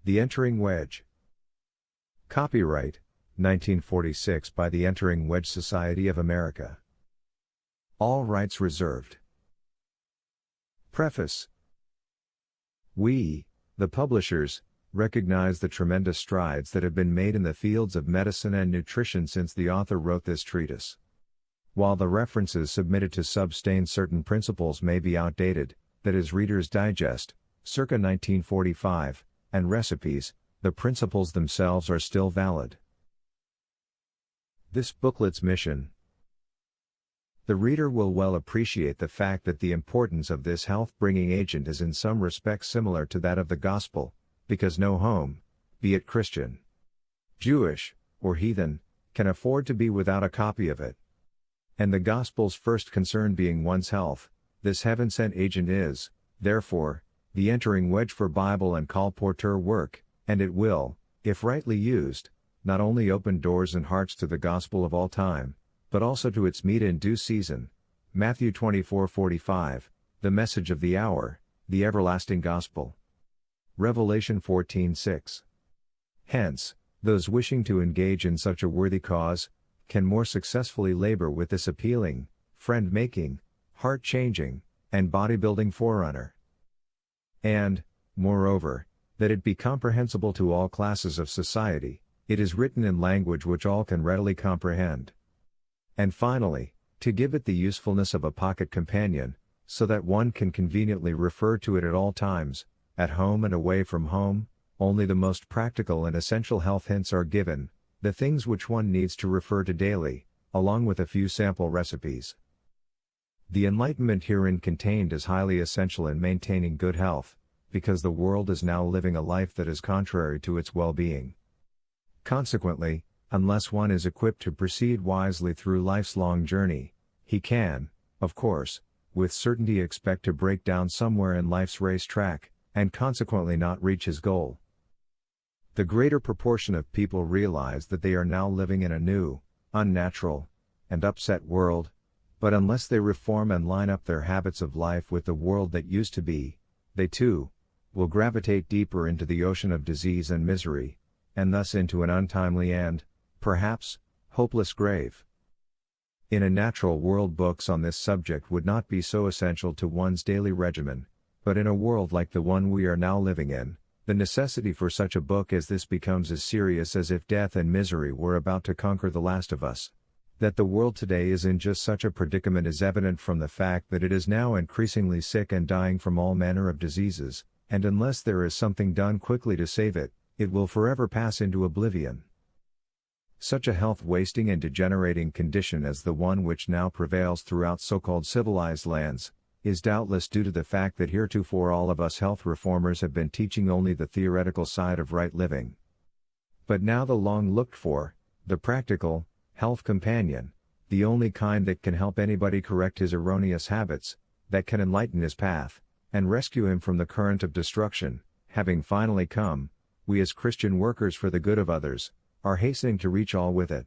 The Entering Wedge. Copyright, 1946 by the Entering Wedge Society of America. All rights reserved. Preface. We, the publishers, recognize the tremendous strides that have been made in the fields of medicine and nutrition since the author wrote this treatise. While the references submitted to substain certain principles may be outdated, that is Reader's Digest, circa 1945, and recipes, the principles themselves are still valid. This booklet's mission. The reader will well appreciate the fact that the importance of this health-bringing agent is in some respects similar to that of the gospel, because no home, be it Christian, Jewish, or heathen, can afford to be without a copy of it. And the gospel's first concern being one's health, this heaven-sent agent is, therefore, the entering wedge for Bible and colporteur work, and it will, if rightly used, not only open doors and hearts to the gospel of all time, but also to its meat in due season. Matthew 24:45, the message of the hour, the everlasting gospel. Revelation 14:6. Hence, those wishing to engage in such a worthy cause, can more successfully labor with this appealing, friend-making, heart-changing, and body-building forerunner. And, moreover, that it be comprehensible to all classes of society, it is written in language which all can readily comprehend. And finally, to give it the usefulness of a pocket companion, so that one can conveniently refer to it at all times, at home and away from home. Only the most practical and essential health hints are given, the things which one needs to refer to daily, along with a few sample recipes. The enlightenment herein contained is highly essential in maintaining good health, because the world is now living a life that is contrary to its well-being. Consequently, unless one is equipped to proceed wisely through life's long journey, he can, of course, with certainty expect to break down somewhere in life's race track, and consequently not reach his goal. The greater proportion of people realize that they are now living in a new, unnatural, and upset world, but unless they reform and line up their habits of life with the world that used to be, they too will gravitate deeper into the ocean of disease and misery, and thus into an untimely and, perhaps, hopeless grave. In a natural world, books on this subject would not be so essential to one's daily regimen, but in a world like the one we are now living in, the necessity for such a book as this becomes as serious as if death and misery were about to conquer the last of us. That the world today is in just such a predicament is evident from the fact that it is now increasingly sick and dying from all manner of diseases, and unless there is something done quickly to save it, it will forever pass into oblivion. Such a health-wasting and degenerating condition as the one which now prevails throughout so-called civilized lands, is doubtless due to the fact that heretofore all of us health reformers have been teaching only the theoretical side of right living. But now the long-looked-for, the practical, health companion, the only kind that can help anybody correct his erroneous habits, that can enlighten his path, and rescue him from the current of destruction, having finally come, we as Christian workers for the good of others, are hastening to reach all with it.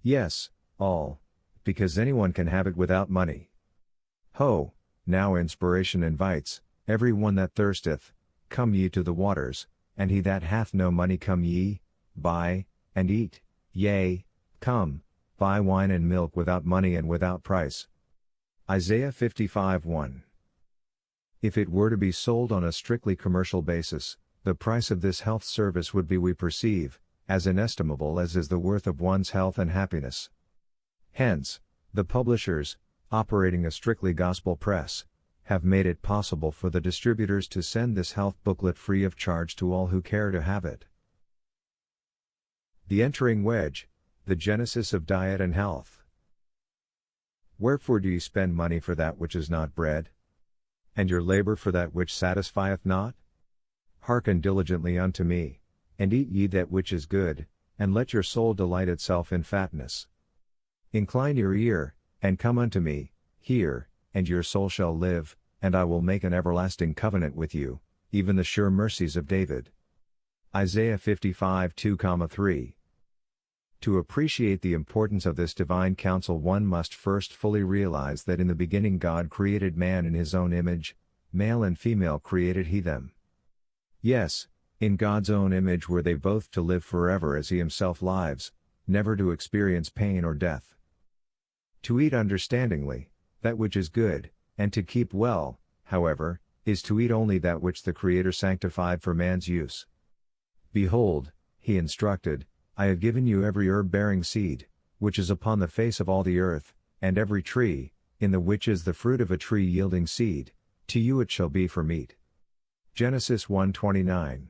Yes, all, because anyone can have it without money. Ho, now inspiration invites, every one that thirsteth, come ye to the waters, and he that hath no money come ye, buy, and eat, yea, come, buy wine and milk without money and without price. Isaiah 55:1. If it were to be sold on a strictly commercial basis, the price of this health service would be, we perceive, as inestimable as is the worth of one's health and happiness. Hence, the publishers, operating a strictly gospel press, have made it possible for the distributors to send this health booklet free of charge to all who care to have it. The Entering Wedge, the genesis of diet and health. Wherefore do ye spend money for that which is not bread? And your labor for that which satisfieth not? Hearken diligently unto me, and eat ye that which is good, and let your soul delight itself in fatness. Incline your ear, and come unto me, hear, and your soul shall live, and I will make an everlasting covenant with you, even the sure mercies of David. Isaiah 55:2-3. To appreciate the importance of this divine counsel, one must first fully realize that in the beginning God created man in his own image, male and female created he them. Yes, In God's own image were they both to live forever as He Himself lives, never to experience pain or death. To eat understandingly, that which is good, and to keep well, however, is to eat only that which the Creator sanctified for man's use. Behold, He instructed, I have given you every herb bearing seed, which is upon the face of all the earth, and every tree, in the which is the fruit of a tree yielding seed, to you it shall be for meat. Genesis 1:29.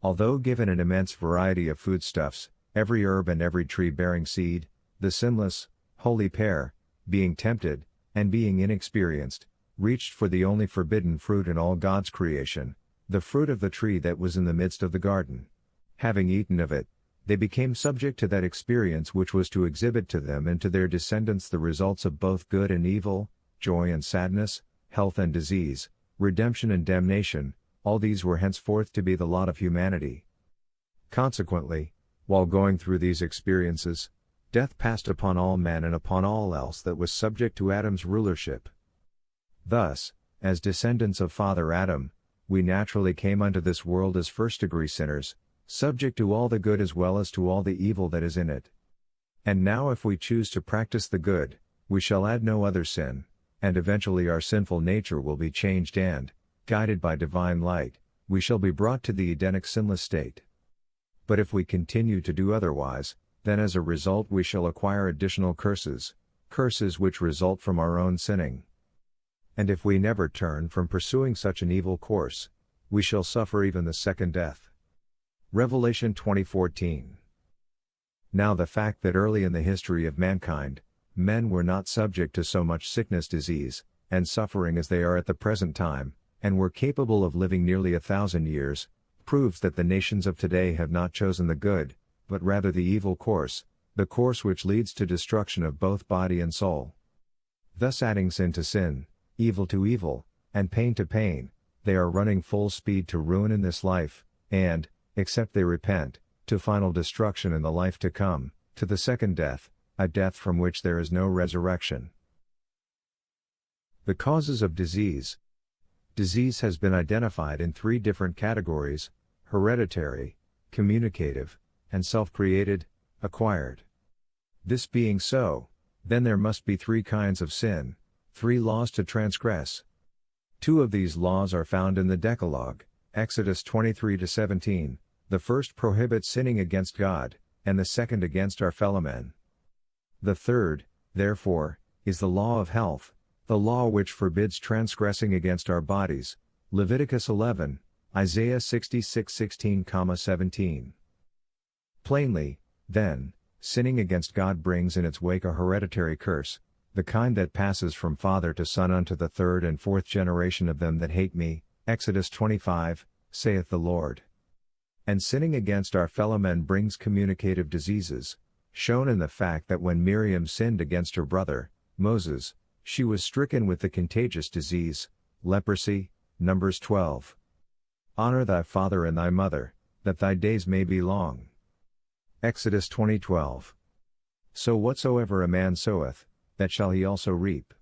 Although given an immense variety of foodstuffs, every herb and every tree bearing seed, the sinless, holy pair, being tempted, and being inexperienced, reached for the only forbidden fruit in all God's creation, the fruit of the tree that was in the midst of the garden. Having eaten of it, they became subject to that experience which was to exhibit to them and to their descendants the results of both good and evil, joy and sadness, health and disease, redemption and damnation. All these were henceforth to be the lot of humanity. Consequently, while going through these experiences, death passed upon all men and upon all else that was subject to Adam's rulership. Thus, as descendants of Father Adam, we naturally came unto this world as first-degree sinners, subject to all the good as well as to all the evil that is in it. And now if we choose to practice the good, we shall add no other sin, and eventually our sinful nature will be changed and, guided by divine light, we shall be brought to the Edenic sinless state. But if we continue to do otherwise, then as a result we shall acquire additional curses which result from our own sinning. And if we never turn from pursuing such an evil course, we shall suffer even the second death. Revelation 20:14. Now the fact that early in the history of mankind, men were not subject to so much sickness, disease, and suffering as they are at the present time, and were capable of living nearly 1,000 years, proves that the nations of today have not chosen the good, but rather the evil course, the course which leads to destruction of both body and soul. Thus adding sin to sin, evil to evil, and pain to pain, they are running full speed to ruin in this life, and, except they repent, to final destruction in the life to come, to the second death, a death from which there is no resurrection. The causes of disease. Disease has been identified in 3 different categories: hereditary, communicative, and self-created, acquired. This being so, then there must be 3 kinds of sin, 3 laws to transgress. 2 of these laws are found in the Decalogue, Exodus 23-17, the first prohibits sinning against God, and the second against our fellow men. The third, therefore, is the law of health, the law which forbids transgressing against our bodies, Leviticus 11, Isaiah 66:16-17. Plainly, then, sinning against God brings in its wake a hereditary curse, the kind that passes from father to son unto the 3rd and 4th generation of them that hate me, Exodus 25, saith the Lord. And sinning against our fellow men brings communicative diseases, shown in the fact that when Miriam sinned against her brother, Moses, she was stricken with the contagious disease, leprosy, Numbers 12. Honor thy father and thy mother, that thy days may be long. Exodus 20:12. So whatsoever a man soweth, that shall he also reap.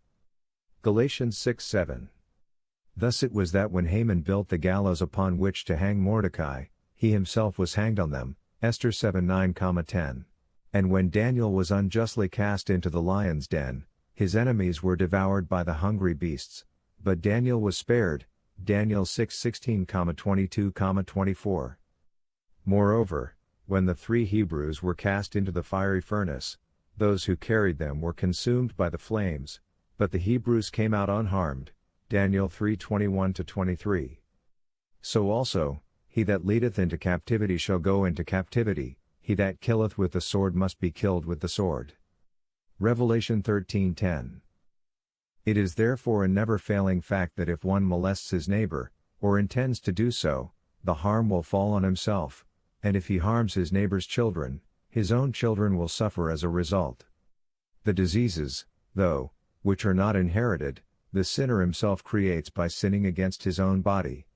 Galatians 6:7. Thus it was that when Haman built the gallows upon which to hang Mordecai, he himself was hanged on them, Esther 7:9-10. And when Daniel was unjustly cast into the lion's den, his enemies were devoured by the hungry beasts, but Daniel was spared, Daniel 6:16-22-24. Moreover, when the 3 Hebrews were cast into the fiery furnace, those who carried them were consumed by the flames, but the Hebrews came out unharmed, Daniel 3:21-23. So also, he that leadeth into captivity shall go into captivity, he that killeth with the sword must be killed with the sword. Revelation 13:10. It is therefore a never-failing fact that if one molests his neighbor, or intends to do so, the harm will fall on himself, and if he harms his neighbor's children, his own children will suffer as a result. The diseases, though, which are not inherited, the sinner himself creates by sinning against his own body.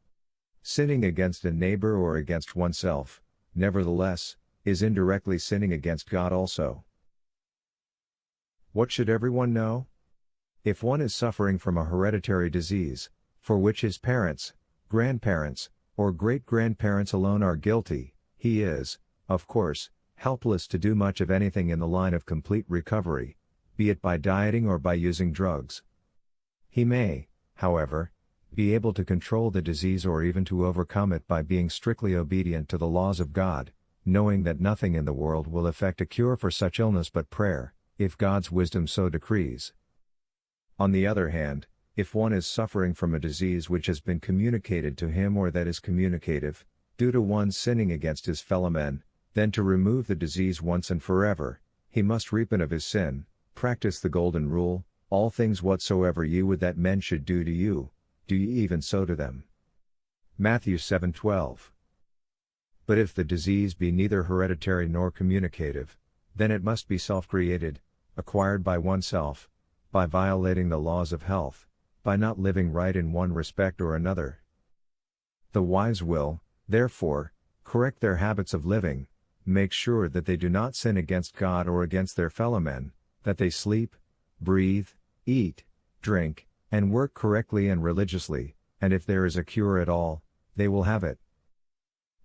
Sinning against a neighbor or against oneself, nevertheless, is indirectly sinning against God also. What should everyone know? If one is suffering from a hereditary disease, for which his parents, grandparents, or great-grandparents alone are guilty, he is, of course, helpless to do much of anything in the line of complete recovery, be it by dieting or by using drugs. He may, however, be able to control the disease or even to overcome it by being strictly obedient to the laws of God, knowing that nothing in the world will effect a cure for such illness but prayer, if God's wisdom so decrees. On the other hand, if one is suffering from a disease which has been communicated to him or that is communicative, due to one sinning against his fellow men, then to remove the disease once and forever, he must repent of his sin, practice the golden rule, all things whatsoever ye would that men should do to you, do ye even so to them. Matthew 7:12. But if the disease be neither hereditary nor communicative, then it must be self-created, acquired by oneself, by violating the laws of health, by not living right in one respect or another. The wise will, therefore, correct their habits of living, make sure that they do not sin against God or against their fellow men, that they sleep, breathe, eat, drink, and work correctly and religiously, and if there is a cure at all, they will have it.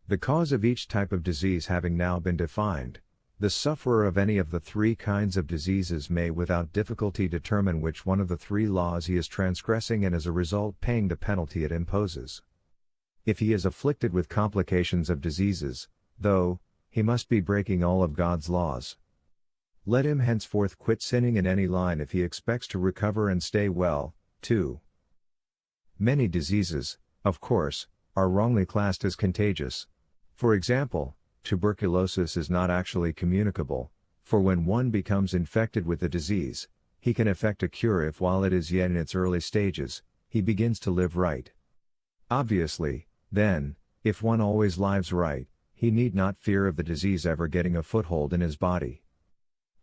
The cause of each type of disease having now been defined, the sufferer of any of the three kinds of diseases may without difficulty determine which one of the three laws he is transgressing and as a result paying the penalty it imposes. If he is afflicted with complications of diseases, though, he must be breaking all of God's laws. Let him henceforth quit sinning in any line if he expects to recover and stay well. 2. Many diseases, of course, are wrongly classed as contagious. For example, tuberculosis is not actually communicable, for when one becomes infected with the disease, he can effect a cure if while it is yet in its early stages, he begins to live right. Obviously, then, if one always lives right, he need not fear of the disease ever getting a foothold in his body.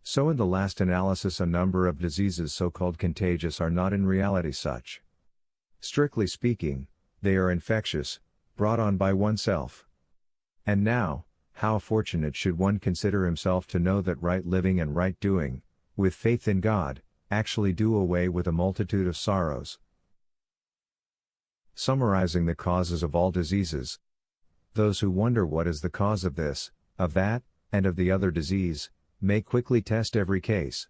So in the last analysis a number of diseases so-called contagious are not in reality such. Strictly speaking, they are infectious, brought on by oneself. And now, how fortunate should one consider himself to know that right living and right doing, with faith in God, actually do away with a multitude of sorrows. Summarizing the causes of all diseases. Those who wonder what is the cause of this, of that, and of the other disease, may quickly test every case.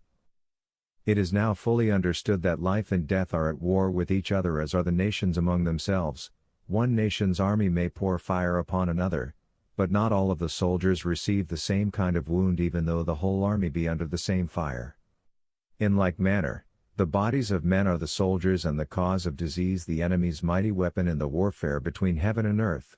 It is now fully understood that life and death are at war with each other as are the nations among themselves. One nation's army may pour fire upon another, but not all of the soldiers receive the same kind of wound even though the whole army be under the same fire. In like manner, the bodies of men are the soldiers and the cause of disease the enemy's mighty weapon in the warfare between heaven and earth.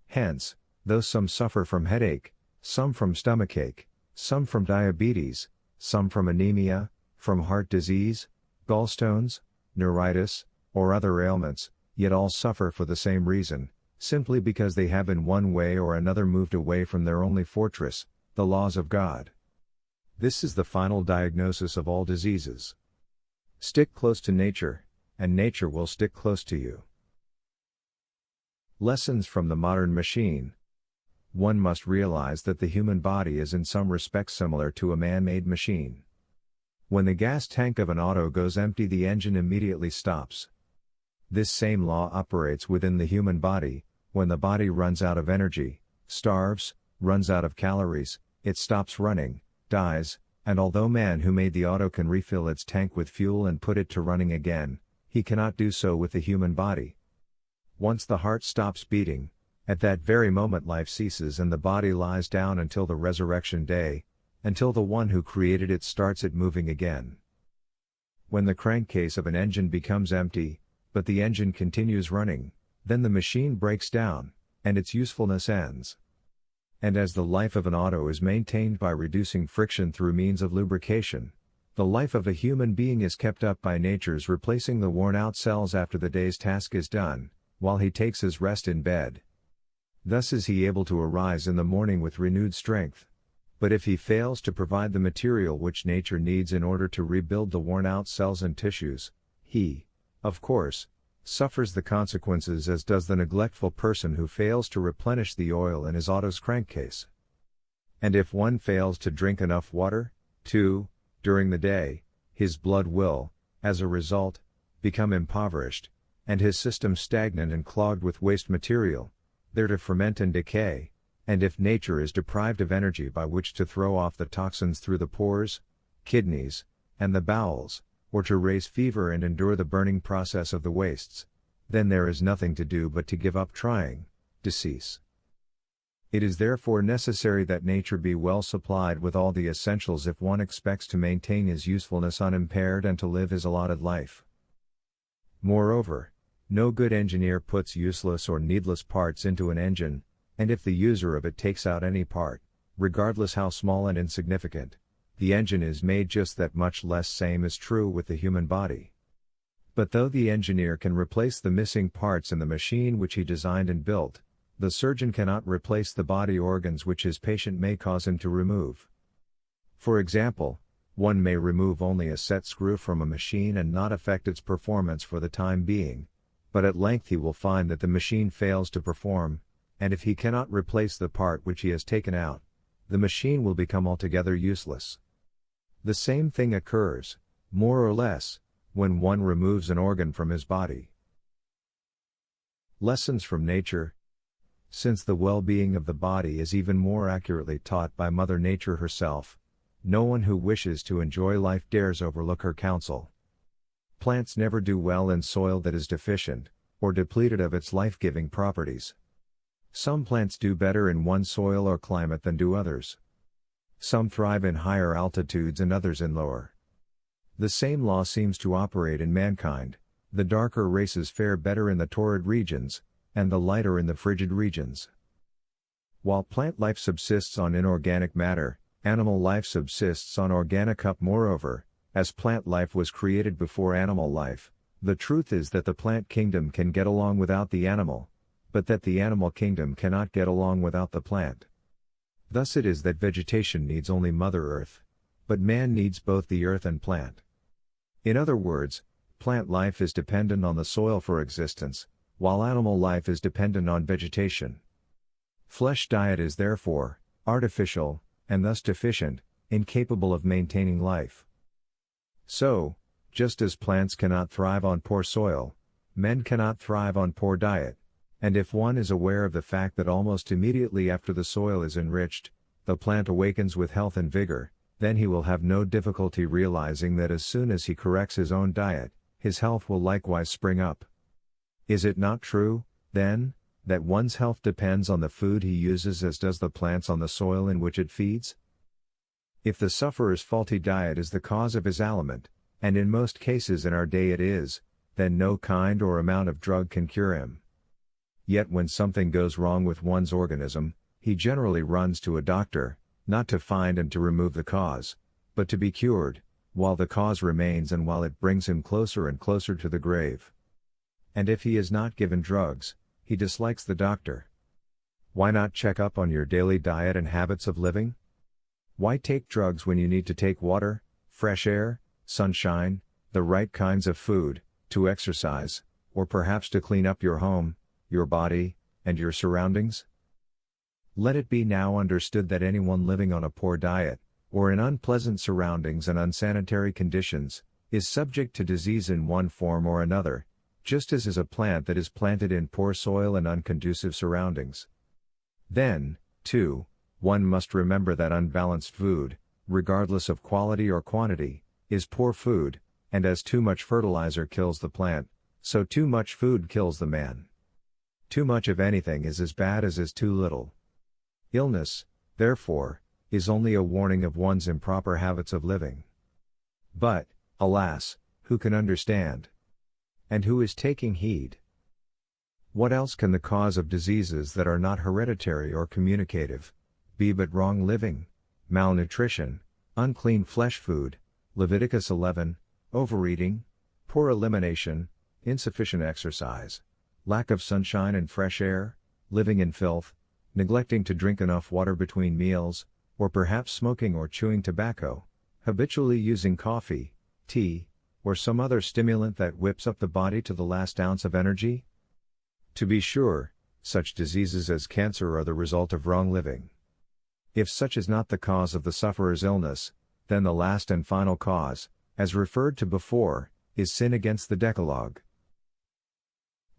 Hence, though some suffer from headache, some from stomachache, some from diabetes, some from anemia, from heart disease, gallstones, neuritis, or other ailments, yet all suffer for the same reason, simply because they have in one way or another moved away from their only fortress, the laws of God. This is the final diagnosis of all diseases. Stick close to nature, and nature will stick close to you. Lessons from the modern machine. One must realize that the human body is in some respects similar to a man-made machine. When the gas tank of an auto goes empty, the engine immediately stops. This same law operates within the human body. When the body runs out of energy, starves, runs out of calories, it stops running, dies, and although man who made the auto can refill its tank with fuel and put it to running again, he cannot do so with the human body. Once the heart stops beating, at that very moment life ceases and the body lies down until the resurrection day, until the one who created it starts it moving again. When the crankcase of an engine becomes empty, but the engine continues running, then the machine breaks down, and its usefulness ends. And as the life of an auto is maintained by reducing friction through means of lubrication, the life of a human being is kept up by nature's replacing the worn-out cells after the day's task is done, while he takes his rest in bed. Thus is he able to arise in the morning with renewed strength. But if he fails to provide the material which nature needs in order to rebuild the worn-out cells and tissues, he, of course, suffers the consequences as does the neglectful person who fails to replenish the oil in his auto's crankcase. And if one fails to drink enough water, too, during the day, his blood will, as a result, become impoverished, and his system stagnant and clogged with waste material, there to ferment and decay, and if nature is deprived of energy by which to throw off the toxins through the pores, kidneys, and the bowels, or to raise fever and endure the burning process of the wastes, then there is nothing to do but to give up trying, decease. It is therefore necessary that nature be well supplied with all the essentials if one expects to maintain his usefulness unimpaired and to live his allotted life. Moreover, no good engineer puts useless or needless parts into an engine, and if the user of it takes out any part, regardless how small and insignificant, the engine is made just that much less. Same is true with the human body. But though the engineer can replace the missing parts in the machine which he designed and built, the surgeon cannot replace the body organs which his patient may cause him to remove. For example, one may remove only a set screw from a machine and not affect its performance for the time being, but at length he will find that the machine fails to perform, and if he cannot replace the part which he has taken out, the machine will become altogether useless. The same thing occurs, more or less, when one removes an organ from his body. Lessons from nature. Since the well-being of the body is even more accurately taught by Mother Nature herself, no one who wishes to enjoy life dares overlook her counsel. Plants never do well in soil that is deficient, or depleted of its life-giving properties. Some plants do better in one soil or climate than do others. Some thrive in higher altitudes and others in lower. The same law seems to operate in mankind: the darker races fare better in the torrid regions, and the lighter in the frigid regions. While plant life subsists on inorganic matter, animal life subsists on organic. Moreover, as plant life was created before animal life, the truth is that the plant kingdom can get along without the animal, but that the animal kingdom cannot get along without the plant. Thus it is that vegetation needs only Mother Earth, but man needs both the earth and plant. In other words, plant life is dependent on the soil for existence, while animal life is dependent on vegetation. Flesh diet is therefore artificial, and thus deficient, incapable of maintaining life. So, just as plants cannot thrive on poor soil, men cannot thrive on poor diet, and if one is aware of the fact that almost immediately after the soil is enriched, the plant awakens with health and vigor, then he will have no difficulty realizing that as soon as he corrects his own diet, his health will likewise spring up. Is it not true, then, that one's health depends on the food he uses as does the plant's on the soil in which it feeds? If the sufferer's faulty diet is the cause of his ailment, and in most cases in our day it is, then no kind or amount of drug can cure him. Yet when something goes wrong with one's organism, he generally runs to a doctor, not to find and to remove the cause, but to be cured, while the cause remains and while it brings him closer and closer to the grave. And if he is not given drugs, he dislikes the doctor. Why not check up on your daily diet and habits of living? Why take drugs when you need to take water, fresh air, sunshine, the right kinds of food, to exercise, or perhaps to clean up your home, your body, and your surroundings? Let it be now understood that anyone living on a poor diet, or in unpleasant surroundings and unsanitary conditions, is subject to disease in one form or another, just as is a plant that is planted in poor soil and unconducive surroundings. Then, too, one must remember that unbalanced food, regardless of quality or quantity, is poor food, and as too much fertilizer kills the plant, so too much food kills the man. Too much of anything is as bad as is too little. Illness, therefore, is only a warning of one's improper habits of living. But, alas, who can understand? And who is taking heed? What else can the cause of diseases that are not hereditary or communicative be but wrong living, malnutrition, unclean flesh food, Leviticus 11, overeating, poor elimination, insufficient exercise, lack of sunshine and fresh air, living in filth, neglecting to drink enough water between meals, or perhaps smoking or chewing tobacco, habitually using coffee, tea, or some other stimulant that whips up the body to the last ounce of energy? To be sure, such diseases as cancer are the result of wrong living. If such is not the cause of the sufferer's illness, then the last and final cause, as referred to before, is sin against the Decalogue.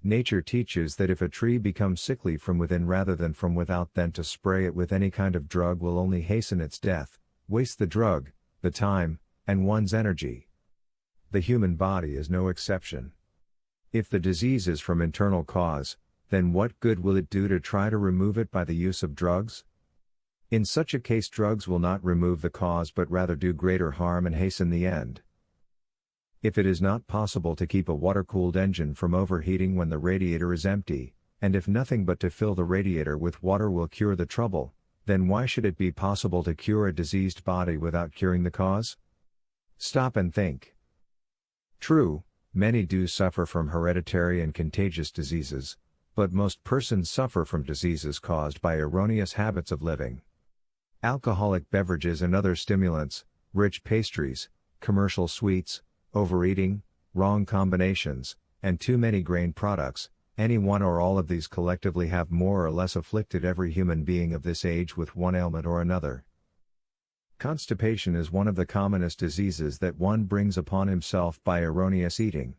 Nature teaches that if a tree becomes sickly from within rather than from without, then to spray it with any kind of drug will only hasten its death, waste the drug, the time, and one's energy. The human body is no exception. If the disease is from internal cause, then what good will it do to try to remove it by the use of drugs? In such a case, drugs will not remove the cause but rather do greater harm and hasten the end. If it is not possible to keep a water-cooled engine from overheating when the radiator is empty, and if nothing but to fill the radiator with water will cure the trouble, then why should it be possible to cure a diseased body without curing the cause? Stop and think. True, many do suffer from hereditary and contagious diseases, but most persons suffer from diseases caused by erroneous habits of living. Alcoholic beverages and other stimulants, rich pastries, commercial sweets, overeating, wrong combinations, and too many grain products, any one or all of these collectively have more or less afflicted every human being of this age with one ailment or another. Constipation is one of the commonest diseases that one brings upon himself by erroneous eating.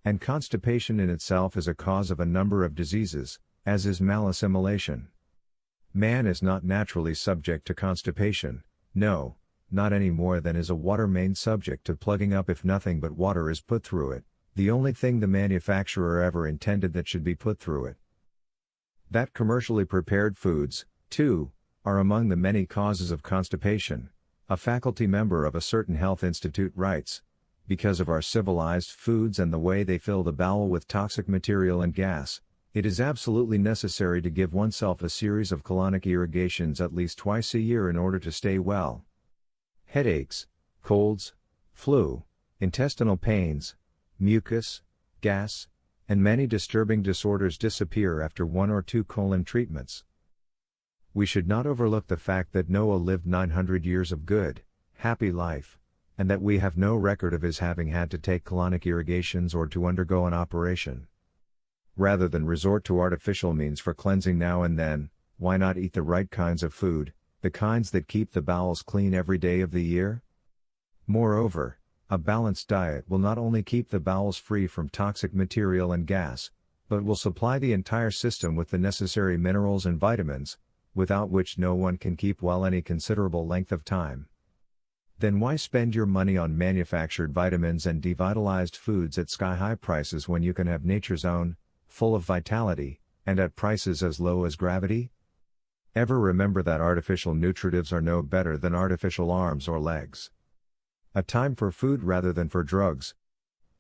And constipation in itself is a cause of a number of diseases, as is malassimilation. Man is not naturally subject to constipation, no, not any more than is a water main subject to plugging up if nothing but water is put through it, the only thing the manufacturer ever intended that should be put through it. That commercially prepared foods, too, are among the many causes of constipation, a faculty member of a certain health institute writes, because of our civilized foods and the way they fill the bowel with toxic material and gas, it is absolutely necessary to give oneself a series of colonic irrigations at least twice a year in order to stay well. Headaches, colds, flu, intestinal pains, mucus, gas, and many disturbing disorders disappear after 1 or 2 colon treatments. We should not overlook the fact that Noah lived 900 years of good, happy life, and that we have no record of his having had to take colonic irrigations or to undergo an operation. Rather than resort to artificial means for cleansing now and then, why not eat the right kinds of food, the kinds that keep the bowels clean every day of the year? Moreover, a balanced diet will not only keep the bowels free from toxic material and gas, but will supply the entire system with the necessary minerals and vitamins, without which no one can keep well any considerable length of time. Then why spend your money on manufactured vitamins and devitalized foods at sky-high prices when you can have nature's own, full of vitality, and at prices as low as gravity? Ever remember that artificial nutritives are no better than artificial arms or legs. A time for food rather than for drugs.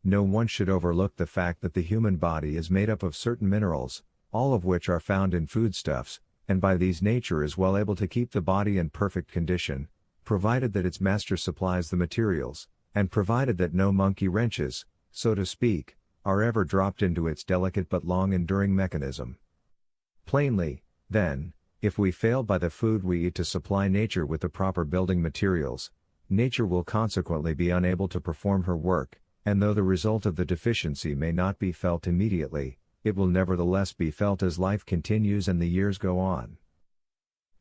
No one should overlook the fact that the human body is made up of certain minerals, all of which are found in foodstuffs, and by these nature is well able to keep the body in perfect condition, provided that its master supplies the materials, and provided that no monkey wrenches, so to speak, are ever dropped into its delicate but long-enduring mechanism. Plainly, then, if we fail by the food we eat to supply nature with the proper building materials, nature will consequently be unable to perform her work, and though the result of the deficiency may not be felt immediately, it will nevertheless be felt as life continues and the years go on.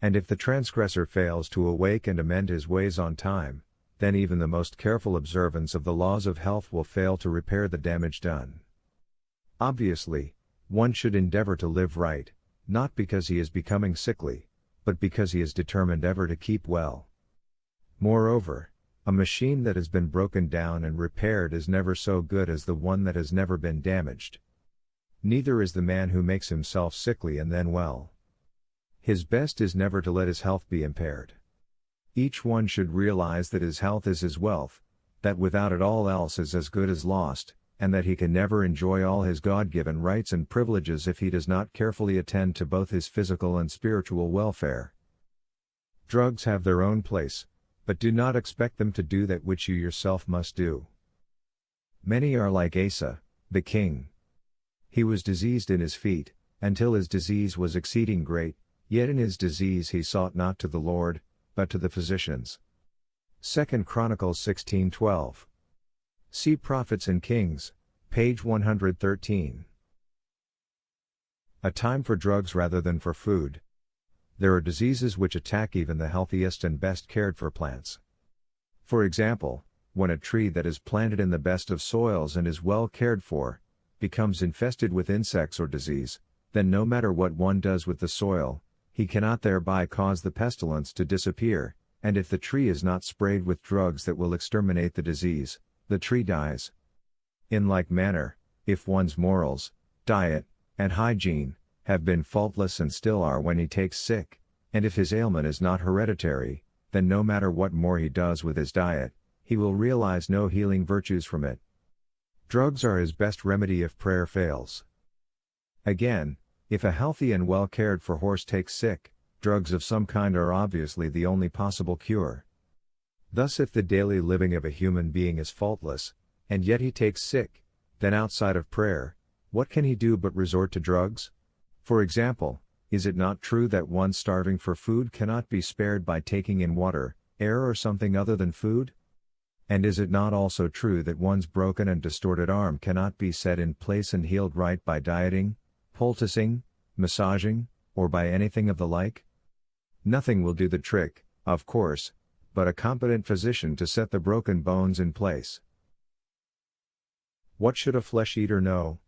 And if the transgressor fails to awake and amend his ways on time, then even the most careful observance of the laws of health will fail to repair the damage done. Obviously, one should endeavor to live right, not because he is becoming sickly, but because he is determined ever to keep well. Moreover, a machine that has been broken down and repaired is never so good as the one that has never been damaged. Neither is the man who makes himself sickly and then well. His best is never to let his health be impaired. Each one should realize that his health is his wealth, that without it all else is as good as lost, and that he can never enjoy all his God-given rights and privileges if he does not carefully attend to both his physical and spiritual welfare. Drugs have their own place, but do not expect them to do that which you yourself must do. Many are like Asa, the king. He was diseased in his feet, until his disease was exceeding great, yet in his disease he sought not to the Lord, but to the physicians. 2 Chronicles 16:12. See Prophets and Kings, page 113. A time for drugs rather than for food. There are diseases which attack even the healthiest and best cared for plants. For example, when a tree that is planted in the best of soils and is well cared for, becomes infested with insects or disease, then no matter what one does with the soil, he cannot thereby cause the pestilence to disappear, and if the tree is not sprayed with drugs that will exterminate the disease, the tree dies. In like manner, if one's morals, diet, and hygiene have been faultless and still are when he takes sick, and if his ailment is not hereditary, then no matter what more he does with his diet, he will realize no healing virtues from it. Drugs are his best remedy if prayer fails. Again, if a healthy and well cared for horse takes sick, drugs of some kind are obviously the only possible cure. Thus, if the daily living of a human being is faultless, and yet he takes sick, then outside of prayer, what can he do but resort to drugs? For example, is it not true that one starving for food cannot be spared by taking in water, air, or something other than food? And is it not also true that one's broken and distorted arm cannot be set in place and healed right by dieting, poulticing, massaging, or by anything of the like? Nothing will do the trick, of course, but a competent physician to set the broken bones in place. What should a flesh eater know?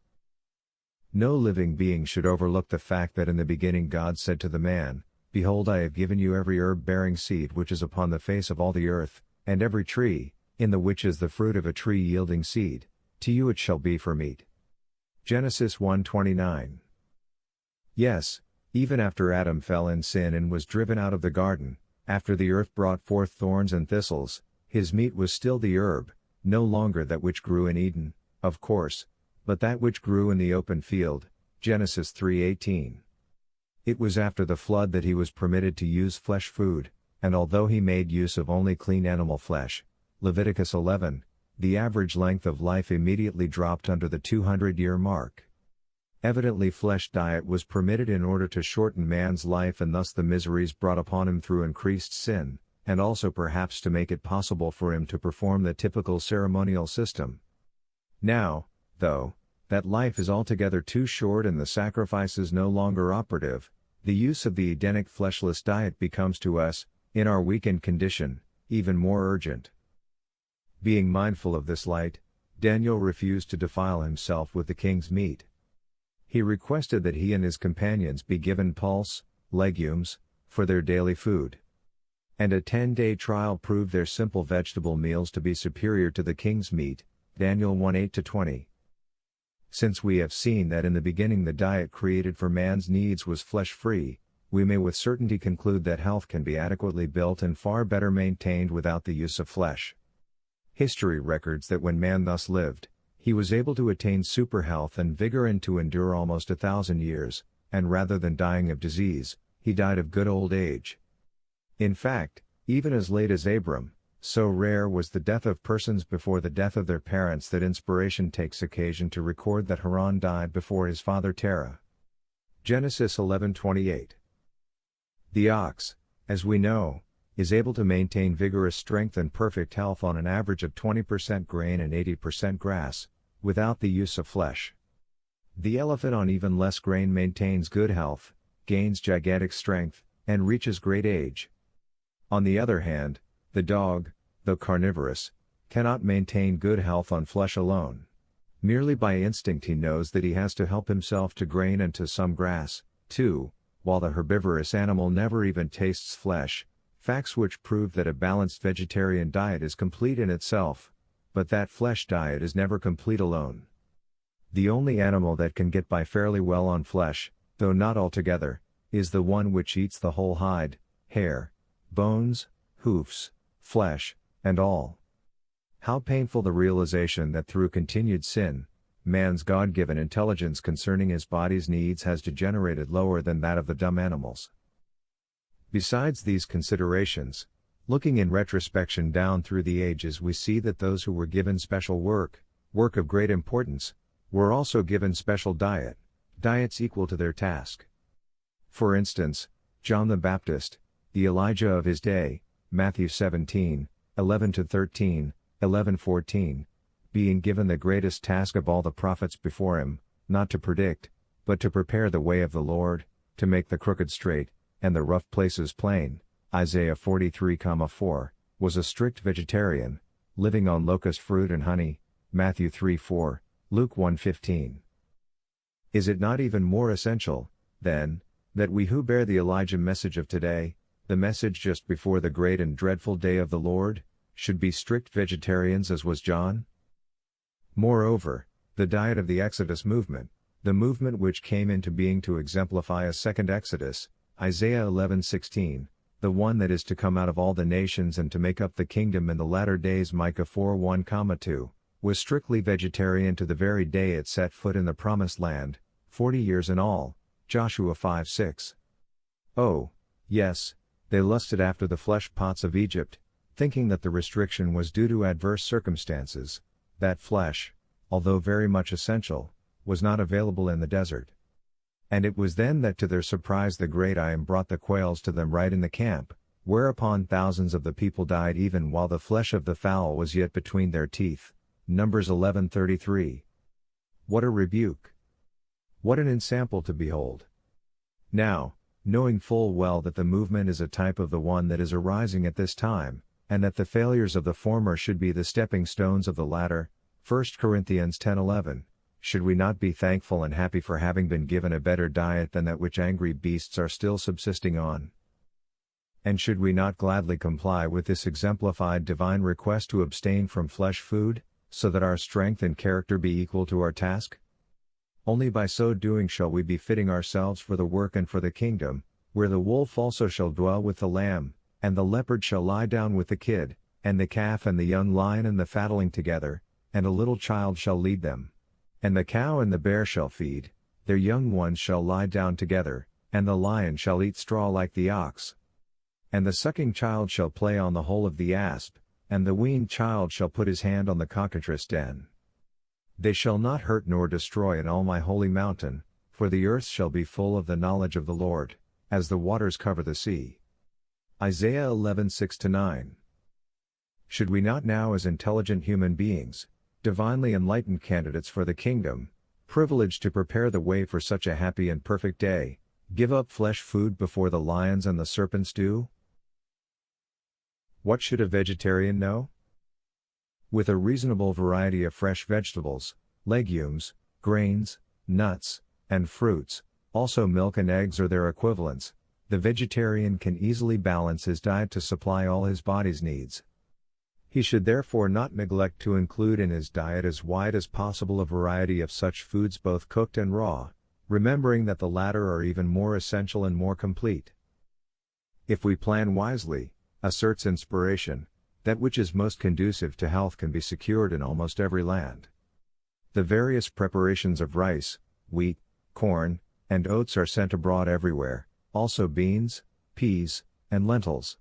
No living being should overlook the fact that in the beginning God said to the man, Behold, I have given you every herb bearing seed which is upon the face of all the earth, and every tree, in the which is the fruit of a tree yielding seed, to you it shall be for meat. Genesis 1:29. Yes, even after Adam fell in sin and was driven out of the garden, after the earth brought forth thorns and thistles, his meat was still the herb, no longer that which grew in Eden, of course, but that which grew in the open field, Genesis 3:18. It was after the flood that he was permitted to use flesh food, and although he made use of only clean animal flesh, Leviticus 11, the average length of life immediately dropped under the 200-year mark. Evidently flesh diet was permitted in order to shorten man's life and thus the miseries brought upon him through increased sin, and also perhaps to make it possible for him to perform the typical ceremonial system. Now, though, that life is altogether too short and the sacrifices no longer operative, the use of the Edenic fleshless diet becomes to us, in our weakened condition, even more urgent. Being mindful of this light, Daniel refused to defile himself with the king's meat. He requested that he and his companions be given pulse, legumes, for their daily food. And a 10-day trial proved their simple vegetable meals to be superior to the king's meat, Daniel 1:8-20. Since we have seen that in the beginning the diet created for man's needs was flesh-free, we may with certainty conclude that health can be adequately built and far better maintained without the use of flesh. History records that when man thus lived, he was able to attain super health and vigor and to endure almost 1,000 years, and rather than dying of disease, he died of good old age. In fact, even as late as Abram, so rare was the death of persons before the death of their parents that inspiration takes occasion to record that Haran died before his father Terah. Genesis 11:28. The ox, as we know, is able to maintain vigorous strength and perfect health on an average of 20% grain and 80% grass, without the use of flesh. The elephant on even less grain maintains good health, gains gigantic strength, and reaches great age. On the other hand, the dog, though carnivorous, cannot maintain good health on flesh alone. Merely by instinct he knows that he has to help himself to grain and to some grass, too, while the herbivorous animal never even tastes flesh, facts which prove that a balanced vegetarian diet is complete in itself, but that flesh diet is never complete alone. The only animal that can get by fairly well on flesh, though not altogether, is the one which eats the whole hide, hair, bones, hoofs, flesh, and all. How painful the realization that through continued sin, man's God-given intelligence concerning his body's needs has degenerated lower than that of the dumb animals. Besides these considerations, looking in retrospection down through the ages, we see that those who were given special work of great importance, were also given special diets equal to their task. For instance, John the Baptist, the Elijah of his day, Matthew 17:11-13, 11-14, being given the greatest task of all the prophets before him, not to predict, but to prepare the way of the Lord, to make the crooked straight, and the rough places plain, Isaiah 43:4, was a strict vegetarian, living on locust fruit and honey, Matthew 3:4, Luke 1:15. Is it not even more essential, then, that we who bear the Elijah message of today, the message just before the great and dreadful day of the Lord, should be strict vegetarians as was John? Moreover, the diet of the Exodus movement, the movement which came into being to exemplify a second Exodus, Isaiah 11:16, the one that is to come out of all the nations and to make up the kingdom in the latter days, Micah 4:1-2, was strictly vegetarian to the very day it set foot in the Promised Land, 40 years in all, Joshua 5:6. Oh, yes, they lusted after the flesh pots of Egypt, thinking that the restriction was due to adverse circumstances, that flesh, although very much essential, was not available in the desert. And it was then that to their surprise the great I Am brought the quails to them right in the camp, whereupon thousands of the people died even while the flesh of the fowl was yet between their teeth. Numbers 11:33. What a rebuke! What an ensample to behold! Now, knowing full well that the movement is a type of the one that is arising at this time, and that the failures of the former should be the stepping stones of the latter, 1 Corinthians 10:11, should we not be thankful and happy for having been given a better diet than that which angry beasts are still subsisting on? And should we not gladly comply with this exemplified divine request to abstain from flesh food, so that our strength and character be equal to our task? Only by so doing shall we be fitting ourselves for the work and for the kingdom, where the wolf also shall dwell with the lamb, and the leopard shall lie down with the kid, and the calf and the young lion and the fatling together, and a little child shall lead them. And the cow and the bear shall feed, their young ones shall lie down together, and the lion shall eat straw like the ox. And the sucking child shall play on the hole of the asp, and the weaned child shall put his hand on the cockatrice den. They shall not hurt nor destroy in all my holy mountain, for the earth shall be full of the knowledge of the Lord, as the waters cover the sea. Isaiah 11:6-9. Should we not now as intelligent human beings, divinely enlightened candidates for the kingdom, privileged to prepare the way for such a happy and perfect day, give up flesh food before the lions and the serpents do? What should a vegetarian know? With a reasonable variety of fresh vegetables, legumes, grains, nuts, and fruits, also milk and eggs or their equivalents, the vegetarian can easily balance his diet to supply all his body's needs. He should therefore not neglect to include in his diet as wide as possible a variety of such foods both cooked and raw, remembering that the latter are even more essential and more complete. If we plan wisely, asserts Inspiration, that which is most conducive to health can be secured in almost every land. The various preparations of rice, wheat, corn, and oats are sent abroad everywhere, also beans, peas, and lentils.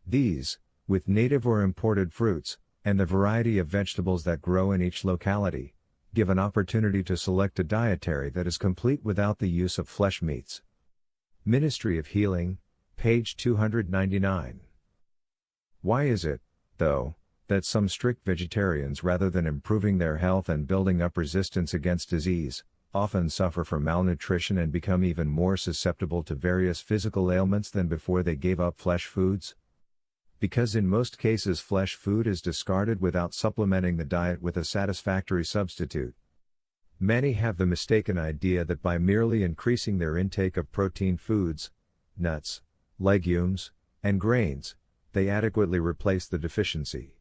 These, with native or imported fruits, and the variety of vegetables that grow in each locality, give an opportunity to select a dietary that is complete without the use of flesh meats. Ministry of Healing, page 299. Why is it, though, that some strict vegetarians, rather than improving their health and building up resistance against disease, often suffer from malnutrition and become even more susceptible to various physical ailments than before they gave up flesh foods? Because in most cases flesh food is discarded without supplementing the diet with a satisfactory substitute. Many have the mistaken idea that by merely increasing their intake of protein foods, nuts, legumes, and grains, they adequately replace the deficiency.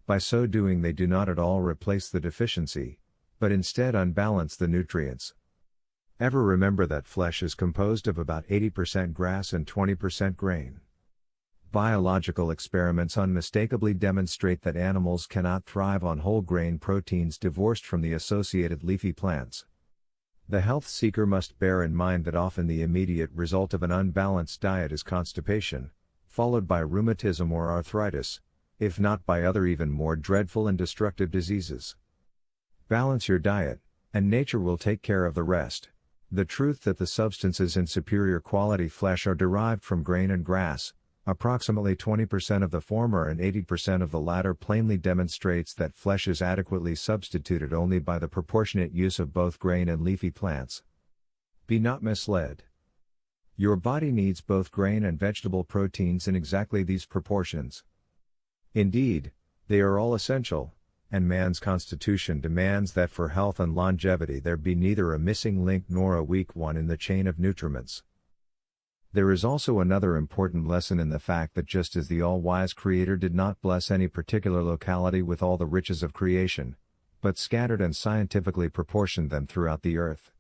By so doing they do not at all replace the deficiency, but instead unbalance the nutrients. Ever remember that flesh is composed of about 80% grass and 20% grain. Biological experiments unmistakably demonstrate that animals cannot thrive on whole grain proteins divorced from the associated leafy plants. The health seeker must bear in mind that often the immediate result of an unbalanced diet is constipation, followed by rheumatism or arthritis, if not by other even more dreadful and destructive diseases. Balance your diet, and nature will take care of the rest. The truth that the substances in superior quality flesh are derived from grain and grass, approximately 20% of the former and 80% of the latter, plainly demonstrates that flesh is adequately substituted only by the proportionate use of both grain and leafy plants. Be not misled. Your body needs both grain and vegetable proteins in exactly these proportions. Indeed, they are all essential, and man's constitution demands that for health and longevity there be neither a missing link nor a weak one in the chain of nutriments. There is also another important lesson in the fact that just as the all-wise Creator did not bless any particular locality with all the riches of creation, but scattered and scientifically proportioned them throughout the earth,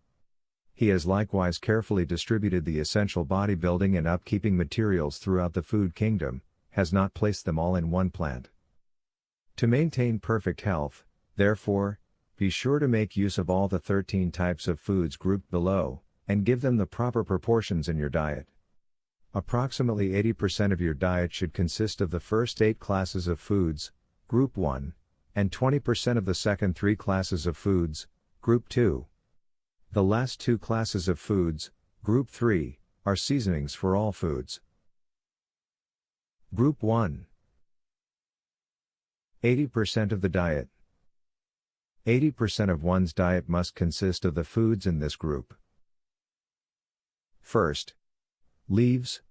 He has likewise carefully distributed the essential bodybuilding and upkeeping materials throughout the food kingdom, has not placed them all in one plant. To maintain perfect health, therefore, be sure to make use of all the 13 types of foods grouped below, and give them the proper proportions in your diet. Approximately 80% of your diet should consist of the first 8 classes of foods, Group 1, and 20% of the second 3 classes of foods, Group 2. The last 2 classes of foods, Group 3, are seasonings for all foods. Group 1. 80% of the diet. 80% of one's diet must consist of the foods in this group. First, leaves,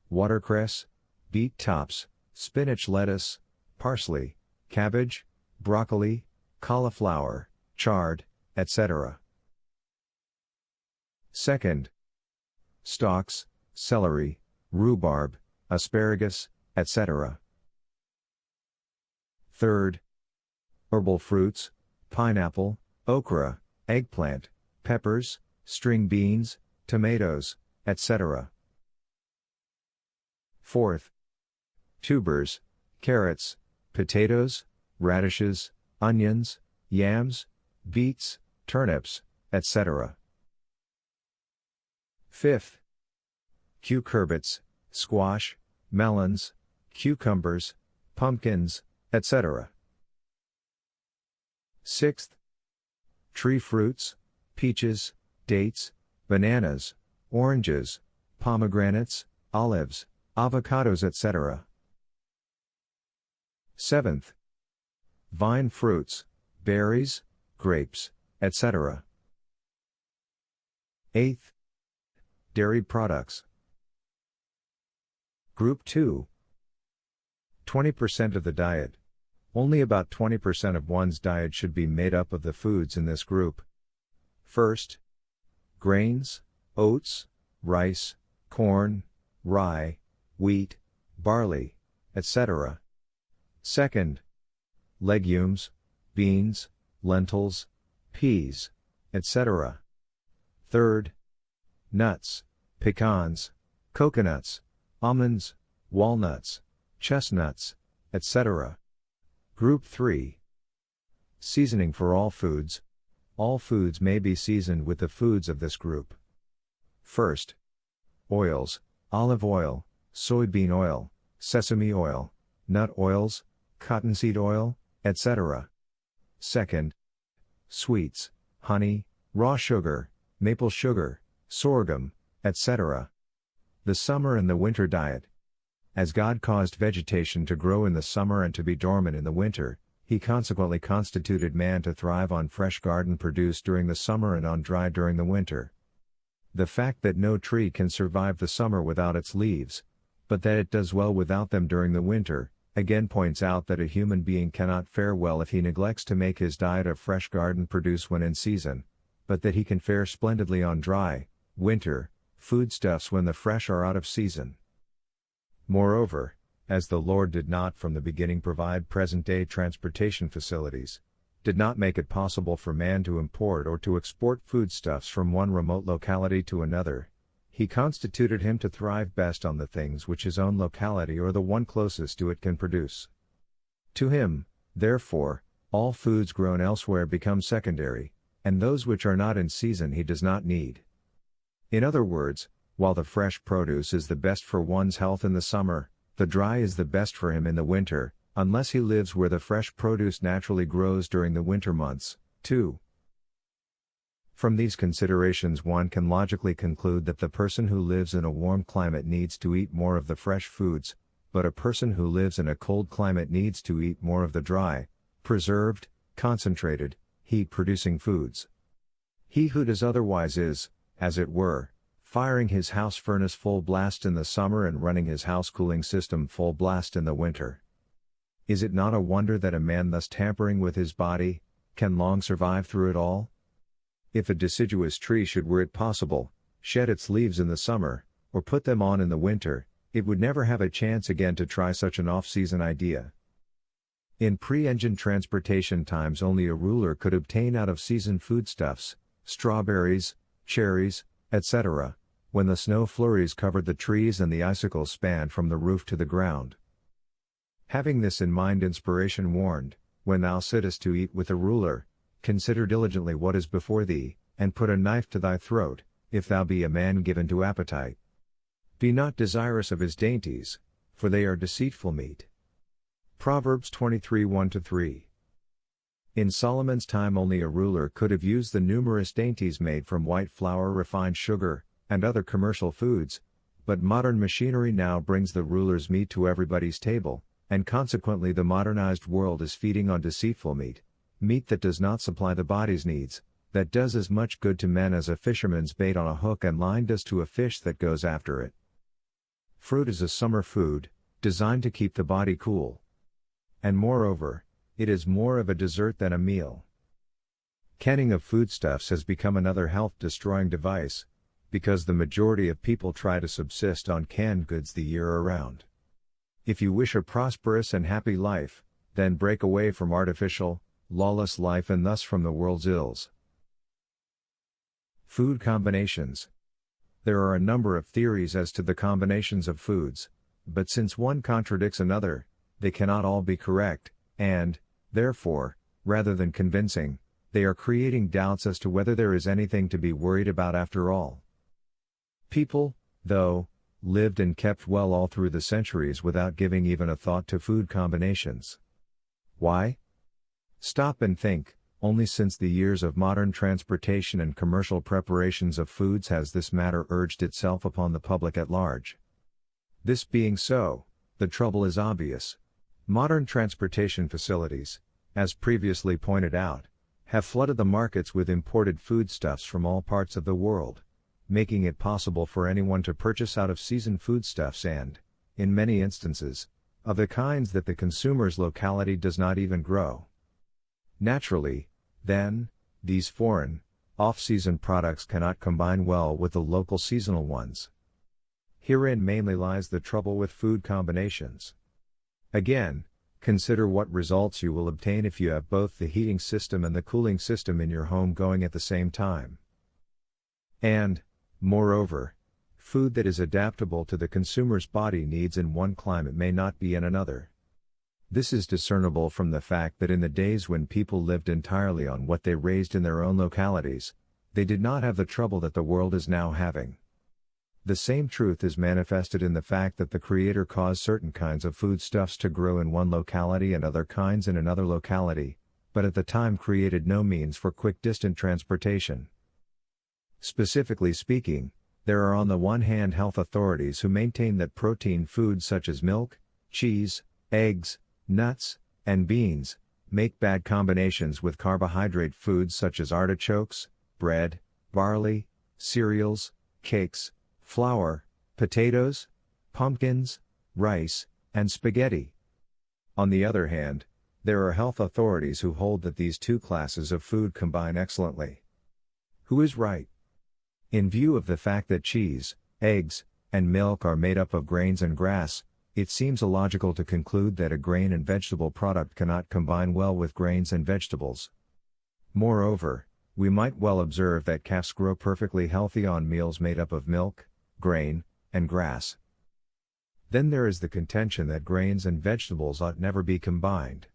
watercress, beet tops, spinach, lettuce, parsley, cabbage, broccoli, cauliflower, chard, etc. Second, stalks, celery, rhubarb, asparagus, etc. Third, herbal fruits, pineapple, okra, eggplant, peppers, string beans, tomatoes, etc. Fourth, tubers, carrots, potatoes, radishes, onions, yams, beets, turnips, etc. Fifth, cucurbits, squash, melons, cucumbers, pumpkins, etc. Sixth, tree fruits, peaches, dates, bananas, oranges, pomegranates, olives, avocados, etc. Seventh, vine fruits, berries, grapes, etc. Eighth, dairy products. Group 2. 20% of the diet. Only about 20% of one's diet should be made up of the foods in this group. First, grains, oats, rice, corn, rye, wheat, barley, etc. Second, legumes, beans, lentils, peas, etc. Third, nuts, pecans, coconuts, almonds, walnuts, chestnuts, etc. Group 3. Seasoning for all foods. All foods may be seasoned with the foods of this group. First, oils, olive oil, soybean oil, sesame oil, nut oils, cottonseed oil, etc. Second, sweets, honey, raw sugar, maple sugar, sorghum, etc. The summer and the winter diet. As God caused vegetation to grow in the summer and to be dormant in the winter, He consequently constituted man to thrive on fresh garden produce during the summer and on dry during the winter. The fact that no tree can survive the summer without its leaves, but that it does well without them during the winter, again points out that a human being cannot fare well if he neglects to make his diet of fresh garden produce when in season, but that he can fare splendidly on dry, winter, foodstuffs when the fresh are out of season. Moreover, as the Lord did not from the beginning provide present-day transportation facilities, did not make it possible for man to import or to export foodstuffs from one remote locality to another, He constituted him to thrive best on the things which his own locality or the one closest to it can produce. To him, therefore, all foods grown elsewhere become secondary, and those which are not in season he does not need. In other words, while the fresh produce is the best for one's health in the summer, the dry is the best for him in the winter, unless he lives where the fresh produce naturally grows during the winter months, too. From these considerations one can logically conclude that the person who lives in a warm climate needs to eat more of the fresh foods, but a person who lives in a cold climate needs to eat more of the dry, preserved, concentrated, heat-producing foods. He who does otherwise is, as it were, firing his house furnace full blast in the summer and running his house cooling system full blast in the winter. Is it not a wonder that a man thus tampering with his body, can long survive through it all? If a deciduous tree should, were it possible, shed its leaves in the summer, or put them on in the winter, it would never have a chance again to try such an off-season idea. In pre-engine transportation times only a ruler could obtain out-of-season foodstuffs, strawberries, cherries, etc., when the snow flurries covered the trees and the icicles spanned from the roof to the ground. Having this in mind, inspiration warned, when thou sittest to eat with the ruler, consider diligently what is before thee, and put a knife to thy throat, if thou be a man given to appetite. Be not desirous of his dainties, for they are deceitful meat. Proverbs 23 1-3. In Solomon's time only a ruler could have used the numerous dainties made from white flour, refined sugar, and other commercial foods, but modern machinery now brings the ruler's meat to everybody's table, and consequently the modernized world is feeding on deceitful meat, meat that does not supply the body's needs, that does as much good to men as a fisherman's bait on a hook and line does to a fish that goes after it. Fruit is a summer food, designed to keep the body cool. And moreover, it is more of a dessert than a meal. Canning of foodstuffs has become another health-destroying device, because the majority of people try to subsist on canned goods the year around. If you wish a prosperous and happy life, then break away from artificial, lawless life and thus from the world's ills. Food combinations. There are a number of theories as to the combinations of foods, but since one contradicts another, they cannot all be correct, and, therefore, rather than convincing, they are creating doubts as to whether there is anything to be worried about after all. People, though, lived and kept well all through the centuries without giving even a thought to food combinations. Why? Stop and think. Only since the years of modern transportation and commercial preparations of foods has this matter urged itself upon the public at large. This being so, the trouble is obvious. Modern transportation facilities, as previously pointed out, have flooded the markets with imported foodstuffs from all parts of the world, making it possible for anyone to purchase out-of-season foodstuffs and, in many instances, of the kinds that the consumer's locality does not even grow. Naturally, then, these foreign, off-season products cannot combine well with the local seasonal ones. Herein mainly lies the trouble with food combinations. Again, consider what results you will obtain if you have both the heating system and the cooling system in your home going at the same time. And, moreover, food that is adaptable to the consumer's body needs in one climate may not be in another. This is discernible from the fact that in the days when people lived entirely on what they raised in their own localities, they did not have the trouble that the world is now having. The same truth is manifested in the fact that the Creator caused certain kinds of foodstuffs to grow in one locality and other kinds in another locality, but at the time created no means for quick distant transportation. Specifically speaking, there are on the one hand health authorities who maintain that protein foods such as milk, cheese, eggs, nuts, and beans, make bad combinations with carbohydrate foods such as artichokes, bread, barley, cereals, cakes, flour, potatoes, pumpkins, rice, and spaghetti. On the other hand, there are health authorities who hold that these two classes of food combine excellently. Who is right? In view of the fact that cheese, eggs, and milk are made up of grains and grass, it seems illogical to conclude that a grain and vegetable product cannot combine well with grains and vegetables. Moreover, we might well observe that calves grow perfectly healthy on meals made up of milk, grain, and grass. Then there is the contention that grains and vegetables ought never be combined.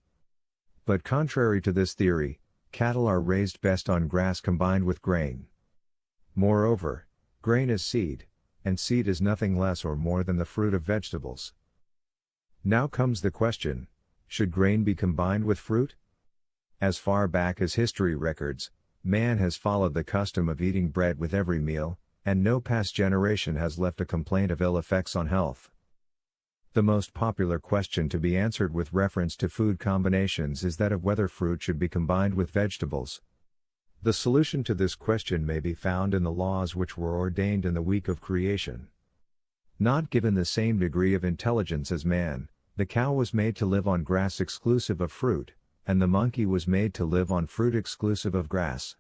But contrary to this theory, cattle are raised best on grass combined with grain. Moreover, grain is seed, and seed is nothing less or more than the fruit of vegetables. Now comes the question, should grain be combined with fruit? As far back as history records, man has followed the custom of eating bread with every meal, and no past generation has left a complaint of ill effects on health. The most popular question to be answered with reference to food combinations is that of whether fruit should be combined with vegetables. The solution to this question may be found in the laws which were ordained in the week of creation. Not given the same degree of intelligence as man, The cow was made to live on grass exclusive of fruit, and the monkey was made to live on fruit exclusive of grass.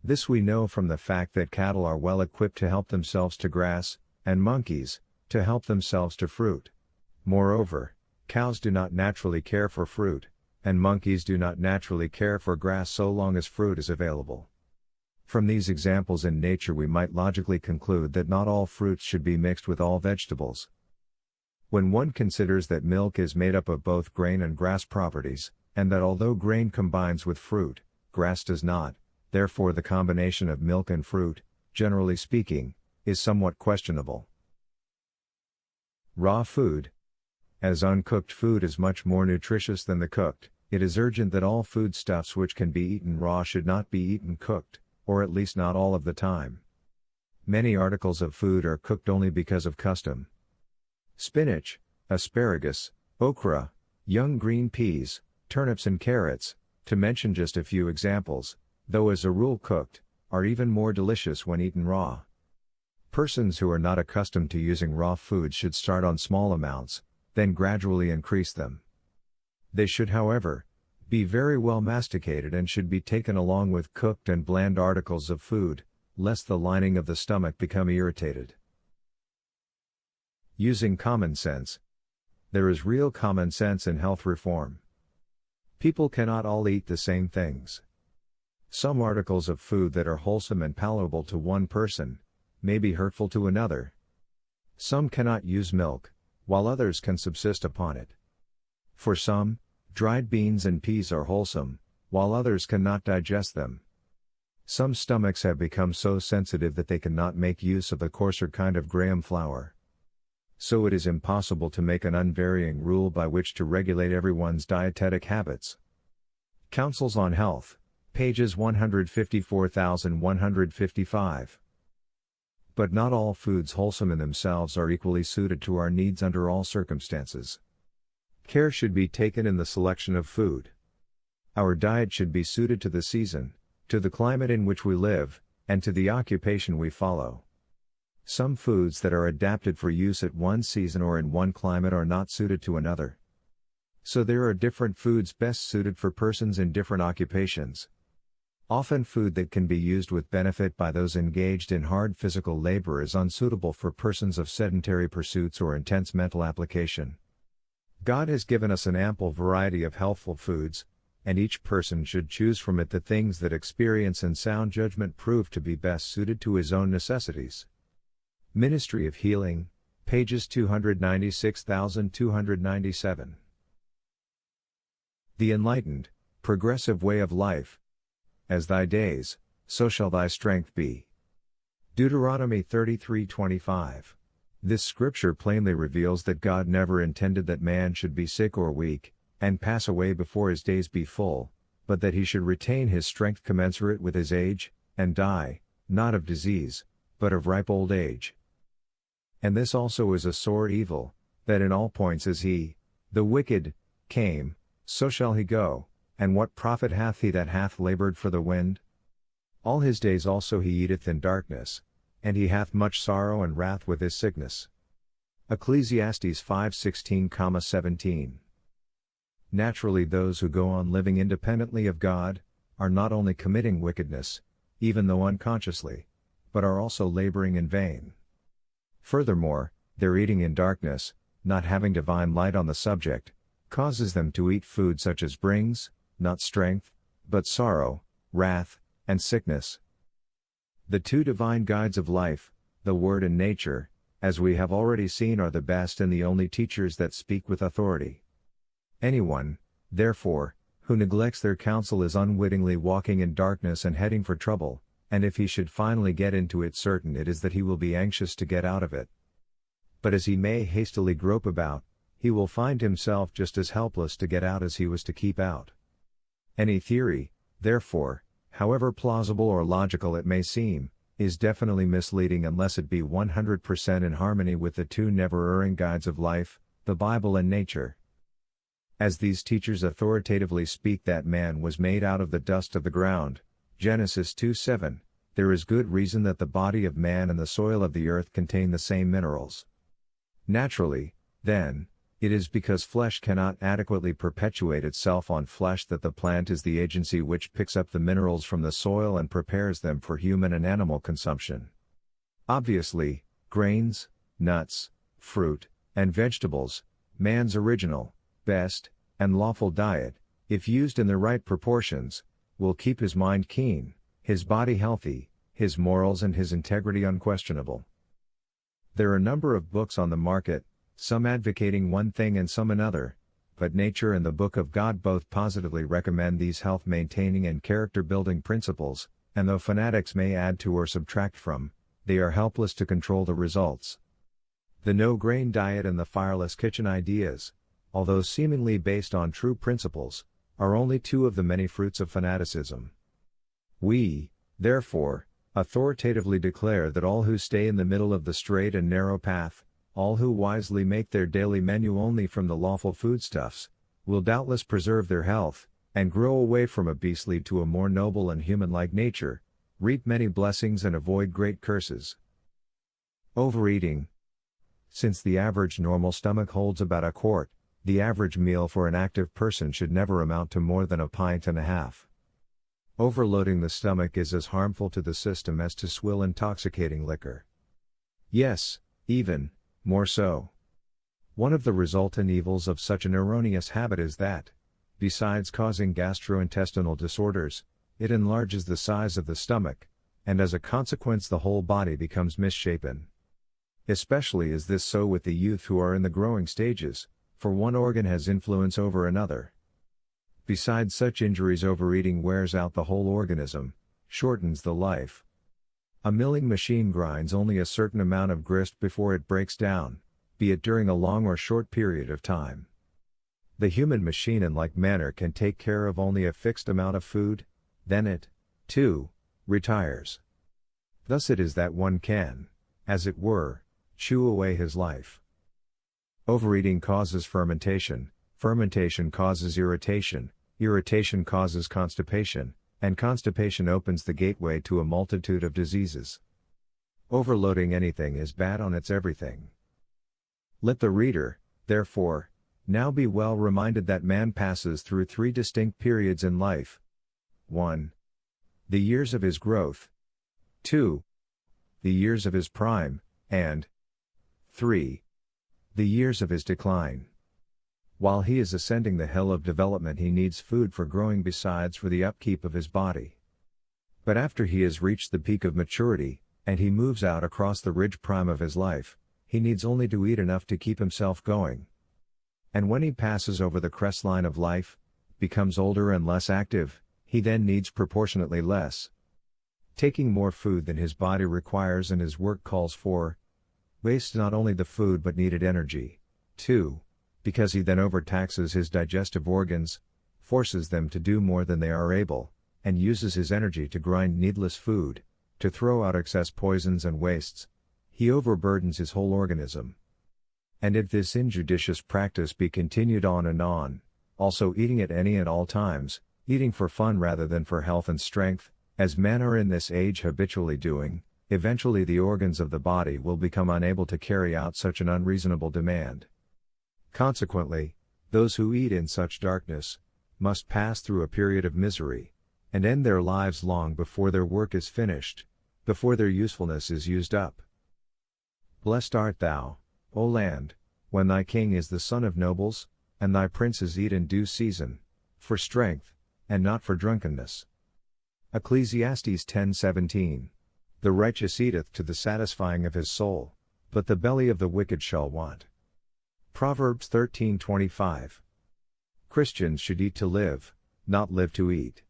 This we know from the fact that cattle are well equipped to help themselves to grass, and monkeys, to help themselves to fruit. Moreover, cows do not naturally care for fruit, and monkeys do not naturally care for grass so long as fruit is available. From these examples in nature we might logically conclude that not all fruits should be mixed with all vegetables. When one considers that milk is made up of both grain and grass properties, and that although grain combines with fruit, grass does not, therefore the combination of milk and fruit, generally speaking, is somewhat questionable. Raw food. As uncooked food is much more nutritious than the cooked, it is urgent that all foodstuffs which can be eaten raw should not be eaten cooked, or at least not all of the time. Many articles of food are cooked only because of custom. Spinach, asparagus, okra, young green peas, turnips and carrots, to mention just a few examples, though as a rule cooked, are even more delicious when eaten raw. Persons who are not accustomed to using raw foods should start on small amounts, then gradually increase them. They should, however, be very well masticated and should be taken along with cooked and bland articles of food, lest the lining of the stomach become irritated. Using common sense. There is real common sense in health reform. People cannot all eat the same things. Some articles of food that are wholesome and palatable to one person may be hurtful to another. Some cannot use milk, while others can subsist upon it. For some, dried beans and peas are wholesome, while others cannot digest them. Some stomachs have become so sensitive that they cannot make use of the coarser kind of graham flour. So it is impossible to make an unvarying rule by which to regulate everyone's dietetic habits. Counsels on Health, pages 154,155. But not all foods wholesome in themselves are equally suited to our needs under all circumstances. Care should be taken in the selection of food. Our diet should be suited to the season, to the climate in which we live, and to the occupation we follow. Some foods that are adapted for use at one season or in one climate are not suited to another. So there are different foods best suited for persons in different occupations. Often food that can be used with benefit by those engaged in hard physical labor is unsuitable for persons of sedentary pursuits or intense mental application. God has given us an ample variety of healthful foods, and each person should choose from it the things that experience and sound judgment prove to be best suited to his own necessities. Ministry of Healing, pages 296,297. The Enlightened, Progressive Way of Life. As thy days, so shall thy strength be. Deuteronomy 33:25. This scripture plainly reveals that God never intended that man should be sick or weak, and pass away before his days be full, but that he should retain his strength commensurate with his age, and die, not of disease, but of ripe old age. And this also is a sore evil, that in all points as he, the wicked, came, so shall he go. And what profit hath he that hath labored for the wind? All his days also he eateth in darkness, and he hath much sorrow and wrath with his sickness. Ecclesiastes 5:16-17. Naturally those who go on living independently of God, are not only committing wickedness, even though unconsciously, but are also laboring in vain. Furthermore, their eating in darkness, not having divine light on the subject, causes them to eat food such as brings, not strength, but sorrow, wrath, and sickness. The two divine guides of life, the Word and nature, as we have already seen, are the best and the only teachers that speak with authority. Anyone, therefore, who neglects their counsel is unwittingly walking in darkness and heading for trouble, and if he should finally get into it, certain it is that he will be anxious to get out of it. But as he may hastily grope about, he will find himself just as helpless to get out as he was to keep out. Any theory, therefore, however plausible or logical it may seem, is definitely misleading unless it be 100% in harmony with the two never-erring guides of life, the Bible and nature. As these teachers authoritatively speak that man was made out of the dust of the ground, Genesis 2:7, there is good reason that the body of man and the soil of the earth contain the same minerals. Naturally, then, It is because flesh cannot adequately perpetuate itself on flesh that the plant is the agency which picks up the minerals from the soil and prepares them for human and animal consumption. Obviously, grains, nuts, fruit, and vegetables, man's original, best, and lawful diet, if used in the right proportions, will keep his mind keen, his body healthy, his morals and his integrity unquestionable. There are a number of books on the market, some advocating one thing and some another, but Nature and the Book of God both positively recommend these health-maintaining and character-building principles, and though fanatics may add to or subtract from, they are helpless to control the results. The no-grain diet and the fireless kitchen ideas, although seemingly based on true principles, are only two of the many fruits of fanaticism. We, therefore, authoritatively declare that all who stay in the middle of the straight and narrow path, all who wisely make their daily menu only from the lawful foodstuffs, will doubtless preserve their health, and grow away from a beastly to a more noble and human-like nature, reap many blessings and avoid great curses. Overeating. Since the average normal stomach holds about a quart, the average meal for an active person should never amount to more than a pint and a half. Overloading the stomach is as harmful to the system as to swill intoxicating liquor. Yes, even more so. One of the resultant evils of such an erroneous habit is that, besides causing gastrointestinal disorders, it enlarges the size of the stomach, and as a consequence the whole body becomes misshapen. Especially is this so with the youth who are in the growing stages, for one organ has influence over another. Besides such injuries, overeating wears out the whole organism, shortens the life. A milling machine grinds only a certain amount of grist before it breaks down, be it during a long or short period of time. The human machine in like manner can take care of only a fixed amount of food, then it, too, retires. Thus it is that one can, as it were, chew away his life. Overeating causes fermentation, fermentation causes irritation, irritation causes constipation, and constipation opens the gateway to a multitude of diseases. Overloading anything is bad on its everything. Let the reader, therefore, now be well reminded that man passes through three distinct periods in life. 1. The years of his growth. 2. The years of his prime, and 3. The years of his decline. While he is ascending the hill of development, he needs food for growing besides for the upkeep of his body. But after he has reached the peak of maturity, and he moves out across the ridge prime of his life, he needs only to eat enough to keep himself going. And when he passes over the crest line of life, becomes older and less active, he then needs proportionately less. Taking more food than his body requires and his work calls for, wastes not only the food but needed energy, too, because he then overtaxes his digestive organs, forces them to do more than they are able, and uses his energy to grind needless food, to throw out excess poisons and wastes. He overburdens his whole organism. And if this injudicious practice be continued on and on, also eating at any and all times, eating for fun rather than for health and strength, as men are in this age habitually doing, eventually the organs of the body will become unable to carry out such an unreasonable demand. Consequently, those who eat in such darkness, must pass through a period of misery, and end their lives long before their work is finished, before their usefulness is used up. Blessed art thou, O land, when thy king is the son of nobles, and thy princes eat in due season, for strength, and not for drunkenness. Ecclesiastes 10:17. The righteous eateth to the satisfying of his soul, but the belly of the wicked shall want. Proverbs 13:25. Christians should eat to live, not live to eat.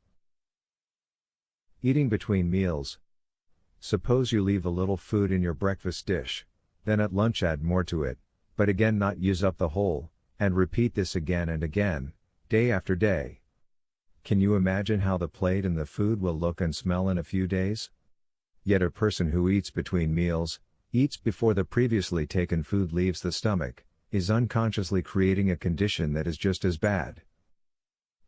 Eating between meals. Suppose you leave a little food in your breakfast dish, then at lunch add more to it, but again not use up the whole, and repeat this again and again, day after day. Can you imagine how the plate and the food will look and smell in a few days? Yet a person who eats between meals, eats before the previously taken food leaves the stomach, is unconsciously creating a condition that is just as bad.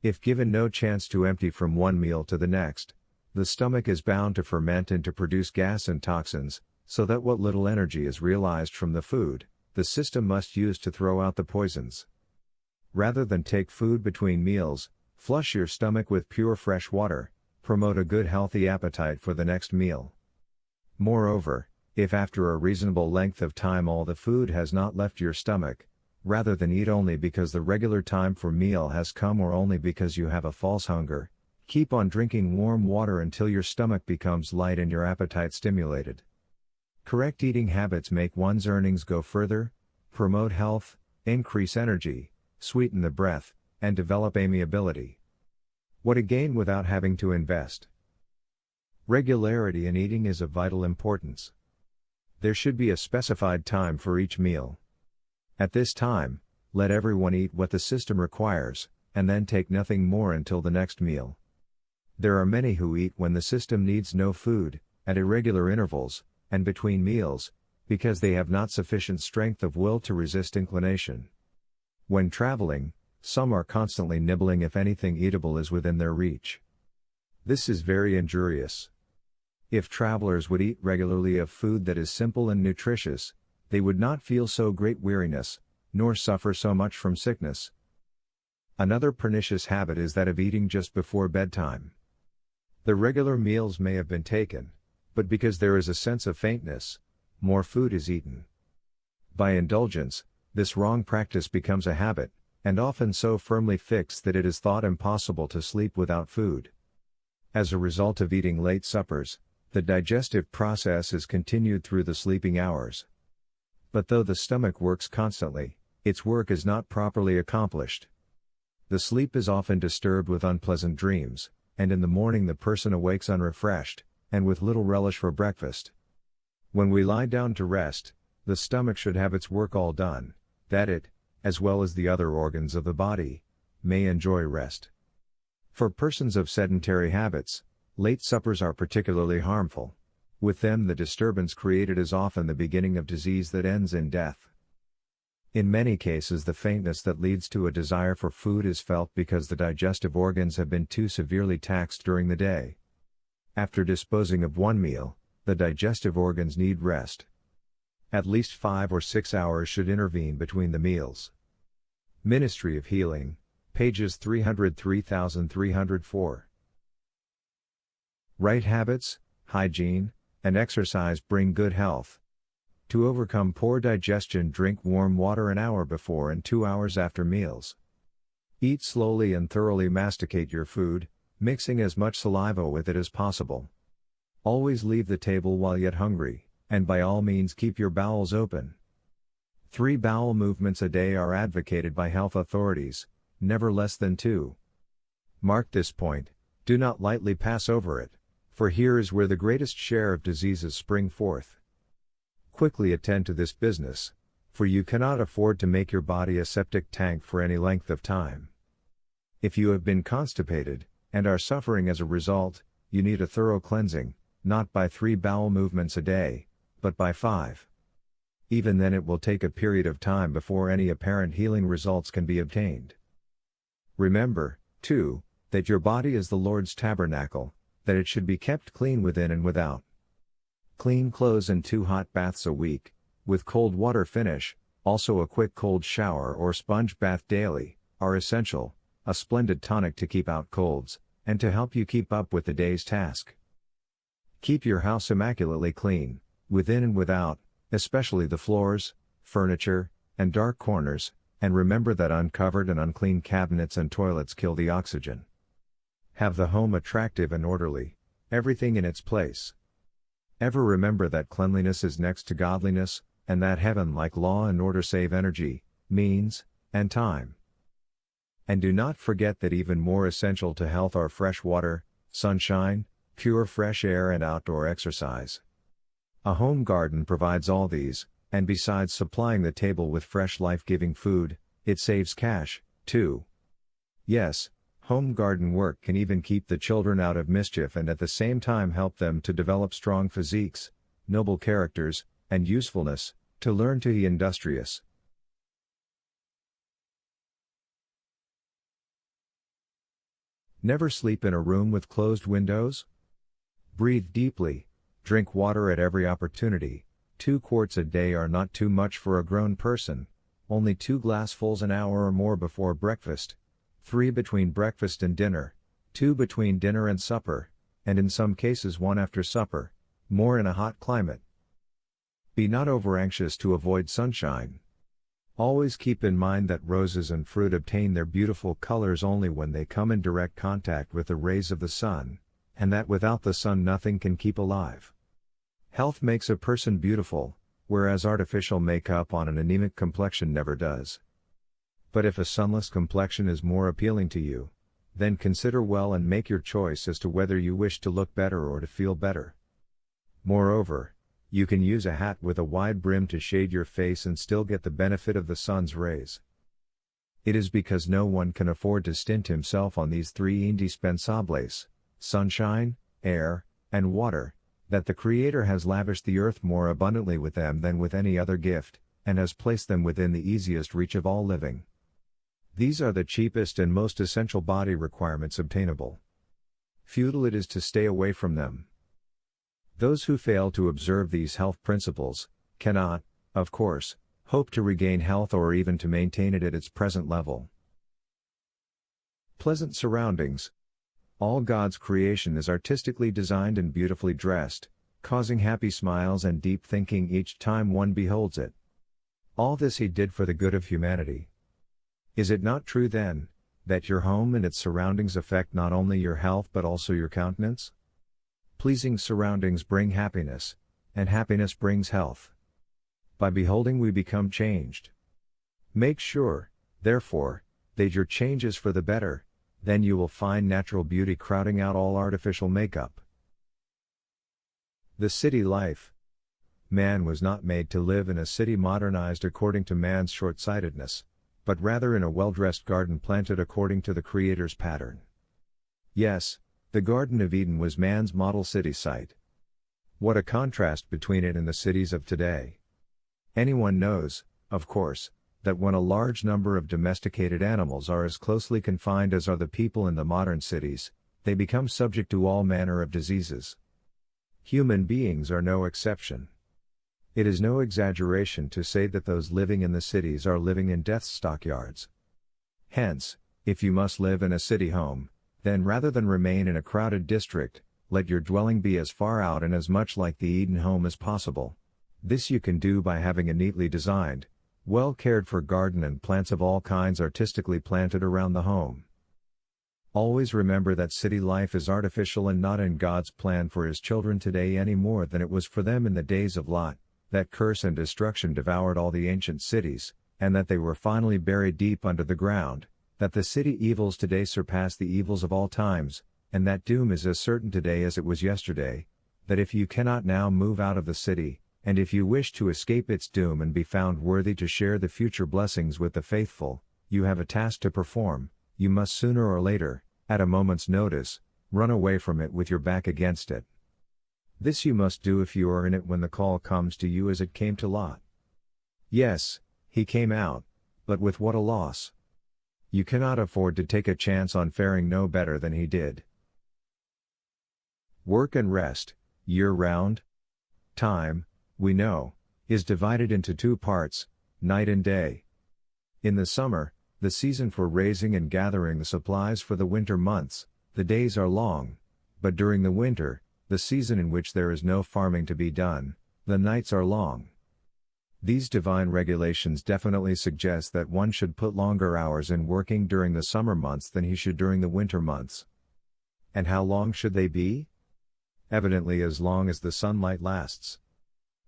If given no chance to empty from one meal to the next, the stomach is bound to ferment and to produce gas and toxins, so that what little energy is realized from the food, the system must use to throw out the poisons. Rather than take food between meals, flush your stomach with pure fresh water, promote a good healthy appetite for the next meal. Moreover, if after a reasonable length of time all the food has not left your stomach, rather than eat only because the regular time for meal has come or only because you have a false hunger, keep on drinking warm water until your stomach becomes light and your appetite stimulated. Correct eating habits make one's earnings go further, promote health, increase energy, sweeten the breath, and develop amiability. What a gain without having to invest. Regularity in eating is of vital importance. There should be a specified time for each meal. At this time, let everyone eat what the system requires, and then take nothing more until the next meal. There are many who eat when the system needs no food, at irregular intervals, and between meals, because they have not sufficient strength of will to resist inclination. When traveling, some are constantly nibbling if anything eatable is within their reach. This is very injurious. If travelers would eat regularly of food that is simple and nutritious, they would not feel so great weariness, nor suffer so much from sickness. Another pernicious habit is that of eating just before bedtime. The regular meals may have been taken, but because there is a sense of faintness, more food is eaten. By indulgence, this wrong practice becomes a habit, and often so firmly fixed that it is thought impossible to sleep without food. As a result of eating late suppers, the digestive process is continued through the sleeping hours. But though the stomach works constantly, its work is not properly accomplished. The sleep is often disturbed with unpleasant dreams, and in the morning the person awakes unrefreshed, and with little relish for breakfast. When we lie down to rest, the stomach should have its work all done, that it, as well as the other organs of the body, may enjoy rest. For persons of sedentary habits, late suppers are particularly harmful. With them the disturbance created is often the beginning of disease that ends in death. In many cases the faintness that leads to a desire for food is felt because the digestive organs have been too severely taxed during the day. After disposing of one meal, the digestive organs need rest. At least 5 or 6 hours should intervene between the meals. Ministry of Healing, pages 303,304. Right habits, hygiene, and exercise bring good health. To overcome poor digestion, drink warm water an hour before and 2 hours after meals. Eat slowly and thoroughly masticate your food, mixing as much saliva with it as possible. Always leave the table while yet hungry, and by all means keep your bowels open. 3 bowel movements a day are advocated by health authorities, never less than 2. Mark this point, do not lightly pass over it, for here is where the greatest share of diseases spring forth. Quickly attend to this business, for you cannot afford to make your body a septic tank for any length of time. If you have been constipated, and are suffering as a result, you need a thorough cleansing, not by 3 bowel movements a day, but by 5. Even then it will take a period of time before any apparent healing results can be obtained. Remember, too, that your body is the Lord's tabernacle, that it should be kept clean within and without. Clean clothes and 2 hot baths a week, with cold water finish, also a quick cold shower or sponge bath daily, are essential, a splendid tonic to keep out colds, and to help you keep up with the day's task. Keep your house immaculately clean, within and without, especially the floors, furniture, and dark corners, and remember that uncovered and unclean cabinets and toilets kill the oxygen. Have the home attractive and orderly, everything in its place. Ever remember that cleanliness is next to godliness, and that heaven like law and order save energy, means, and time. And do not forget that even more essential to health are fresh water, sunshine, pure fresh air and outdoor exercise. A home garden provides all these, and besides supplying the table with fresh life-giving food, it saves cash, too. Yes, home garden work can even keep the children out of mischief and at the same time help them to develop strong physiques, noble characters, and usefulness, to learn to be industrious. Never sleep in a room with closed windows. Breathe deeply, drink water at every opportunity, 2 quarts a day are not too much for a grown person, only 2 glassfuls an hour or more before breakfast, 3 between breakfast and dinner, 2 between dinner and supper, and in some cases 1 after supper, more in a hot climate. Be not over-anxious to avoid sunshine. Always keep in mind that roses and fruit obtain their beautiful colors only when they come in direct contact with the rays of the sun, and that without the sun nothing can keep alive. Health makes a person beautiful, whereas artificial makeup on an anemic complexion never does. But if a sunless complexion is more appealing to you, then consider well and make your choice as to whether you wish to look better or to feel better. Moreover, you can use a hat with a wide brim to shade your face and still get the benefit of the sun's rays. It is because no one can afford to stint himself on these 3 indispensables, sunshine, air, and water, that the Creator has lavished the earth more abundantly with them than with any other gift, and has placed them within the easiest reach of all living. These are the cheapest and most essential body requirements obtainable. Futile it is to stay away from them. Those who fail to observe these health principles, cannot, of course, hope to regain health or even to maintain it at its present level. Pleasant surroundings. All God's creation is artistically designed and beautifully dressed, causing happy smiles and deep thinking each time one beholds it. All this He did for the good of humanity. Is it not true then, that your home and its surroundings affect not only your health but also your countenance? Pleasing surroundings bring happiness, and happiness brings health. By beholding we become changed. Make sure, therefore, that your change is for the better, then you will find natural beauty crowding out all artificial makeup. The city life. Man was not made to live in a city modernized according to man's short-sightedness, but rather in a well-dressed garden planted according to the Creator's pattern. Yes, the Garden of Eden was man's model city site. What a contrast between it and the cities of today. Anyone knows, of course, that when a large number of domesticated animals are as closely confined as are the people in the modern cities, they become subject to all manner of diseases. Human beings are no exception. It is no exaggeration to say that those living in the cities are living in death's stockyards. Hence, if you must live in a city home, then rather than remain in a crowded district, let your dwelling be as far out and as much like the Eden home as possible. This you can do by having a neatly designed, well cared for garden and plants of all kinds artistically planted around the home. Always remember that city life is artificial and not in God's plan for His children today any more than it was for them in the days of Lot, that curse and destruction devoured all the ancient cities, and that they were finally buried deep under the ground, that the city evils today surpass the evils of all times, and that doom is as certain today as it was yesterday, that if you cannot now move out of the city, and if you wish to escape its doom and be found worthy to share the future blessings with the faithful, you have a task to perform. You must sooner or later, at a moment's notice, run away from it with your back against it. This you must do if you are in it when the call comes to you as it came to Lot. Yes, he came out, but with what a loss! You cannot afford to take a chance on faring no better than he did. Work and rest, year-round. Time, we know, is divided into 2 parts, night and day. In the summer, the season for raising and gathering the supplies for the winter months, the days are long, but during the winter, the season in which there is no farming to be done, the nights are long. These divine regulations definitely suggest that one should put longer hours in working during the summer months than he should during the winter months. And how long should they be? Evidently as long as the sunlight lasts.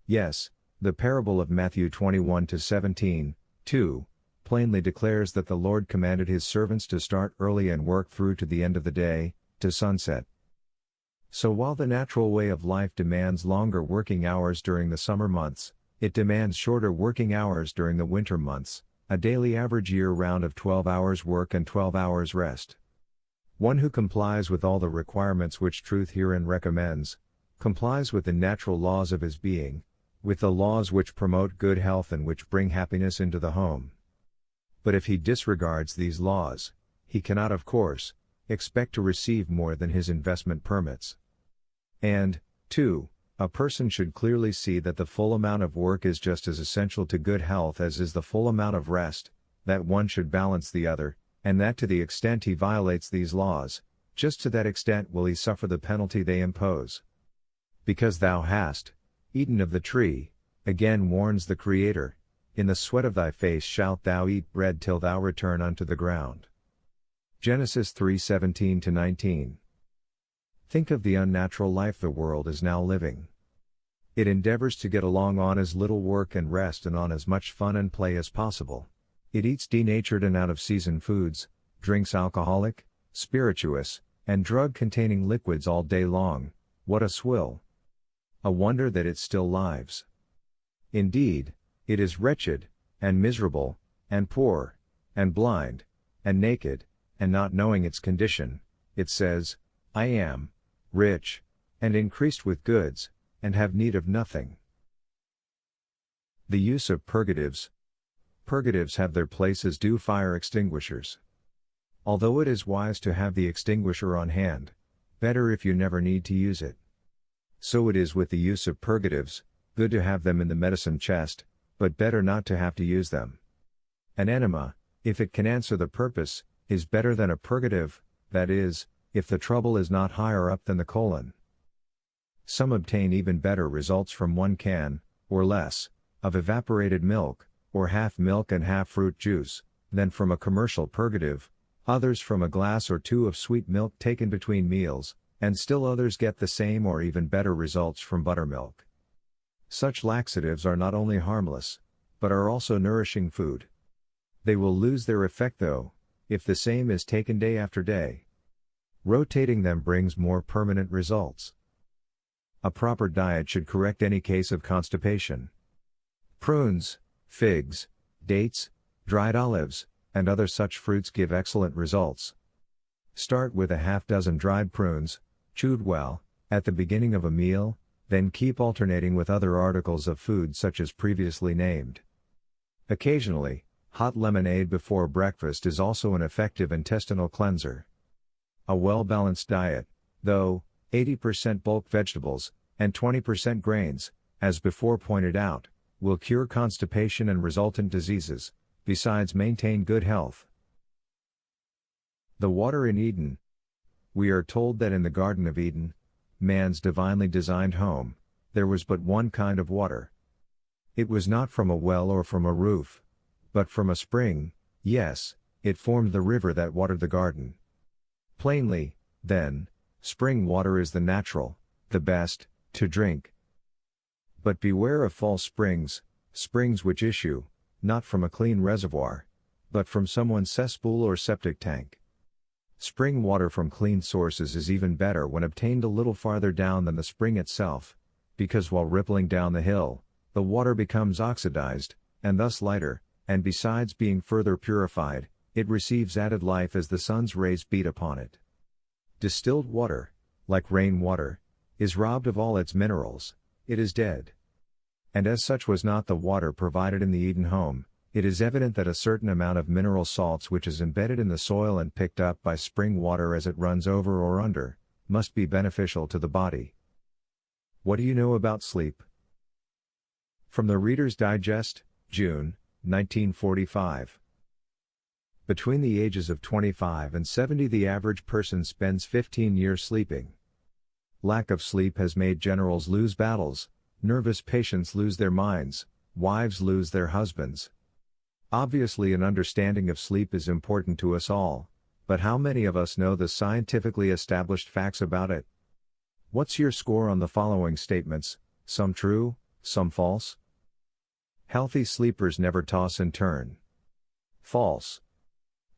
Yes, the parable of Matthew 21-17, 2, plainly declares that the Lord commanded His servants to start early and work through to the end of the day, to sunset. So while the natural way of life demands longer working hours during the summer months, it demands shorter working hours during the winter months, a daily average year-round of 12 hours work and 12 hours rest. One who complies with all the requirements which truth herein recommends, complies with the natural laws of his being, with the laws which promote good health and which bring happiness into the home. But if he disregards these laws, he cannot, of course, expect to receive more than his investment permits. And, 2, A person should clearly see that the full amount of work is just as essential to good health as is the full amount of rest, that one should balance the other, and that to the extent he violates these laws, just to that extent will he suffer the penalty they impose. Because thou hast eaten of the tree, again warns the Creator, in the sweat of thy face shalt thou eat bread till thou return unto the ground. Genesis 3:17-19. Think of the unnatural life the world is now living. It endeavors to get along on as little work and rest and on as much fun and play as possible. It eats denatured and out-of-season foods, drinks alcoholic, spirituous, and drug-containing liquids all day long. What a swill! A wonder that it still lives. Indeed, it is wretched, and miserable, and poor, and blind, and naked, and not knowing its condition. It says, I am rich, and increased with goods, and have need of nothing. The use of purgatives. Purgatives have their place as do fire extinguishers. Although it is wise to have the extinguisher on hand, better if you never need to use it. So it is with the use of purgatives, good to have them in the medicine chest, but better not to have to use them. An enema, if it can answer the purpose, is better than a purgative, that is, if the trouble is not higher up than the colon. Some obtain even better results from 1 can, or less, of evaporated milk, or half milk and half fruit juice, than from a commercial purgative, others from a glass or 2 of sweet milk taken between meals, and still others get the same or even better results from buttermilk. Such laxatives are not only harmless, but are also nourishing food. They will lose their effect though, if the same is taken day after day. Rotating them brings more permanent results. A proper diet should correct any case of constipation. Prunes, figs, dates, dried olives, and other such fruits give excellent results. Start with a half dozen dried prunes, chewed well, at the beginning of a meal, then keep alternating with other articles of food such as previously named. Occasionally, hot lemonade before breakfast is also an effective intestinal cleanser. A well-balanced diet, though, 80% bulk vegetables, and 20% grains, as before pointed out, will cure constipation and resultant diseases, besides maintain good health. The water in Eden. We are told that in the Garden of Eden, man's divinely designed home, there was but one kind of water. It was not from a well or from a roof, but from a spring. Yes, it formed the river that watered the garden. Plainly, then, spring water is the natural, the best, to drink. But beware of false springs, springs which issue, not from a clean reservoir, but from someone's cesspool or septic tank. Spring water from clean sources is even better when obtained a little farther down than the spring itself, because while rippling down the hill, the water becomes oxidized, and thus lighter, and besides being further purified, it receives added life as the sun's rays beat upon it. Distilled water, like rain water, is robbed of all its minerals, it is dead. And as such was not the water provided in the Eden home, it is evident that a certain amount of mineral salts which is embedded in the soil and picked up by spring water as it runs over or under, must be beneficial to the body. What do you know about sleep? From the Reader's Digest, June, 1945. Between the ages of 25 and 70 the average person spends 15 years sleeping. Lack of sleep has made generals lose battles, nervous patients lose their minds, wives lose their husbands. Obviously an understanding of sleep is important to us all, but how many of us know the scientifically established facts about it? What's your score on the following statements, some true, some false? Healthy sleepers never toss and turn. False.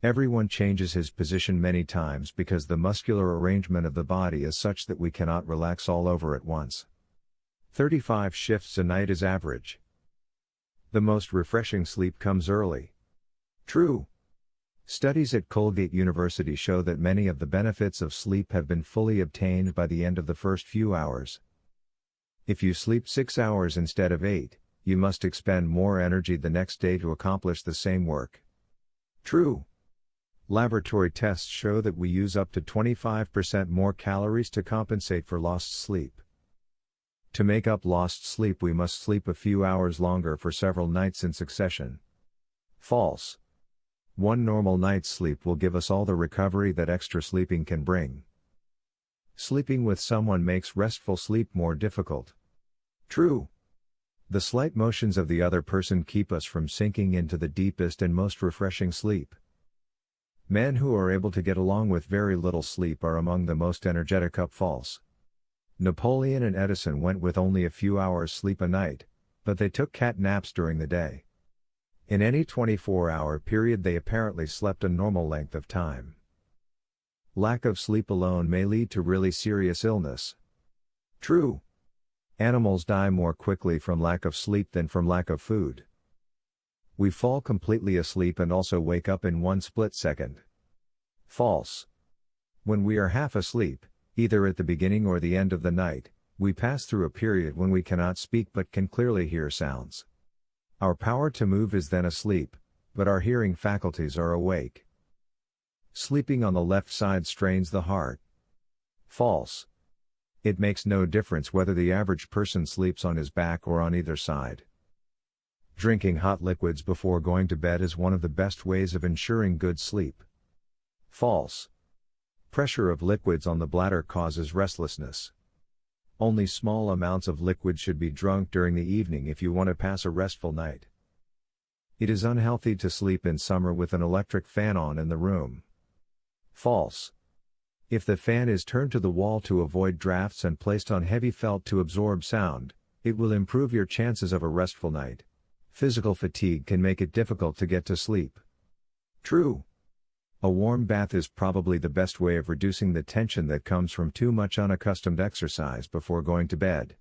Everyone changes his position many times because the muscular arrangement of the body is such that we cannot relax all over at once. 35 shifts a night is average. The most refreshing sleep comes early. True. Studies at Colgate University show that many of the benefits of sleep have been fully obtained by the end of the first few hours. If you sleep 6 hours instead of 8, you must expend more energy the next day to accomplish the same work. True. Laboratory tests show that we use up to 25% more calories to compensate for lost sleep. To make up lost sleep we must sleep a few hours longer for several nights in succession. False. One normal night's sleep will give us all the recovery that extra sleeping can bring. Sleeping with someone makes restful sleep more difficult. True. The slight motions of the other person keep us from sinking into the deepest and most refreshing sleep. Men who are able to get along with very little sleep are among the most energetic. False. Napoleon and Edison went with only a few hours sleep a night, but they took cat naps during the day. In any 24-hour period they apparently slept a normal length of time. Lack of sleep alone may lead to really serious illness. True. Animals die more quickly from lack of sleep than from lack of food. We fall completely asleep and also wake up in one split second. False. When we are half asleep, either at the beginning or the end of the night, we pass through a period when we cannot speak but can clearly hear sounds. Our power to move is then asleep, but our hearing faculties are awake. Sleeping on the left side strains the heart. False. It makes no difference whether the average person sleeps on his back or on either side. Drinking hot liquids before going to bed is one of the best ways of ensuring good sleep. False. Pressure of liquids on the bladder causes restlessness. Only small amounts of liquid should be drunk during the evening if you want to pass a restful night. It is unhealthy to sleep in summer with an electric fan on in the room. False. If the fan is turned to the wall to avoid drafts and placed on heavy felt to absorb sound, it will improve your chances of a restful night. Physical fatigue can make it difficult to get to sleep. True. A warm bath is probably the best way of reducing the tension that comes from too much unaccustomed exercise before going to bed.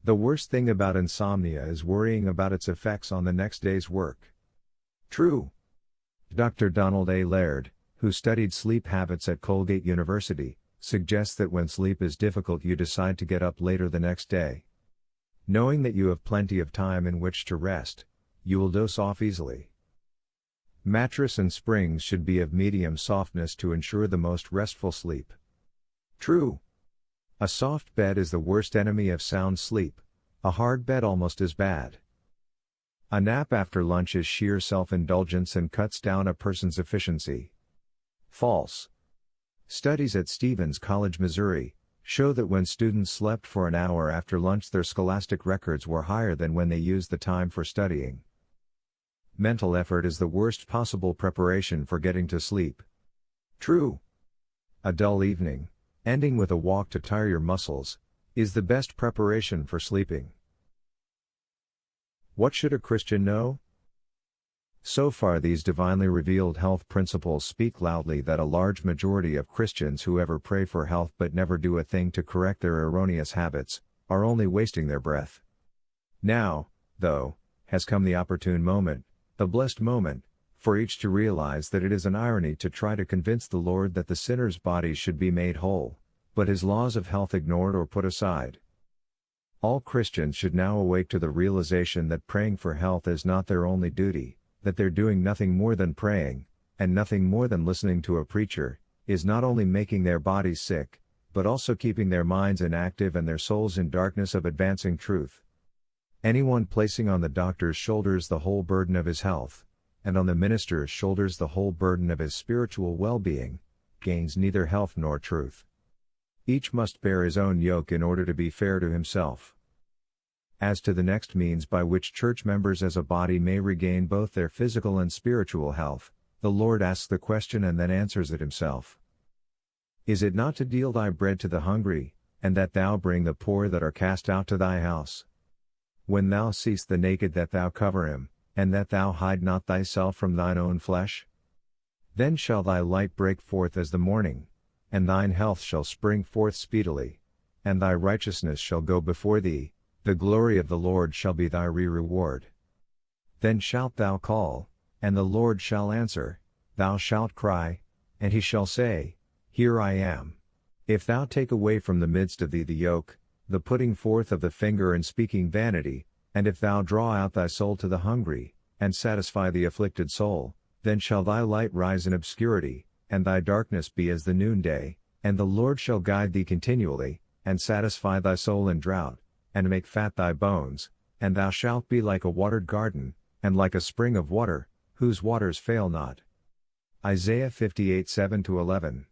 The worst thing about insomnia is worrying about its effects on the next day's work. True. Dr. Donald A. Laird, who studied sleep habits at Colgate University, suggests that when sleep is difficult you decide to get up later the next day. Knowing that you have plenty of time in which to rest, you will doze off easily. Mattress and springs should be of medium softness to ensure the most restful sleep. True. A soft bed is the worst enemy of sound sleep, a hard bed almost as bad. A nap after lunch is sheer self-indulgence and cuts down a person's efficiency. False. Studies at Stevens College, Missouri, show that when students slept for an hour after lunch their scholastic records were higher than when they used the time for studying. Mental effort is the worst possible preparation for getting to sleep. True. A dull evening, ending with a walk to tire your muscles, is the best preparation for sleeping. What should a Christian know? So far these divinely revealed health principles speak loudly that a large majority of Christians who ever pray for health but never do a thing to correct their erroneous habits, are only wasting their breath. Now, though, has come the opportune moment, the blessed moment, for each to realize that it is an irony to try to convince the Lord that the sinner's body should be made whole, but his laws of health ignored or put aside. All Christians should now awake to the realization that praying for health is not their only duty, that they're doing nothing more than praying, and nothing more than listening to a preacher, is not only making their bodies sick, but also keeping their minds inactive and their souls in darkness of advancing truth. Anyone placing on the doctor's shoulders the whole burden of his health, and on the minister's shoulders the whole burden of his spiritual well-being, gains neither health nor truth. Each must bear his own yoke in order to be fair to himself. As to the next means by which church members as a body may regain both their physical and spiritual health, the Lord asks the question and then answers it himself. Is it not to deal thy bread to the hungry, and that thou bring the poor that are cast out to thy house? When thou seest the naked that thou cover him, and that thou hide not thyself from thine own flesh? Then shall thy light break forth as the morning, and thine health shall spring forth speedily, and thy righteousness shall go before thee, the glory of the Lord shall be thy reward. Then shalt thou call, and the Lord shall answer, thou shalt cry, and he shall say, Here I am. If thou take away from the midst of thee the yoke, the putting forth of the finger and speaking vanity, and if thou draw out thy soul to the hungry, and satisfy the afflicted soul, then shall thy light rise in obscurity, and thy darkness be as the noonday, and the Lord shall guide thee continually, and satisfy thy soul in drought, and make fat thy bones, and thou shalt be like a watered garden, and like a spring of water, whose waters fail not. Isaiah 58 7-11.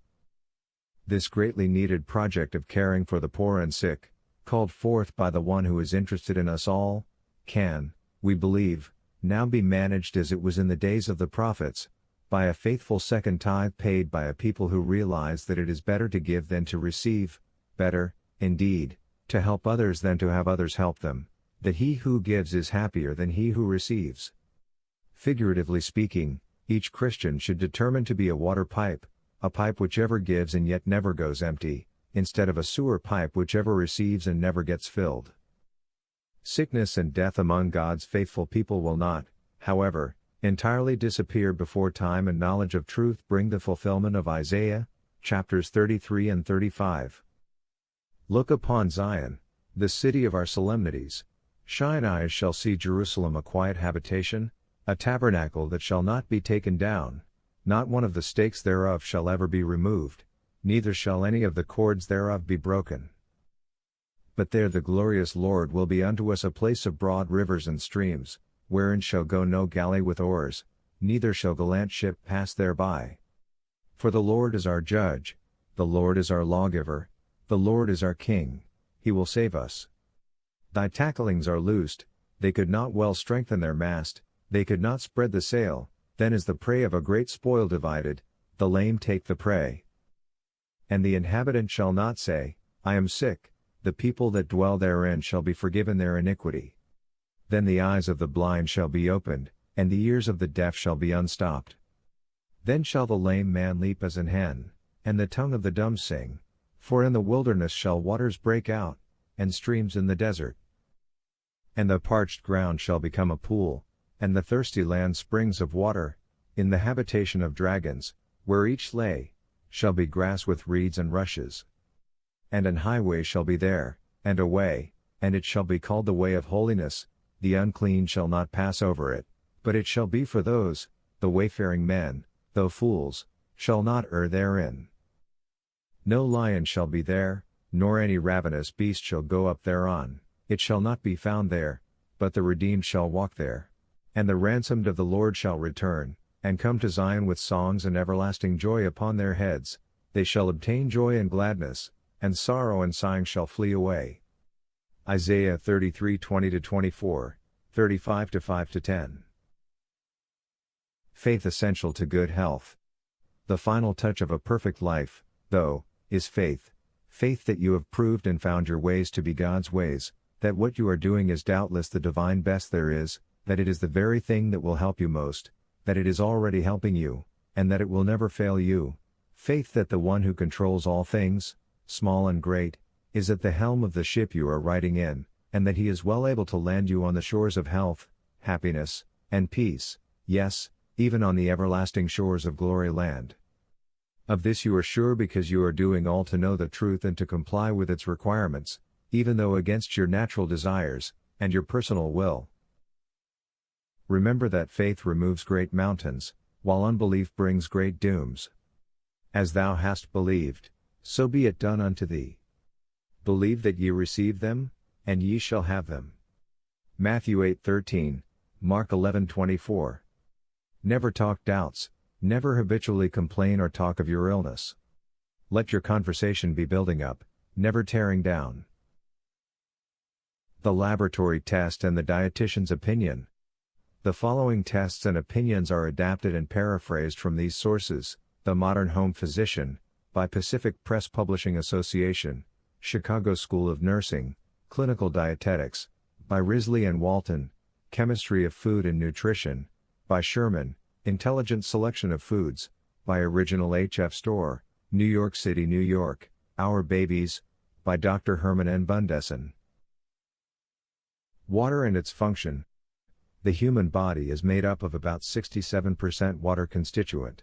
This greatly needed project of caring for the poor and sick, called forth by the one who is interested in us all, can, we believe, now be managed as it was in the days of the prophets, by a faithful second tithe paid by a people who realize that it is better to give than to receive, better, indeed, to help others than to have others help them, that he who gives is happier than he who receives. Figuratively speaking, each Christian should determine to be a water pipe, a pipe which ever gives and yet never goes empty, instead of a sewer pipe which ever receives and never gets filled. Sickness and death among God's faithful people will not, however, entirely disappear before time and knowledge of truth bring the fulfillment of Isaiah, chapters 33 and 35. Look upon Zion, the city of our solemnities. Shine eyes shall see Jerusalem a quiet habitation, a tabernacle that shall not be taken down, not one of the stakes thereof shall ever be removed, neither shall any of the cords thereof be broken. But there the glorious Lord will be unto us a place of broad rivers and streams, wherein shall go no galley with oars, neither shall gallant ship pass thereby. For the Lord is our judge, the Lord is our lawgiver, the Lord is our king, he will save us. Thy tacklings are loosed, they could not well strengthen their mast, they could not spread the sail, then is the prey of a great spoil divided, the lame take the prey. And the inhabitant shall not say, I am sick, the people that dwell therein shall be forgiven their iniquity. Then the eyes of the blind shall be opened, and the ears of the deaf shall be unstopped. Then shall the lame man leap as an hen, and the tongue of the dumb sing, for in the wilderness shall waters break out, and streams in the desert. And the parched ground shall become a pool, and the thirsty land springs of water, in the habitation of dragons, where each lay, shall be grass with reeds and rushes. And an highway shall be there, and a way, and it shall be called the way of holiness, the unclean shall not pass over it, but it shall be for those, the wayfaring men, though fools, shall not err therein. No lion shall be there, nor any ravenous beast shall go up thereon, it shall not be found there, but the redeemed shall walk there. And the ransomed of the Lord shall return, and come to Zion with songs and everlasting joy upon their heads, they shall obtain joy and gladness, and sorrow and sighing shall flee away. Isaiah 33 20-24, 35 5-10. Faith essential to good health. The final touch of a perfect life, though, is faith. Faith that you have proved and found your ways to be God's ways, that what you are doing is doubtless the divine best there is, that it is the very thing that will help you most, that it is already helping you, and that it will never fail you. Faith that the one who controls all things, small and great, is at the helm of the ship you are riding in, and that he is well able to land you on the shores of health, happiness, and peace, yes, even on the everlasting shores of glory land. Of this you are sure because you are doing all to know the truth and to comply with its requirements, even though against your natural desires, and your personal will. Remember that faith removes great mountains, while unbelief brings great dooms. As thou hast believed, so be it done unto thee. Believe that ye receive them, and ye shall have them. Matthew 8:13, Mark 11:24. Never talk doubts, never habitually complain or talk of your illness. Let your conversation be building up, never tearing down. The laboratory test and the dietitian's opinion. The following tests and opinions are adapted and paraphrased from these sources: The Modern Home Physician, by Pacific Press Publishing Association, Chicago School of Nursing, Clinical Dietetics, by Risley and Walton, Chemistry of Food and Nutrition, by Sherman, Intelligent Selection of Foods, by Original H.F. Store, New York City, New York, Our Babies, by Dr. Herman N. Bundeson. Water and its function. The human body is made up of about 67% water constituent.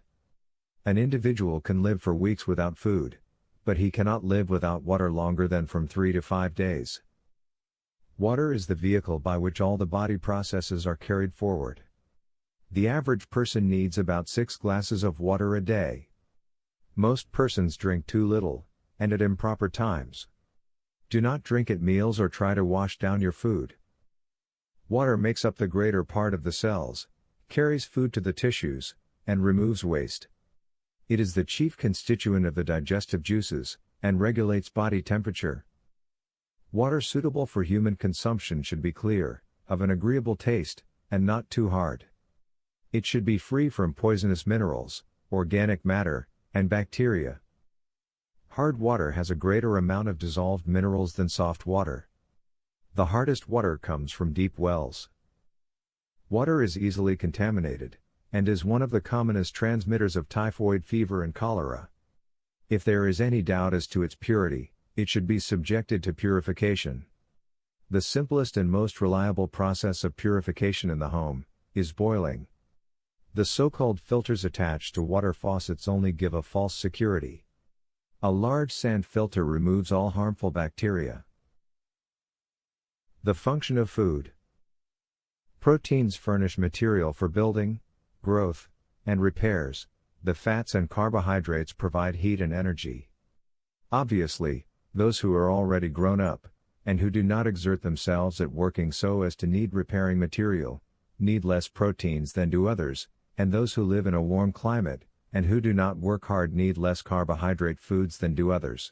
An individual can live for weeks without food, but he cannot live without water longer than from 3 to 5 days. Water is the vehicle by which all the body processes are carried forward. The average person needs about 6 glasses of water a day. Most persons drink too little, and at improper times. Do not drink at meals or try to wash down your food. Water makes up the greater part of the cells, carries food to the tissues, and removes waste. It is the chief constituent of the digestive juices, and regulates body temperature. Water suitable for human consumption should be clear, of an agreeable taste, and not too hard. It should be free from poisonous minerals, organic matter, and bacteria. Hard water has a greater amount of dissolved minerals than soft water. The hardest water comes from deep wells. Water is easily contaminated, and is one of the commonest transmitters of typhoid fever and cholera. If there is any doubt as to its purity, it should be subjected to purification. The simplest and most reliable process of purification in the home is boiling. The so-called filters attached to water faucets only give a false security. A large sand filter removes all harmful bacteria. The function of food. Proteins furnish material for building, growth, and repairs. The fats and carbohydrates provide heat and energy. Obviously, those who are already grown up, and who do not exert themselves at working so as to need repairing material, need less proteins than do others, and those who live in a warm climate, and who do not work hard need less carbohydrate foods than do others.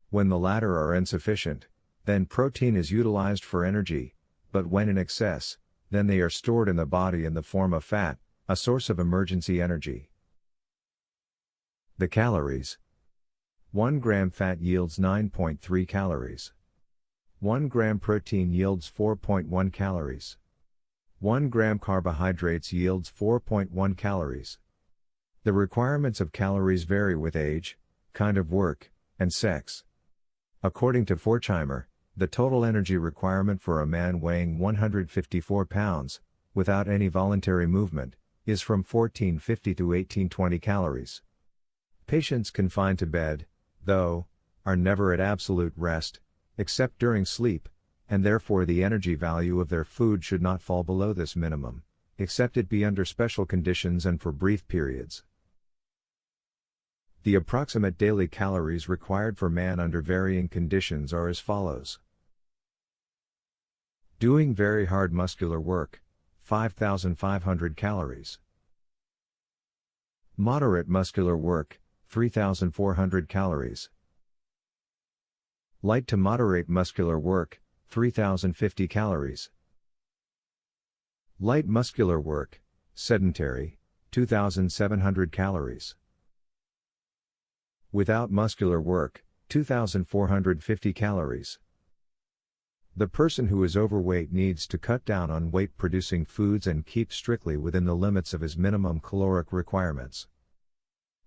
When the latter are insufficient, then protein is utilized for energy, but when in excess, then they are stored in the body in the form of fat, a source of emergency energy. The calories. 1 gram fat yields 9.3 calories. 1 gram protein yields 4.1 calories. 1 gram carbohydrates yields 4.1 calories. The requirements of calories vary with age, kind of work, and sex. According to Forchheimer, the total energy requirement for a man weighing 154 pounds, without any voluntary movement, is from 1450 to 1820 calories. Patients confined to bed, though, are never at absolute rest, except during sleep, and therefore the energy value of their food should not fall below this minimum, except it be under special conditions and for brief periods. The approximate daily calories required for man under varying conditions are as follows. Doing very hard muscular work, 5,500 calories. Moderate muscular work, 3,400 calories. Light to moderate muscular work, 3,050 calories. Light muscular work, sedentary, 2,700 calories. Without muscular work, 2,450 calories. The person who is overweight needs to cut down on weight-producing foods and keep strictly within the limits of his minimum caloric requirements.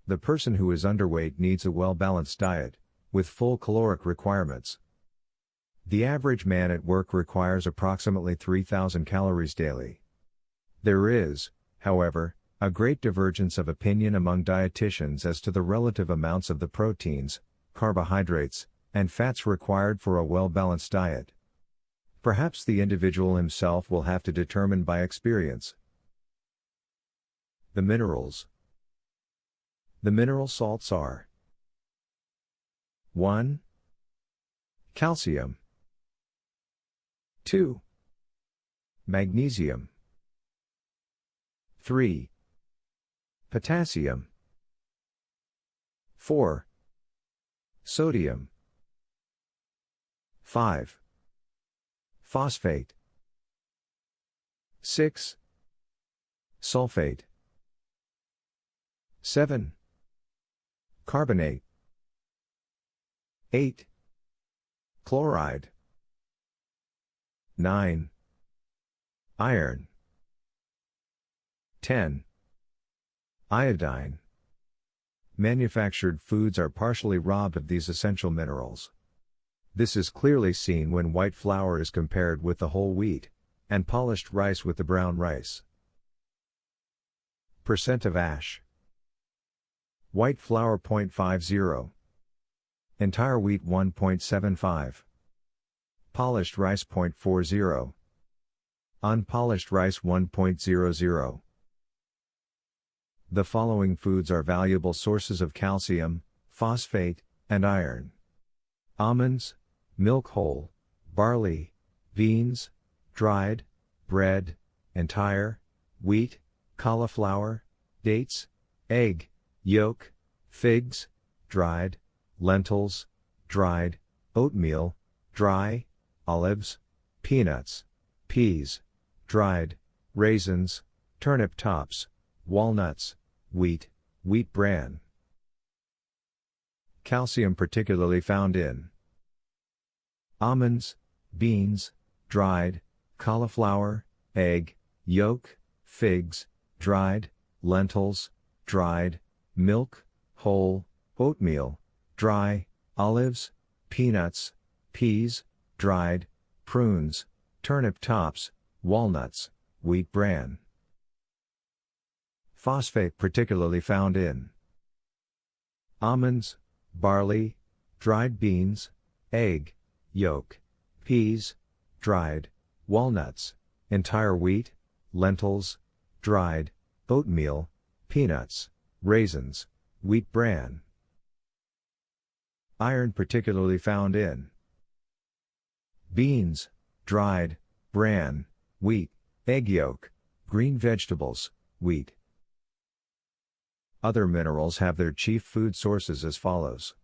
The person who is underweight needs a well-balanced diet, with full caloric requirements. The average man at work requires approximately 3,000 calories daily. There is, however, a great divergence of opinion among dietitians as to the relative amounts of the proteins, carbohydrates, and fats required for a well-balanced diet. Perhaps the individual himself will have to determine by experience. The minerals. The mineral salts are 1. Calcium. 2. Magnesium. 3. Potassium. 4. Sodium. 5. Phosphate. 6. Sulfate. 7. Carbonate. 8. Chloride. 9. Iron. 10. Iodine. Manufactured foods are partially robbed of these essential minerals. This is clearly seen when white flour is compared with the whole wheat, and polished rice with the brown rice. Percent of ash. White flour 0.50. Entire wheat 1.75. Polished rice 0.40. Unpolished rice 1.00. The following foods are valuable sources of calcium, phosphate, and iron. Almonds, milk whole, barley, beans, dried, bread, entire, wheat, cauliflower, dates, egg, yolk, figs, dried, lentils, dried, oatmeal, dry, olives, peanuts, peas, dried, raisins, turnip tops, walnuts, wheat bran. Calcium particularly found in almonds, beans, dried, cauliflower, egg, yolk, figs, dried, lentils, dried, milk, whole, oatmeal, dry, olives, peanuts, peas, dried, prunes, turnip tops, walnuts, wheat bran. Phosphate particularly found in almonds, barley, dried beans, egg, yolk, peas, dried, walnuts, entire wheat, lentils, dried, oatmeal, peanuts, raisins, wheat bran. Iron particularly found in beans, dried, bran, wheat, egg yolk, green vegetables, wheat. Other minerals have their chief food sources as follows: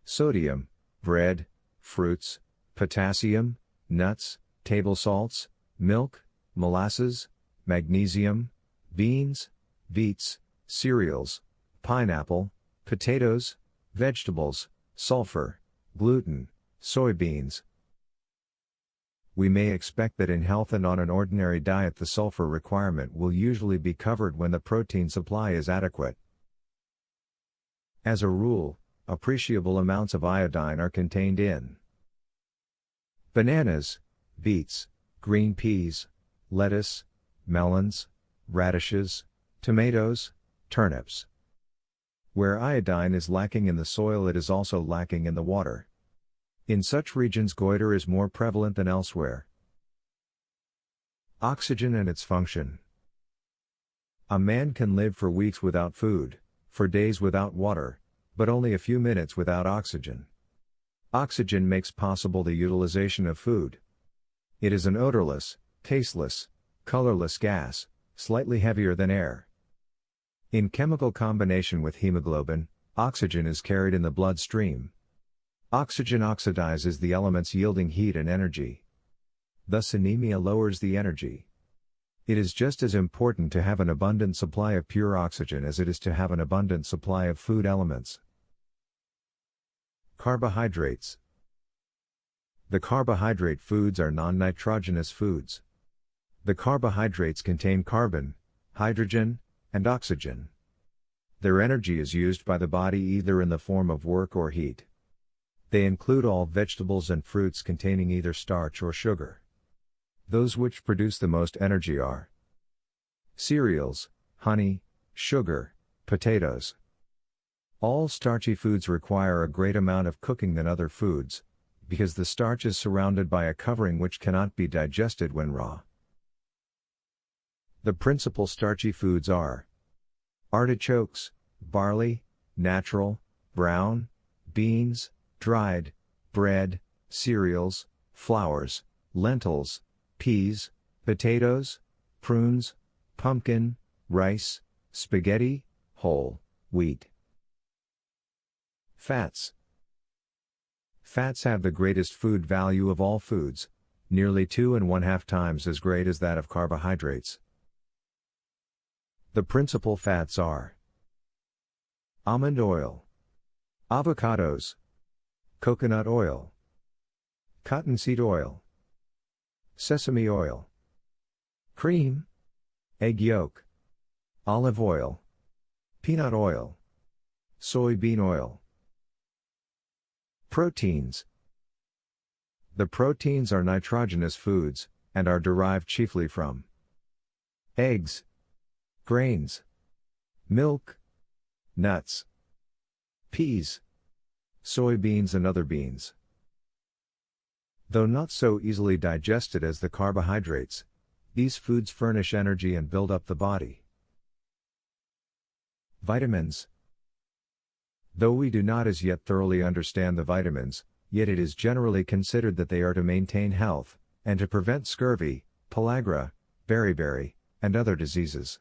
sodium, bread, fruits, potassium, nuts, table salts, milk, molasses, magnesium, beans, beets, cereals, pineapple, potatoes, vegetables, sulfur, gluten, soybeans. We may expect that in health and on an ordinary diet the sulfur requirement will usually be covered when the protein supply is adequate. As a rule, appreciable amounts of iodine are contained in bananas, beets, green peas, lettuce, melons, radishes, tomatoes, turnips. Where iodine is lacking in the soil, it is also lacking in the water. In such regions, goiter is more prevalent than elsewhere. Oxygen and its function. A man can live for weeks without food, for days without water, but only a few minutes without oxygen. Oxygen makes possible the utilization of food. It is an odorless, tasteless, colorless gas, slightly heavier than air. In chemical combination with hemoglobin, oxygen is carried in the bloodstream. Oxygen oxidizes the elements, yielding heat and energy. Thus anemia lowers the energy. It is just as important to have an abundant supply of pure oxygen as it is to have an abundant supply of food elements. Carbohydrates. The carbohydrate foods are non-nitrogenous foods. The carbohydrates contain carbon, hydrogen, and oxygen. Their energy is used by the body either in the form of work or heat. They include all vegetables and fruits containing either starch or sugar. Those which produce the most energy are cereals, honey, sugar, potatoes. All starchy foods require a great amount of cooking than other foods, because the starch is surrounded by a covering which cannot be digested when raw. The principal starchy foods are artichokes, barley, natural, brown, beans, dried, bread, cereals, flours, lentils, peas, potatoes, prunes, pumpkin, rice, spaghetti, whole, wheat. Fats. Fats have the greatest food value of all foods, nearly 2.5 times as great as that of carbohydrates. The principal fats are almond oil, avocados, coconut oil, cottonseed oil, sesame oil, cream, egg yolk, olive oil, peanut oil, soybean oil. Proteins. The proteins are nitrogenous foods, and are derived chiefly from eggs, grains, milk, nuts, peas, soybeans and other beans. Though not so easily digested as the carbohydrates, these foods furnish energy and build up the body. Vitamins. Though we do not as yet thoroughly understand the vitamins, yet it is generally considered that they are to maintain health, and to prevent scurvy, pellagra, beriberi, and other diseases.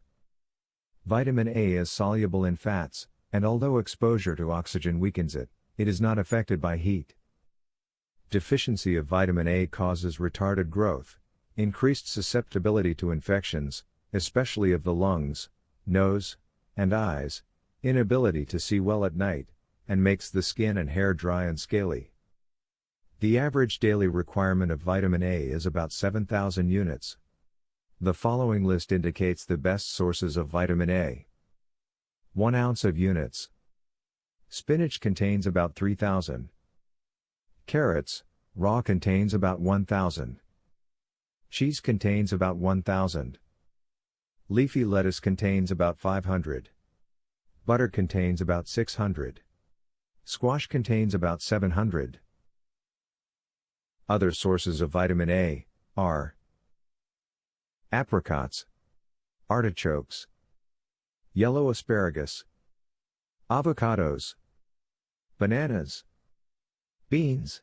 Vitamin A is soluble in fats, and although exposure to oxygen weakens it, it is not affected by heat. Deficiency of vitamin A causes retarded growth, increased susceptibility to infections, especially of the lungs, nose, and eyes, inability to see well at night, and makes the skin and hair dry and scaly. The average daily requirement of vitamin A is about 7,000 units. The following list indicates the best sources of vitamin A. 1 ounce of units. Spinach contains about 3,000. Carrots, raw, contains about 1,000. Cheese contains about 1,000. Leafy lettuce contains about 500. Butter contains about 600. Squash contains about 700. Other sources of vitamin A are apricots, artichokes, yellow asparagus, avocados, bananas, beans,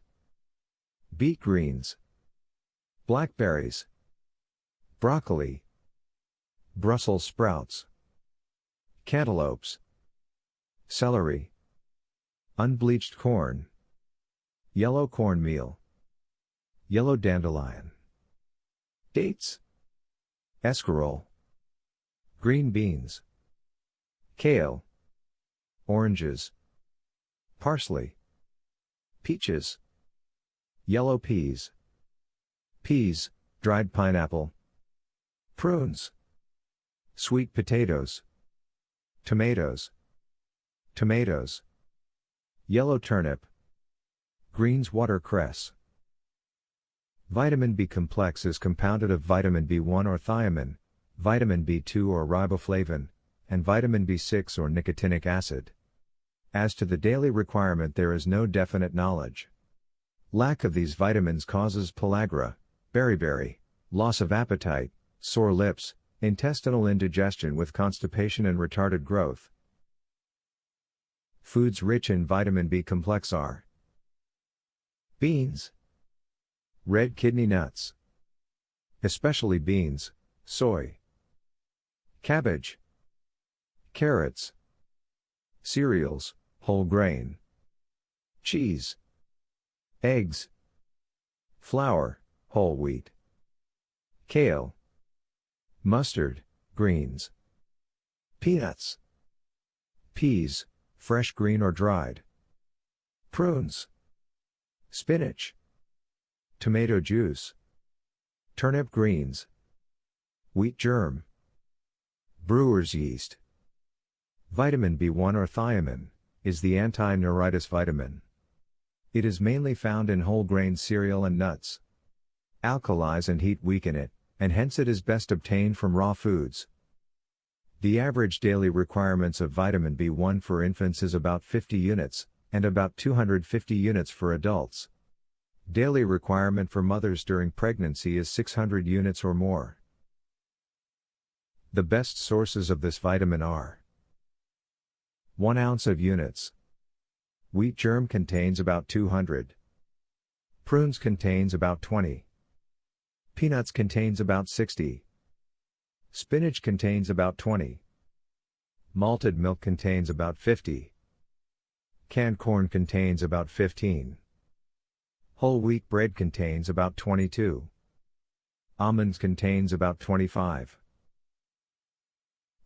beet greens, blackberries, broccoli, Brussels sprouts, cantaloupes, celery, unbleached corn, yellow cornmeal, yellow dandelion, dates, escarole, green beans, kale, oranges, parsley, peaches, yellow peas, dried pineapple, prunes, sweet potatoes, tomatoes, yellow turnip, greens, watercress. Vitamin B complex is compounded of vitamin B1 or thiamine, vitamin B2 or riboflavin, and vitamin B6 or nicotinic acid. As to the daily requirement, there is no definite knowledge. Lack of these vitamins causes pellagra, beriberi, loss of appetite, sore lips, intestinal indigestion with constipation and retarded growth. Foods rich in vitamin B complex are beans, red kidney nuts, especially beans, soy, cabbage, carrots, cereals, whole grain, cheese, eggs, flour, whole wheat, kale, mustard, greens, peanuts, peas, fresh, green or dried, prunes, spinach, tomato juice, turnip greens, wheat germ, brewer's yeast. Vitamin B1 or thiamine is the anti-neuritis vitamin. It is mainly found in whole grain cereal and nuts. Alkalis and heat weaken it, and hence it is best obtained from raw foods. The average daily requirements of vitamin B1 for infants is about 50 units, and about 250 units for adults. Daily requirement for mothers during pregnancy is 600 units or more. The best sources of this vitamin are 1 ounce of units. Wheat germ contains about 200. Prunes contains about 20. Peanuts contains about 60. Spinach contains about 20. Malted milk contains about 50. Canned corn contains about 15. Whole wheat bread contains about 22. Almonds contains about 25.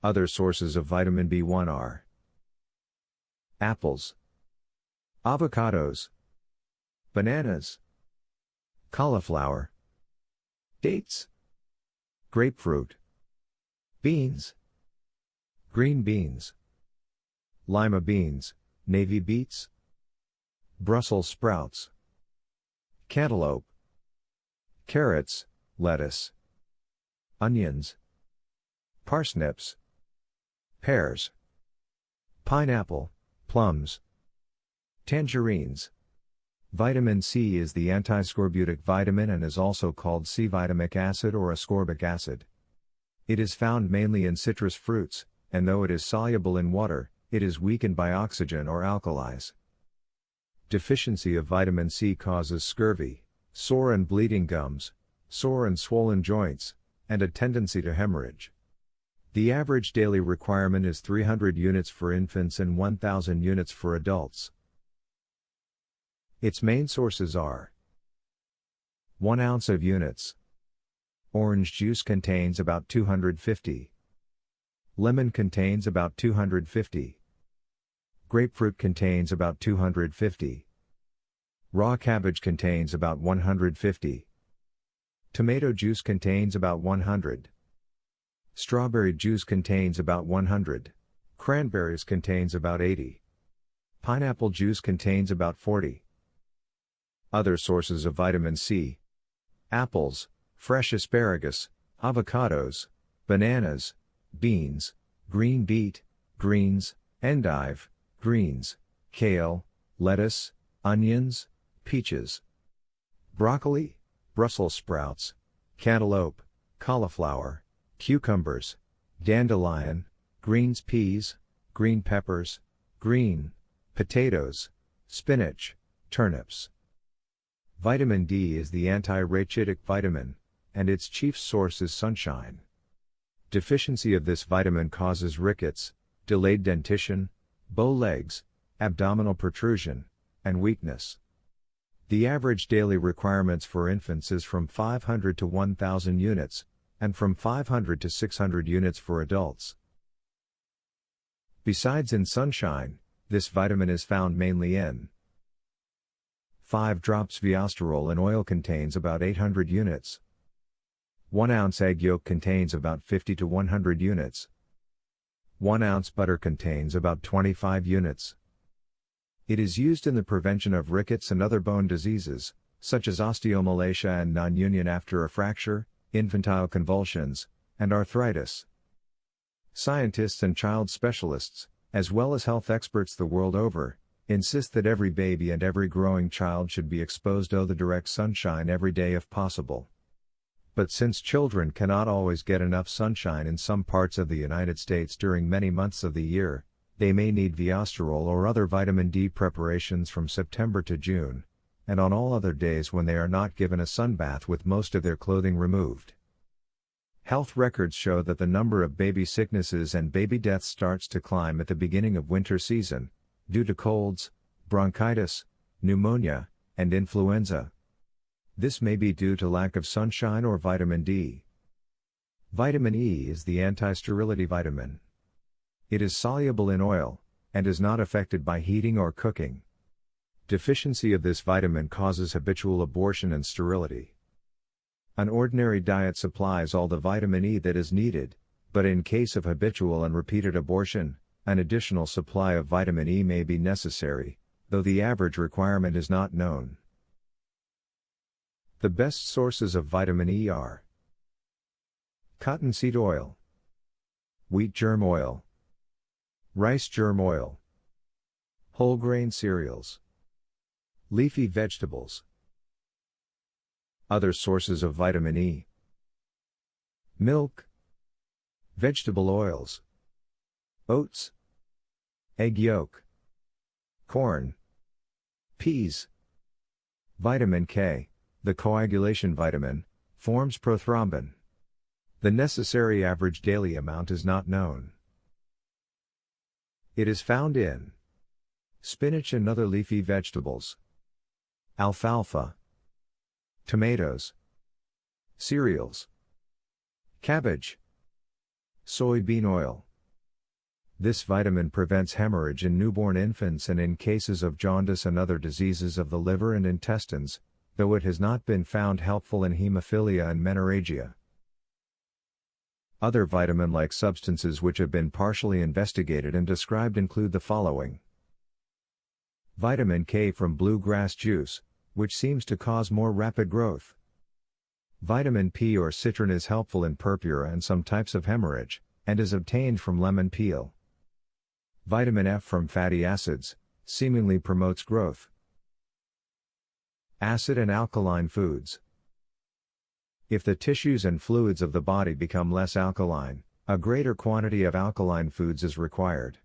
Other sources of vitamin B1 are apples, avocados, bananas, cauliflower, dates, grapefruit, beans, green beans, lima beans, navy beets, Brussels sprouts, cantaloupe, carrots, lettuce, onions, parsnips, pears, pineapple, plums, tangerines. Vitamin C is the antiscorbutic vitamin and is also called C-vitamic acid or ascorbic acid. It is found mainly in citrus fruits, and though it is soluble in water, it is weakened by oxygen or alkalis. Deficiency of vitamin C causes scurvy, sore and bleeding gums, sore and swollen joints, and a tendency to hemorrhage. The average daily requirement is 300 units for infants and 1,000 units for adults. Its main sources are 1 ounce of units. Orange juice contains about 250. Lemon contains about 250. Grapefruit contains about 250. Raw cabbage contains about 150. Tomato juice contains about 100. Strawberry juice contains about 100. Cranberries contains about 80. Pineapple juice contains about 40. Other sources of vitamin C: apples, fresh asparagus, avocados, bananas, beans, green beet, greens, endive, greens, kale, lettuce, onions, peaches, broccoli, Brussels sprouts, cantaloupe, cauliflower, cucumbers, dandelion, greens, peas, green peppers, green, potatoes, spinach, turnips. Vitamin D is the anti-rachitic vitamin, and its chief source is sunshine. Deficiency of this vitamin causes rickets, delayed dentition, bow legs, abdominal protrusion, and weakness. The average daily requirements for infants is from 500 to 1,000 units, and from 500 to 600 units for adults. Besides in sunshine, this vitamin is found mainly in 5 drops Viosterol in oil contains about 800 units. 1 ounce egg yolk contains about 50 to 100 units. 1 ounce butter contains about 25 units. It is used in the prevention of rickets and other bone diseases, such as osteomalacia and non-union after a fracture, infantile convulsions, and arthritis. Scientists and child specialists, as well as health experts the world over, insist that every baby and every growing child should be exposed to the direct sunshine every day if possible. But since children cannot always get enough sunshine in some parts of the United States during many months of the year, they may need Viosterol or other vitamin D preparations from September to June, and on all other days when they are not given a sunbath with most of their clothing removed. Health records show that the number of baby sicknesses and baby deaths starts to climb at the beginning of winter season, due to colds, bronchitis, pneumonia, and influenza. This may be due to lack of sunshine or vitamin D. Vitamin E is the anti-sterility vitamin. It is soluble in oil, and is not affected by heating or cooking. Deficiency of this vitamin causes habitual abortion and sterility. An ordinary diet supplies all the vitamin E that is needed, but in case of habitual and repeated abortion, an additional supply of vitamin E may be necessary, though the average requirement is not known. The best sources of vitamin E are cottonseed oil, wheat germ oil, rice germ oil, whole grain cereals, leafy vegetables. Other sources of vitamin E: milk, vegetable oils, oats, egg yolk, corn, peas. Vitamin K, the coagulation vitamin, forms prothrombin. The necessary average daily amount is not known. It is found in spinach and other leafy vegetables, alfalfa, tomatoes, cereals, cabbage, soybean oil. This vitamin prevents hemorrhage in newborn infants and in cases of jaundice and other diseases of the liver and intestines, though it has not been found helpful in hemophilia and menorrhagia. Other vitamin-like substances which have been partially investigated and described include the following: vitamin K from bluegrass juice, which seems to cause more rapid growth. Vitamin P or citrin is helpful in purpura and some types of hemorrhage, and is obtained from lemon peel. Vitamin F from fatty acids, seemingly promotes growth. Acid and alkaline foods. If the tissues and fluids of the body become less alkaline, a greater quantity of alkaline foods is required.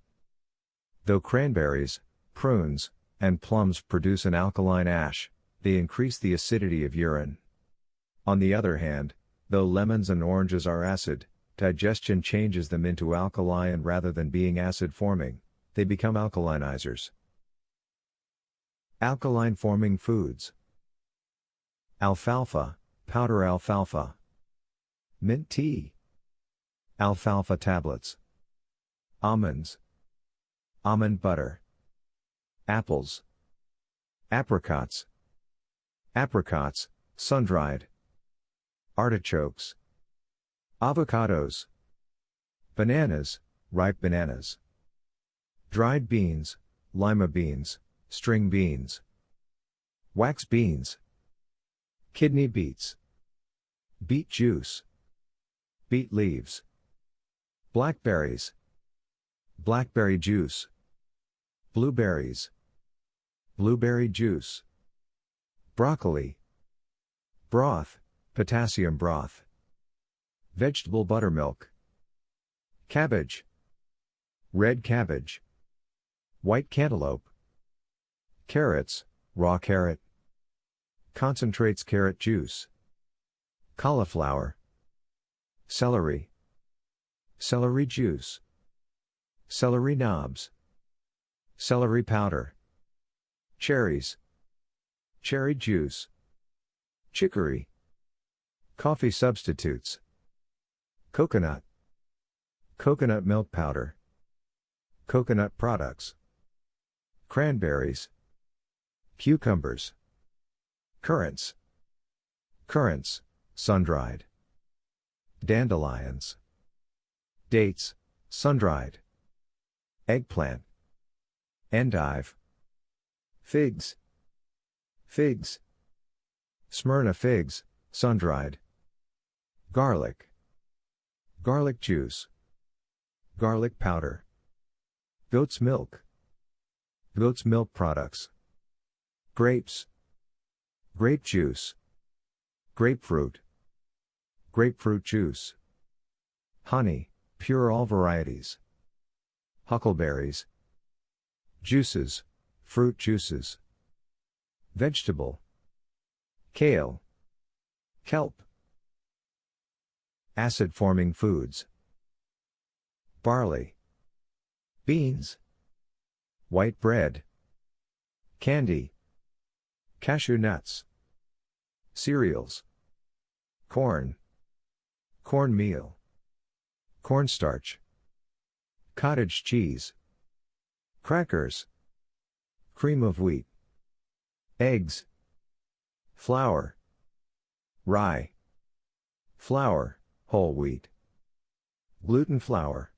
Though cranberries, prunes, and plums produce an alkaline ash, they increase the acidity of urine. On the other hand, though lemons and oranges are acid, digestion changes them into alkali, and rather than being acid-forming, they become alkalinizers. Alkaline-forming foods. Alfalfa, powder alfalfa. Mint tea. Alfalfa tablets. Almonds. Almond butter. Apples. Apricots. Apricots, sun-dried. Artichokes. Avocados. Bananas, ripe bananas. Dried beans, lima beans, string beans. Wax beans. Kidney beets. Beet juice. Beet leaves. Blackberries. Blackberry juice. Blueberries. Blueberry juice. Broccoli. Broth, potassium broth. Vegetable buttermilk. Cabbage. Red cabbage. White cantaloupe. Carrots, raw carrot. Concentrates carrot juice. Cauliflower. Celery. Celery juice. Celery knobs. Celery powder. Cherries. Cherry juice. Chicory. Coffee substitutes. Coconut. Coconut milk powder. Coconut products. Cranberries. Cucumbers. Currants. Currants, sun-dried. Dandelions. Dates, sun-dried. Eggplant. Endive. Figs. Figs. Smyrna figs, sun-dried. Garlic. Garlic juice. Garlic powder. Goat's milk. Goat's milk products. Grapes. Grape juice. Grapefruit. Grapefruit juice. Honey, pure all varieties. Huckleberries. Juices, fruit juices. Vegetable. Kale. Kelp. Acid-forming foods. Barley. Beans. White bread. Candy. Cashew nuts. Cereals. Corn. Cornmeal. Cornstarch. Cottage cheese. Crackers. Cream of wheat. Eggs. Flour. Rye. Flour, whole wheat. Gluten flour.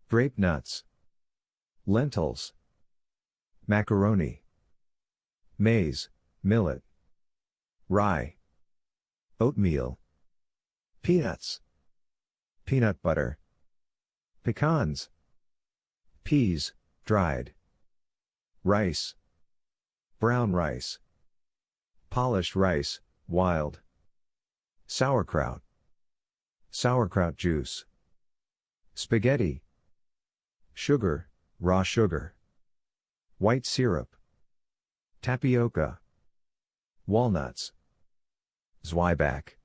Grape nuts. Lentils. Macaroni. Maize, millet. Rye. Oatmeal. Peanuts. Peanut butter. Pecans. Peas, dried. Rice. Brown rice. Polished rice, wild. Sauerkraut. Sauerkraut juice. Spaghetti. Sugar, raw sugar. White syrup. Tapioca. Walnuts. Zwieback.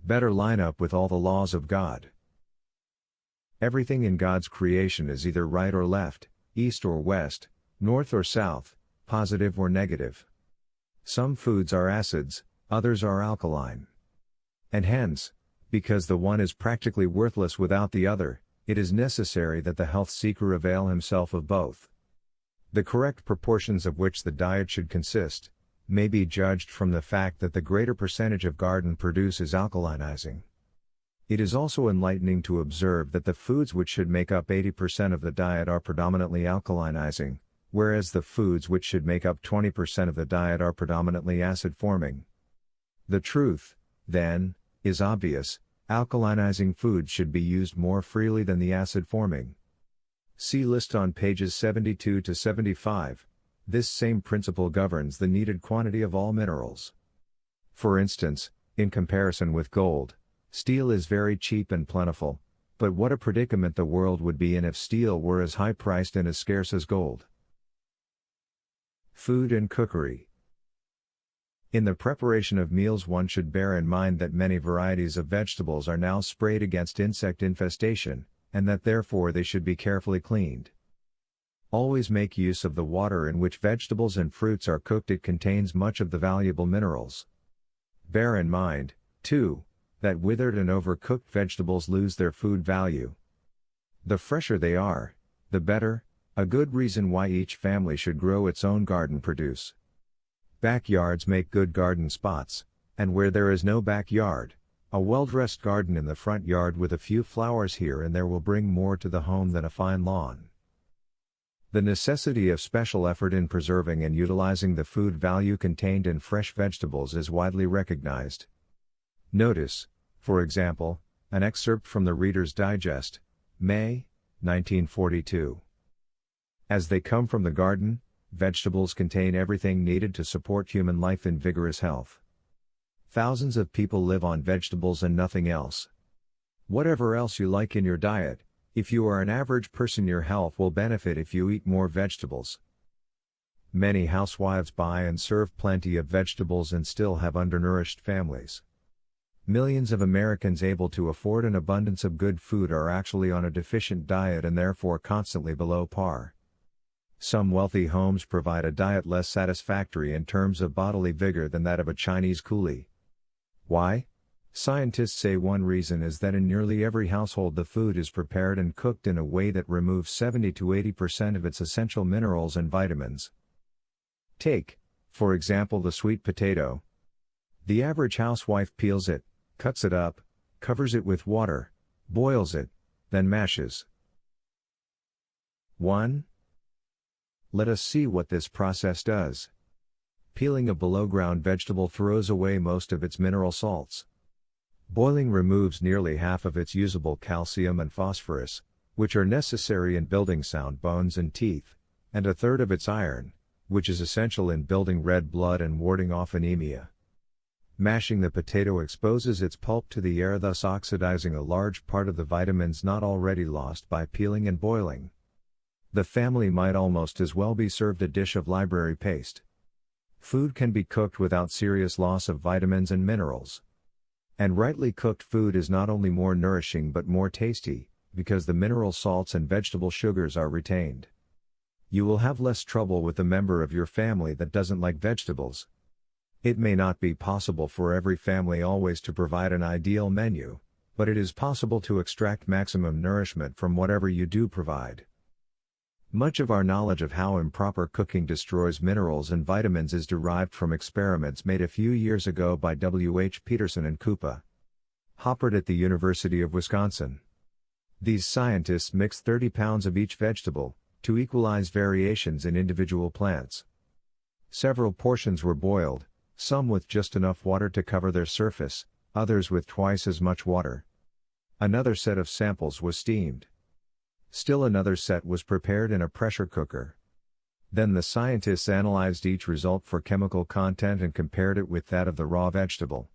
Better line up with all the laws of God. Everything in God's creation is either right or left, east or west, north or south, positive or negative. Some foods are acids, others are alkaline. And hence, because the one is practically worthless without the other, it is necessary that the health seeker avail himself of both. The correct proportions of which the diet should consist, may be judged from the fact that the greater percentage of garden produce is alkalinizing. It is also enlightening to observe that the foods which should make up 80% of the diet are predominantly alkalinizing, whereas the foods which should make up 20% of the diet are predominantly acid-forming. The truth, then, is obvious: alkalinizing foods should be used more freely than the acid-forming. See list on pages 72 to 75. This same principle governs the needed quantity of all minerals. For instance, in comparison with gold, steel is very cheap and plentiful, but what a predicament the world would be in if steel were as high-priced and as scarce as gold. Food and cookery. In the preparation of meals, one should bear in mind that many varieties of vegetables are now sprayed against insect infestation, and that therefore they should be carefully cleaned. Always make use of the water in which vegetables and fruits are cooked. It contains much of the valuable minerals. Bear in mind, too, that withered and overcooked vegetables lose their food value. The fresher they are, the better, a good reason why each family should grow its own garden produce. Backyards make good garden spots, and where there is no backyard, a well-dressed garden in the front yard with a few flowers here and there will bring more to the home than a fine lawn. The necessity of special effort in preserving and utilizing the food value contained in fresh vegetables is widely recognized. Notice, for example, an excerpt from the Reader's Digest, May, 1942. As they come from the garden, vegetables contain everything needed to support human life in vigorous health. Thousands of people live on vegetables and nothing else. Whatever else you like in your diet, if you are an average person, your health will benefit if you eat more vegetables. Many housewives buy and serve plenty of vegetables and still have undernourished families. Millions of Americans able to afford an abundance of good food are actually on a deficient diet and therefore constantly below par. Some wealthy homes provide a diet less satisfactory in terms of bodily vigor than that of a Chinese coolie. Why? Scientists say one reason is that in nearly every household the food is prepared and cooked in a way that removes 70 to 80% of its essential minerals and vitamins. Take, for example, the sweet potato. The average housewife peels it, cuts it up, covers it with water, boils it, then mashes. 1. Let us see what this process does. Peeling a below-ground vegetable throws away most of its mineral salts. Boiling removes nearly half of its usable calcium and phosphorus, which are necessary in building sound bones and teeth, and a third of its iron, which is essential in building red blood and warding off anemia. Mashing the potato exposes its pulp to the air, thus oxidizing a large part of the vitamins not already lost by peeling and boiling. The family might almost as well be served a dish of library paste. Food can be cooked without serious loss of vitamins and minerals. And rightly cooked food is not only more nourishing but more tasty, because the mineral salts and vegetable sugars are retained. You will have less trouble with the member of your family that doesn't like vegetables. It may not be possible for every family always to provide an ideal menu, but it is possible to extract maximum nourishment from whatever you do provide. Much of our knowledge of how improper cooking destroys minerals and vitamins is derived from experiments made a few years ago by W. H. Peterson and Koopa Hoppert at the University of Wisconsin. These scientists mixed 30 pounds of each vegetable, to equalize variations in individual plants. Several portions were boiled, some with just enough water to cover their surface, others with twice as much water. Another set of samples was steamed. Still another set was prepared in a pressure cooker. Then the scientists analyzed each result for chemical content and compared it with that of the raw vegetable.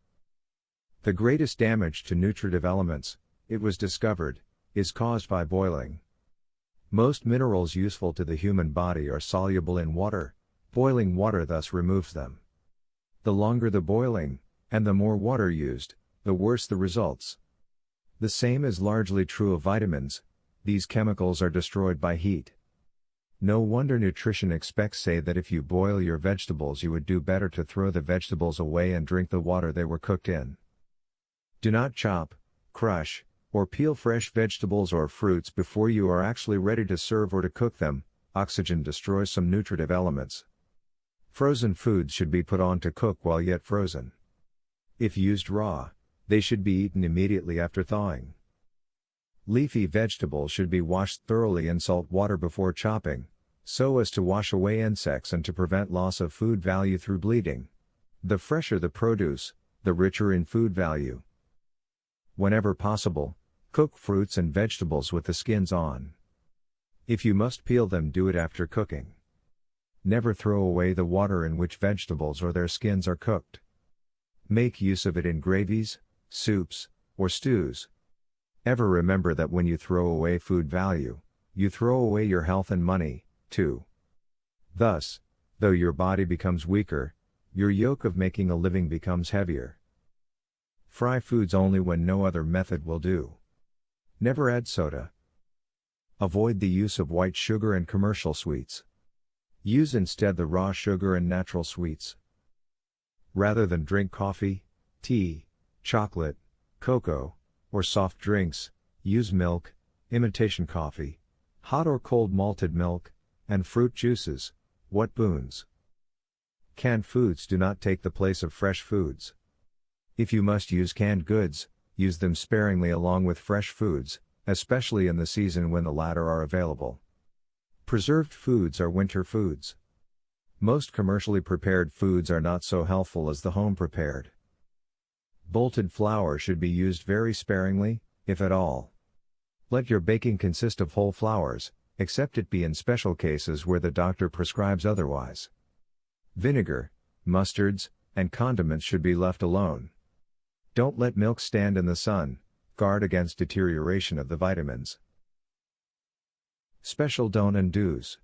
The greatest damage to nutritive elements, it was discovered, is caused by boiling. Most minerals useful to the human body are soluble in water, boiling water thus removes them. The longer the boiling, and the more water used, the worse the results. The same is largely true of vitamins. These chemicals are destroyed by heat. No wonder nutrition experts say that if you boil your vegetables you would do better to throw the vegetables away and drink the water they were cooked in. Do not chop, crush, or peel fresh vegetables or fruits before you are actually ready to serve or to cook them. Oxygen destroys some nutritive elements. Frozen foods should be put on to cook while yet frozen. If used raw, they should be eaten immediately after thawing. Leafy vegetables should be washed thoroughly in salt water before chopping, so as to wash away insects and to prevent loss of food value through bleeding. The fresher the produce, the richer in food value. Whenever possible, cook fruits and vegetables with the skins on. If you must peel them, do it after cooking. Never throw away the water in which vegetables or their skins are cooked. Make use of it in gravies, soups, or stews. Ever remember that when you throw away food value, you throw away your health and money, too. Thus, Though your body becomes weaker, your yoke of making a living becomes heavier. Fry foods only when no other method will do. Never add soda. Avoid the use of white sugar and commercial sweets. Use instead the raw sugar and natural sweets. Rather than drink coffee, tea, chocolate, cocoa, or soft drinks, use milk, imitation coffee, hot or cold malted milk, and fruit juices. What boons! Canned foods do not take the place of fresh foods. If you must use canned goods, use them sparingly along with fresh foods, especially in the season when the latter are available. Preserved foods are winter foods. Most commercially prepared foods are not so healthful as the home prepared. Bolted flour should be used very sparingly, if at all. Let your baking consist of whole flours, except it be in special cases where the doctor prescribes otherwise. Vinegar, mustards, and condiments should be left alone. Don't let milk stand in the sun, guard against deterioration of the vitamins. Special don't and do's.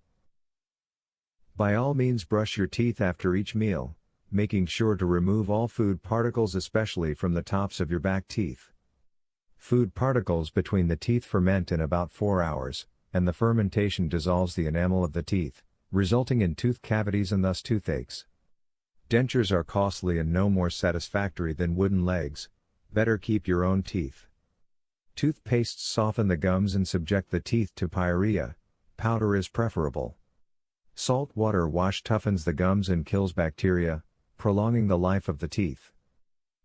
By all means brush your teeth after each meal, making sure to remove all food particles especially from the tops of your back teeth. Food particles between the teeth ferment in about 4 hours, and the fermentation dissolves the enamel of the teeth, resulting in tooth cavities and thus toothaches. Dentures are costly and no more satisfactory than wooden legs. Better keep your own teeth. Toothpastes soften the gums and subject the teeth to pyorrhea. Powder is preferable. Salt water wash toughens the gums and kills bacteria, prolonging the life of the teeth.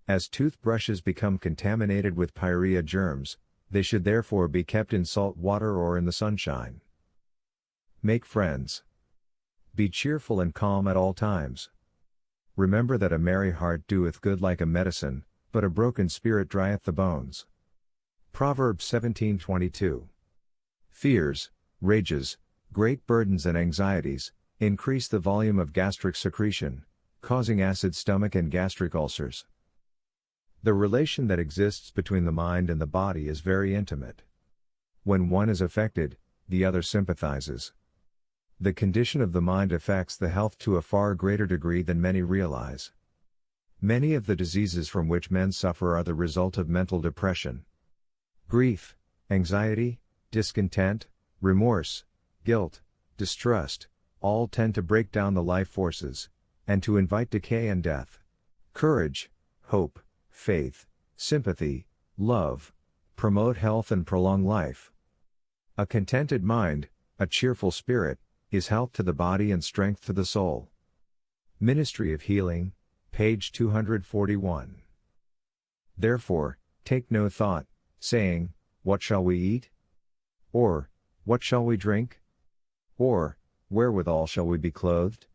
As toothbrushes become contaminated with pyorrhea germs, they should therefore be kept in salt water or in the sunshine. Make friends. Be cheerful and calm at all times. Remember that a merry heart doeth good like a medicine, but a broken spirit drieth the bones. Proverbs 17:22. Fears, rages, great burdens and anxieties, increase the volume of gastric secretion, causing acid stomach and gastric ulcers. The relation that exists between the mind and the body is very intimate. When one is affected, the other sympathizes. The condition of the mind affects the health to a far greater degree than many realize. Many of the diseases from which men suffer are the result of mental depression. Grief, anxiety, discontent, remorse, guilt, distrust, all tend to break down the life forces, and to invite decay and death. Courage, hope, faith, sympathy, love, promote health and prolong life. A contented mind, a cheerful spirit, is health to the body and strength to the soul. Ministry of Healing, page 241. Therefore, take no thought, saying, What shall we eat? Or, What shall we drink? Or, Wherewithal shall we be clothed?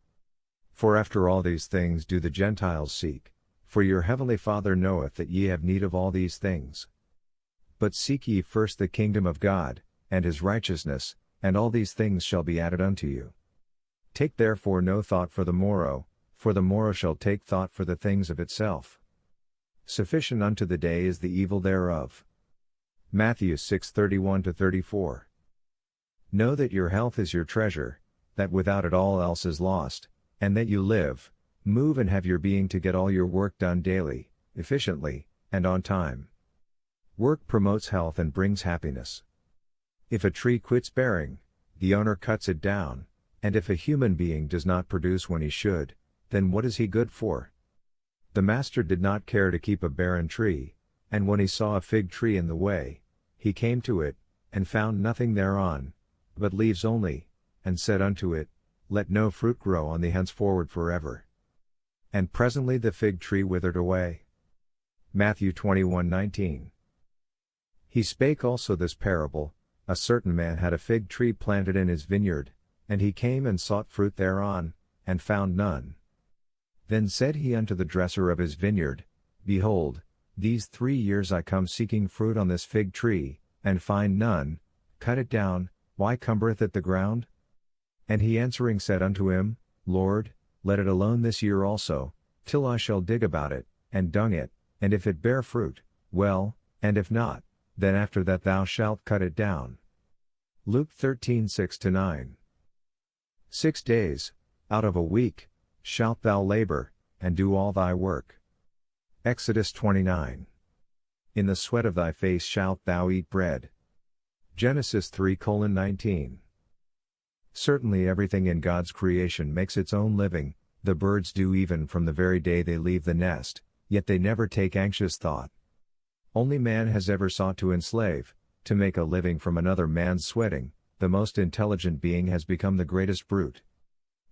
For after all these things do the Gentiles seek, for your heavenly Father knoweth that ye have need of all these things. But seek ye first the kingdom of God, and his righteousness, and all these things shall be added unto you. Take therefore no thought for the morrow shall take thought for the things of itself. Sufficient unto the day is the evil thereof. Matthew 6:31-34. Know that your health is your treasure, that without it all else is lost, and that you live, move and have your being to get all your work done daily, efficiently, and on time. Work promotes health and brings happiness. If a tree quits bearing, the owner cuts it down, and if a human being does not produce when he should, then what is he good for? The master did not care to keep a barren tree, and when he saw a fig tree in the way, he came to it, and found nothing thereon, but leaves only, and said unto it, Let no fruit grow on thee henceforward forever. And presently the fig tree withered away. Matthew 21:19. He spake also this parable, A certain man had a fig tree planted in his vineyard, and he came and sought fruit thereon, and found none. Then said he unto the dresser of his vineyard, Behold, these 3 years I come seeking fruit on this fig tree, and find none. Cut it down, why cumbereth it the ground? And he answering said unto him, Lord, let it alone this year also, till I shall dig about it, and dung it, and if it bear fruit, well, and if not, then after that thou shalt cut it down. Luke 13:6-9. 6 days, Out of a week shalt thou labor, and do all thy work. Exodus 29. In the sweat of thy face shalt thou eat bread. Genesis 3:19. Certainly everything in God's creation makes its own living, the birds do even from the very day they leave the nest, yet they never take anxious thought. Only man has ever sought to enslave, to make a living from another man's sweating. The most intelligent being has become the greatest brute.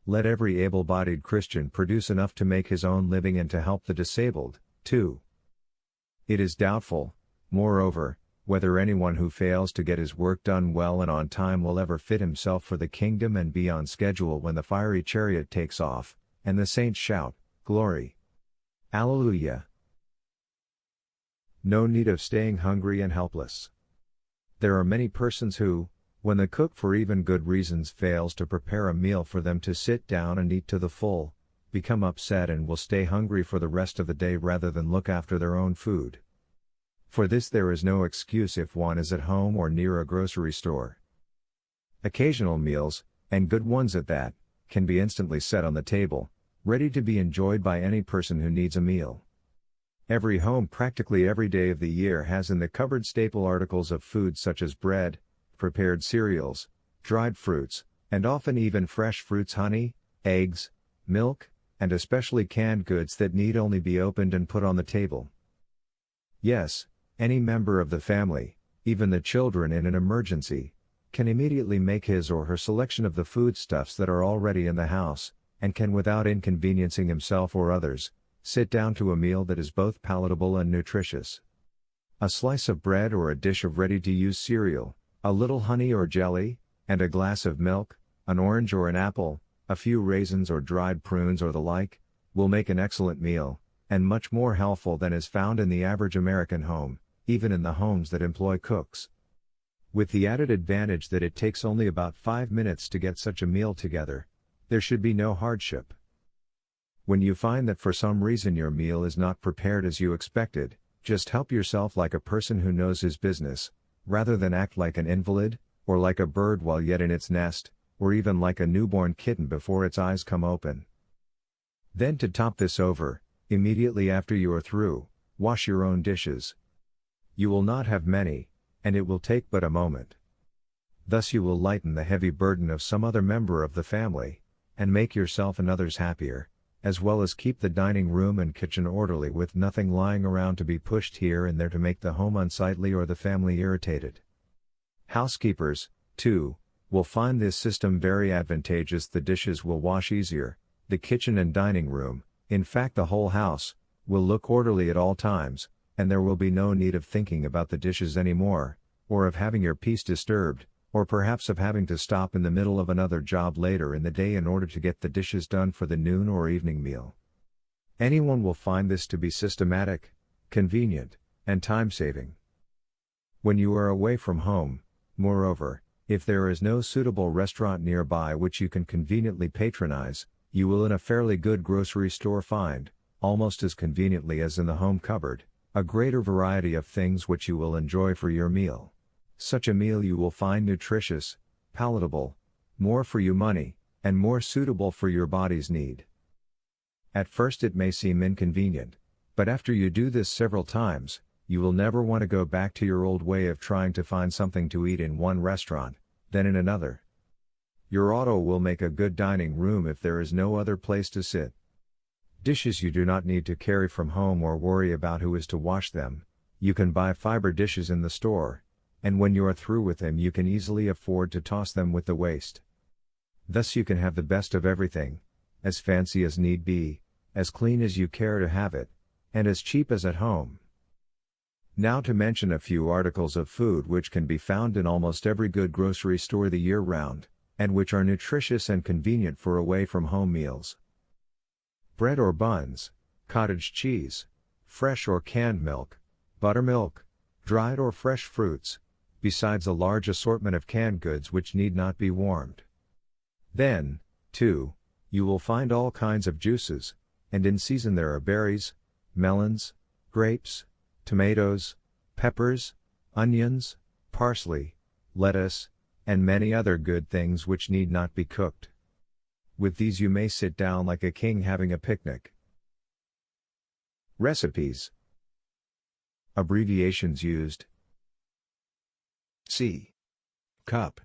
Let every able-bodied Christian produce enough to make his own living and to help the disabled, too. It is doubtful, moreover, whether anyone who fails to get his work done well and on time will ever fit himself for the kingdom and be on schedule when the fiery chariot takes off, and the saints shout, "Glory! Alleluia!" No need of staying hungry and helpless. There are many persons who, when the cook for even good reasons fails to prepare a meal for them to sit down and eat to the full, become upset and will stay hungry for the rest of the day rather than look after their own food. For this there is no excuse if one is at home or near a grocery store. Occasional meals, and good ones at that, can be instantly set on the table, ready to be enjoyed by any person who needs a meal. Every home practically every day of the year has in the cupboard staple articles of food such as bread, prepared cereals, dried fruits, and often even fresh fruits, honey, eggs, milk, and especially canned goods that need only be opened and put on the table. Yes, any member of the family, even the children in an emergency, can immediately make his or her selection of the foodstuffs that are already in the house, and can without inconveniencing himself or others, sit down to a meal that is both palatable and nutritious. A slice of bread or a dish of ready-to-use cereal, a little honey or jelly, and a glass of milk, an orange or an apple, a few raisins or dried prunes or the like, will make an excellent meal, and much more healthful than is found in the average American home, even in the homes that employ cooks. With the added advantage that it takes only about 5 minutes to get such a meal together, there should be no hardship. When you find that for some reason your meal is not prepared as you expected, just help yourself like a person who knows his business, rather than act like an invalid, or like a bird while yet in its nest, or even like a newborn kitten before its eyes come open. Then to top this over, immediately after you are through, wash your own dishes. You will not have many, and it will take but a moment. Thus you will lighten the heavy burden of some other member of the family, and make yourself and others happier, as well as keep the dining room and kitchen orderly with nothing lying around to be pushed here and there to make the home unsightly or the family irritated. Housekeepers, too, will find this system very advantageous. The dishes will wash easier, the kitchen and dining room, in fact the whole house, will look orderly at all times, and there will be no need of thinking about the dishes anymore, or of having your peace disturbed, or perhaps of having to stop in the middle of another job later in the day in order to get the dishes done for the noon or evening meal. Anyone will find this to be systematic, convenient, and time-saving. When you are away from home, moreover, if there is no suitable restaurant nearby which you can conveniently patronize, you will in a fairly good grocery store find, almost as conveniently as in the home cupboard, a greater variety of things which you will enjoy for your meal. Such a meal you will find nutritious, palatable, more for your money, and more suitable for your body's need. At first it may seem inconvenient, but after you do this several times, you will never want to go back to your old way of trying to find something to eat in one restaurant, then in another. Your auto will make a good dining room if there is no other place to sit. Dishes you do not need to carry from home or worry about who is to wash them. You can buy fiber dishes in the store, and when you are through with them you can easily afford to toss them with the waste. Thus you can have the best of everything, as fancy as need be, as clean as you care to have it, and as cheap as at home. Now to mention a few articles of food which can be found in almost every good grocery store the year round, and which are nutritious and convenient for away-from-home meals. Bread or buns, cottage cheese, fresh or canned milk, buttermilk, dried or fresh fruits, besides a large assortment of canned goods which need not be warmed. Then, too, you will find all kinds of juices, and in season there are berries, melons, grapes, tomatoes, peppers, onions, parsley, lettuce, and many other good things which need not be cooked. With these you may sit down like a king having a picnic. Recipes. Abbreviations used. C. Cup.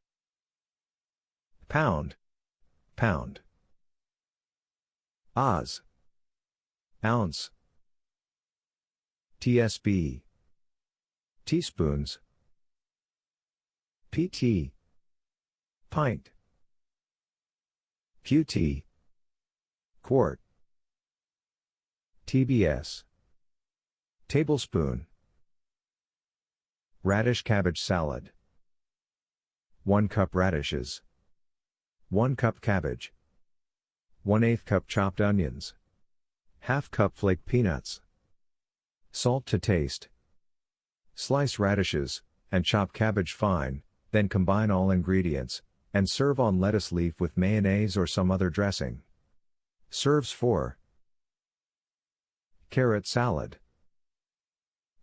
Pound. Pound. Oz. Ounce. TSB. Teaspoons. PT. Pint. QT. Quart. TBS. Tablespoon. Radish cabbage salad. 1 cup radishes. 1 cup cabbage. 1/8 cup chopped onions. ½ cup flaked peanuts. Salt to taste. Slice radishes, and chop cabbage fine, then combine all ingredients, and serve on lettuce leaf with mayonnaise or some other dressing. Serves for carrot salad.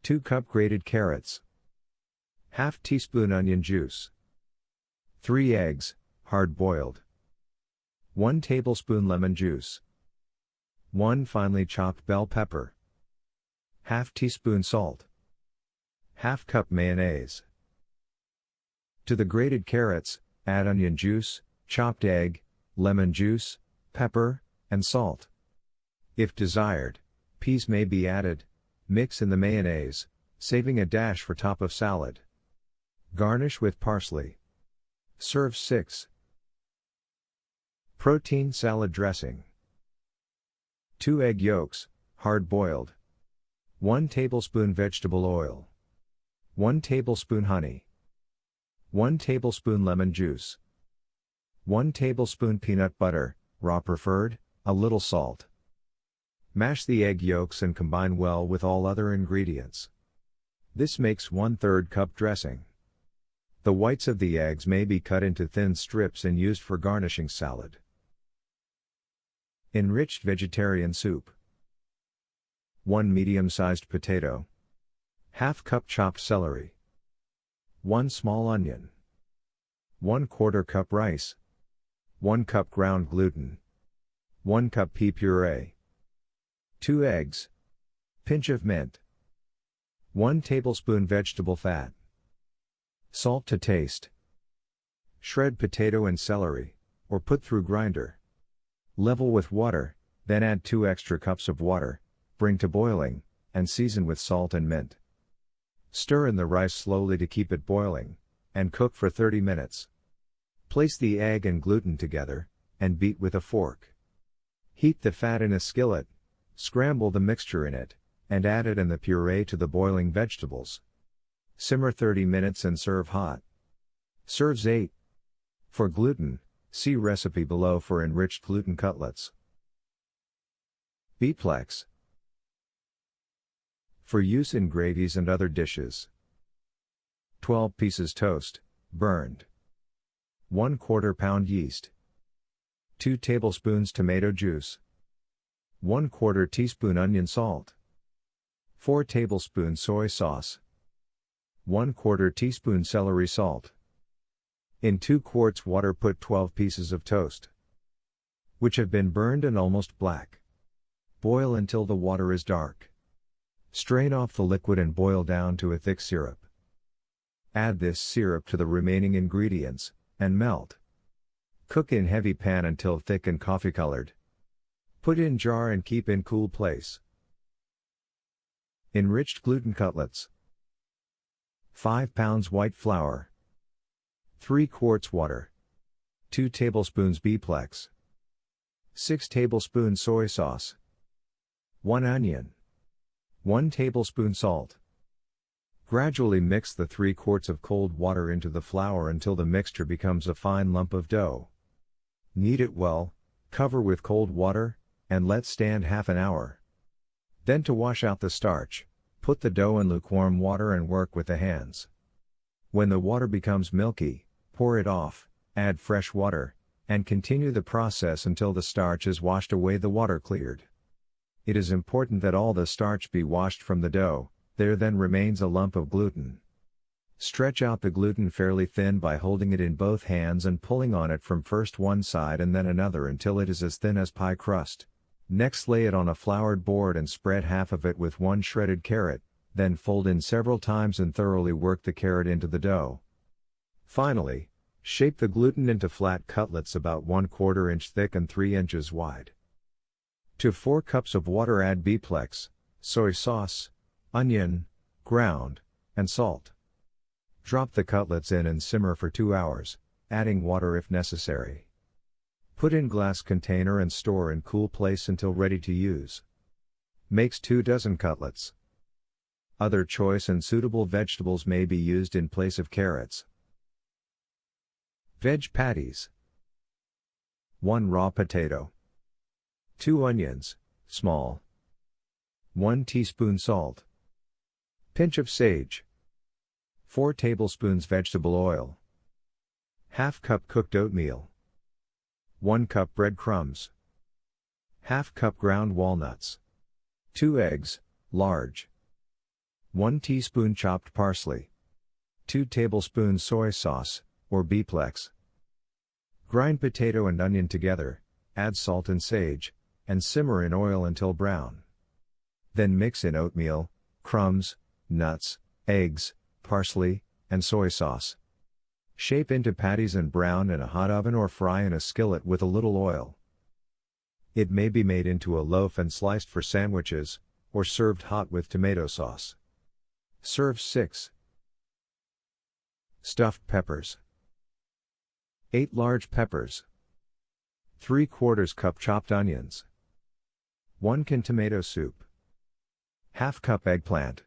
2 cup grated carrots. ½ teaspoon onion juice. 3 eggs, hard boiled. 1 tablespoon lemon juice. 1 finely chopped bell pepper. ½ teaspoon salt. ½ cup mayonnaise. To the grated carrots, add onion juice, chopped egg, lemon juice, pepper, and salt. If desired, peas may be added. Mix in the mayonnaise, saving a dash for top of salad. Garnish with parsley. Serve 6. Protein salad dressing. 2 egg yolks, hard boiled. 1 tablespoon vegetable oil. 1 tablespoon honey. 1 tablespoon lemon juice. 1 tablespoon peanut butter, raw preferred, a little salt. Mash the egg yolks and combine well with all other ingredients. This makes 1/3 cup dressing. The whites of the eggs may be cut into thin strips and used for garnishing salad. Enriched vegetarian soup. 1 medium-sized potato. ½ cup chopped celery. 1 small onion. 1/4 cup rice. 1 cup ground gluten. 1 cup pea puree. 2 eggs. Pinch of mint. 1 tablespoon vegetable fat. Salt to taste. Shred potato and celery, or put through grinder. Level with water, then add 2 extra cups of water, bring to boiling, and season with salt and mint. Stir in the rice slowly to keep it boiling, and cook for 30 minutes. Place the egg and gluten together, and beat with a fork. Heat the fat in a skillet, scramble the mixture in it, and add it and the puree to the boiling vegetables. Simmer 30 minutes and serve hot. Serves 8. For gluten, see recipe below for enriched gluten cutlets. Biplex. For use in gravies and other dishes. 12 pieces toast, burned. 1/4 pound yeast. 2 tablespoons tomato juice. 1/4 teaspoon onion salt. 4 tablespoons soy sauce. 1/4 teaspoon celery salt. In 2 quarts water put 12 pieces of toast, which have been burned and almost black. Boil until the water is dark. Strain off the liquid and boil down to a thick syrup. Add this syrup to the remaining ingredients, and melt. Cook in heavy pan until thick and coffee colored. Put in jar and keep in cool place. Enriched gluten cutlets. 5 pounds white flour. 3 quarts water. 2 tablespoons biplex. 6 tablespoons soy sauce. 1 onion. 1 tablespoon salt. Gradually mix the 3 quarts of cold water into the flour until the mixture becomes a fine lump of dough. Knead it well, cover with cold water, and let stand half an hour. Then to wash out the starch, put the dough in lukewarm water and work with the hands. When the water becomes milky, pour it off, add fresh water, and continue the process until the starch is washed away, the water cleared. It is important that all the starch be washed from the dough, there then remains a lump of gluten. Stretch out the gluten fairly thin by holding it in both hands and pulling on it from first one side and then another until it is as thin as pie crust. Next lay it on a floured board and spread half of it with one shredded carrot, then fold in several times and thoroughly work the carrot into the dough. Finally, shape the gluten into flat cutlets about 1/4 inch thick and 3 inches wide. To 4 cups of water add bplex, soy sauce, onion, ground, and salt. Drop the cutlets in and simmer for 2 hours, adding water if necessary. Put in glass container and store in cool place until ready to use. Makes 2 dozen cutlets. Other choice and suitable vegetables may be used in place of carrots. Veg patties. 1 raw potato. 2 onions, small. 1 teaspoon salt. Pinch of sage. 4 tablespoons vegetable oil. Half cup cooked oatmeal. 1 cup breadcrumbs. Half cup ground walnuts. 2 eggs, large. 1 teaspoon chopped parsley. 2 tablespoons soy sauce, or bplex. Grind potato and onion together, add salt and sage, and simmer in oil until brown. Then mix in oatmeal, crumbs, nuts, eggs, parsley, and soy sauce. Shape into patties and brown in a hot oven or fry in a skillet with a little oil. It may be made into a loaf and sliced for sandwiches, or served hot with tomato sauce. Serve 6. Stuffed peppers. 8 large peppers. 3/4 cup chopped onions. 1 can tomato soup. Half cup eggplant.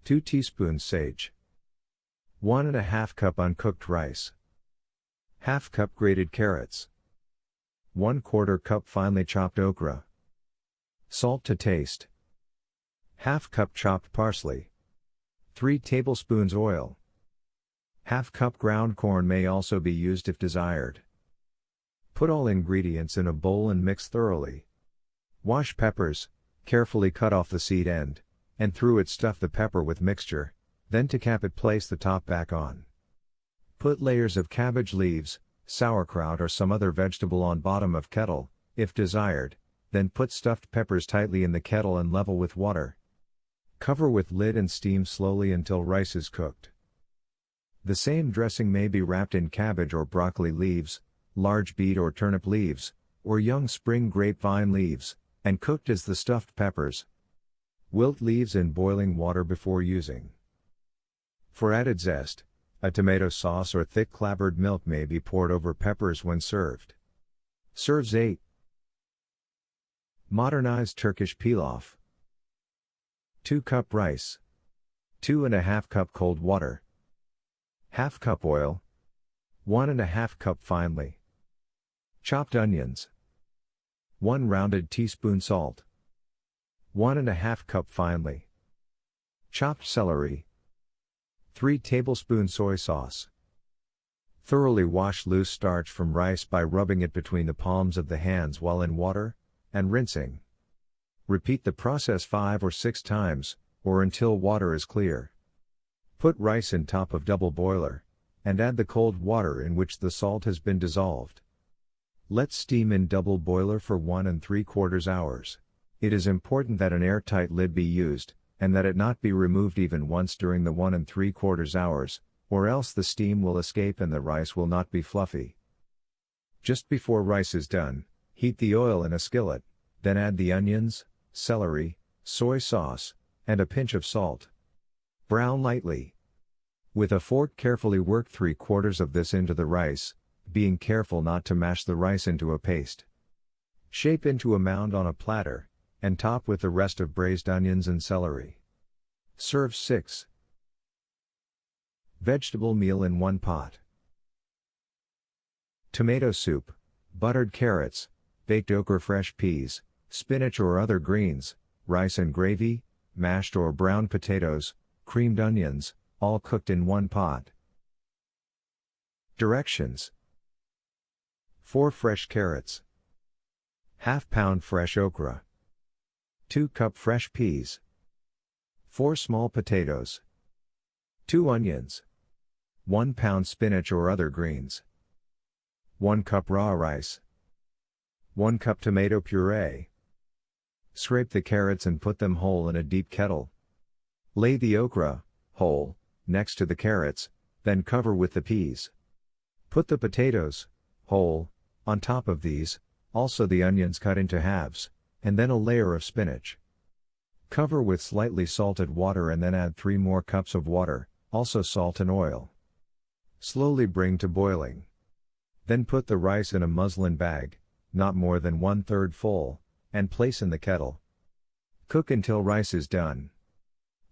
2 teaspoons sage. 1½ cup uncooked rice. Half cup grated carrots. 1/4 cup finely chopped okra. Salt to taste. Half cup chopped parsley. 3 tablespoons oil. Half cup ground corn may also be used if desired. Put all ingredients in a bowl and mix thoroughly. Wash peppers, carefully cut off the seed end, and through it stuff the pepper with mixture, then to cap it place the top back on. Put layers of cabbage leaves, sauerkraut or some other vegetable on bottom of kettle, if desired, then put stuffed peppers tightly in the kettle and level with water. Cover with lid and steam slowly until rice is cooked. The same dressing may be wrapped in cabbage or broccoli leaves, large beet or turnip leaves, or young spring grapevine leaves, and cooked as the stuffed peppers. Wilt leaves in boiling water before using. For added zest, a tomato sauce or thick clabbered milk may be poured over peppers when served. Serves 8. Modernized Turkish pilaf. 2 cup rice. 2½ cup cold water. Half cup oil. 1½ cup finely chopped onions. 1 rounded teaspoon salt. 1½ cup finely chopped celery. 3 tablespoons soy sauce. Thoroughly wash loose starch from rice by rubbing it between the palms of the hands while in water, and rinsing. Repeat the process 5 or 6 times, or until water is clear. Put rice in top of double boiler, and add the cold water in which the salt has been dissolved. Let steam in double boiler for 1 3/4 hours. It is important that an airtight lid be used, and that it not be removed even once during the 1 3/4 hours, or else the steam will escape and the rice will not be fluffy. Just before rice is done, heat the oil in a skillet, then add the onions, celery, soy sauce, and a pinch of salt. Brown lightly. With a fork carefully work 3/4 of this into the rice, being careful not to mash the rice into a paste. Shape into a mound on a platter, and top with the rest of braised onions and celery. Serve 6. Vegetable meal in 1 pot. Tomato soup, buttered carrots, baked okra, fresh peas, spinach or other greens, rice and gravy, mashed or browned potatoes, creamed onions, all cooked in 1 pot. Directions: 4 fresh carrots, ½ pound fresh okra, 2 cup fresh peas, 4 small potatoes, 2 onions. 1 pound spinach or other greens. 1 cup raw rice. 1 cup tomato puree. Scrape the carrots and put them whole in a deep kettle. Lay the okra, whole, next to the carrots, then cover with the peas. Put the potatoes, whole, on top of these, also the onions cut into halves, and then a layer of spinach. Cover with slightly salted water and then add 3 more cups of water, also salt and oil. Slowly bring to boiling. Then put the rice in a muslin bag, not more than 1/3 full, and place in the kettle. Cook until rice is done.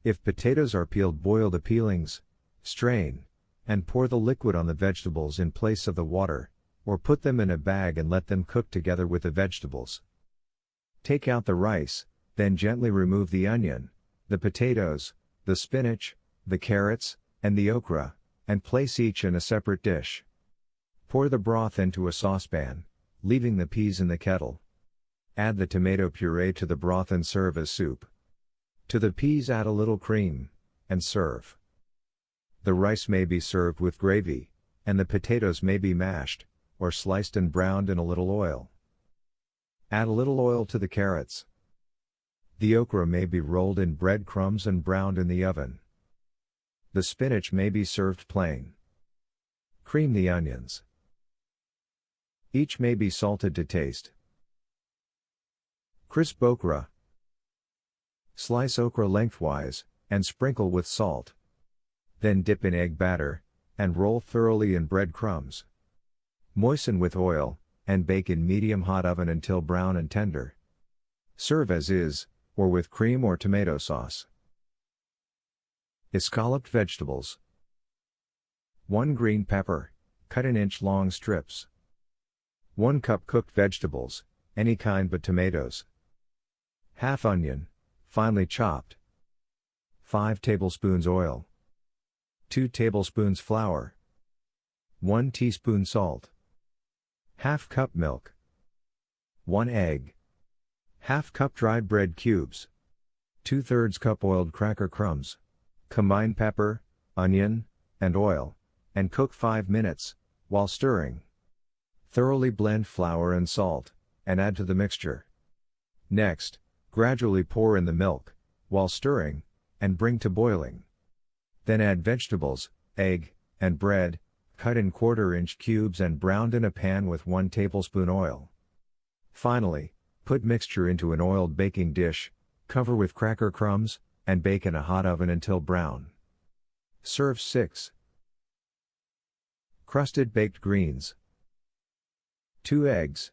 If potatoes are peeled, boil the peelings, strain, and pour the liquid on the vegetables in place of the water, or put them in a bag and let them cook together with the vegetables. Take out the rice, then gently remove the onion, the potatoes, the spinach, the carrots, and the okra, and place each in a separate dish. Pour the broth into a saucepan, leaving the peas in the kettle. Add the tomato puree to the broth and serve as soup. To the peas add a little cream, and serve. The rice may be served with gravy, and the potatoes may be mashed, or sliced and browned in a little oil. Add a little oil to the carrots. The okra may be rolled in breadcrumbs and browned in the oven. The spinach may be served plain. Cream the onions. Each may be salted to taste. Crisp okra. Slice okra lengthwise, and sprinkle with salt. Then dip in egg batter, and roll thoroughly in breadcrumbs. Moisten with oil, and bake in medium-hot oven until brown and tender. Serve as is, or with cream or tomato sauce. Escalloped vegetables. 1 green pepper, cut in inch-long strips. 1 cup cooked vegetables, any kind but tomatoes. Half onion, finely chopped. 5 tablespoons oil. 2 tablespoons flour. 1 teaspoon salt. Half cup milk. 1 egg. Half cup dried bread cubes. 2/3 cup oiled cracker crumbs. Combine pepper, onion, and oil, and cook 5 minutes, while stirring. Thoroughly blend flour and salt, and add to the mixture. Next, gradually pour in the milk, while stirring, and bring to boiling. Then add vegetables, egg, and bread, cut in 1/4-inch cubes and browned in a pan with 1 tablespoon oil. Finally, put mixture into an oiled baking dish, cover with cracker crumbs, and bake in a hot oven until brown. Serve 6. Crusted baked greens. 2 eggs.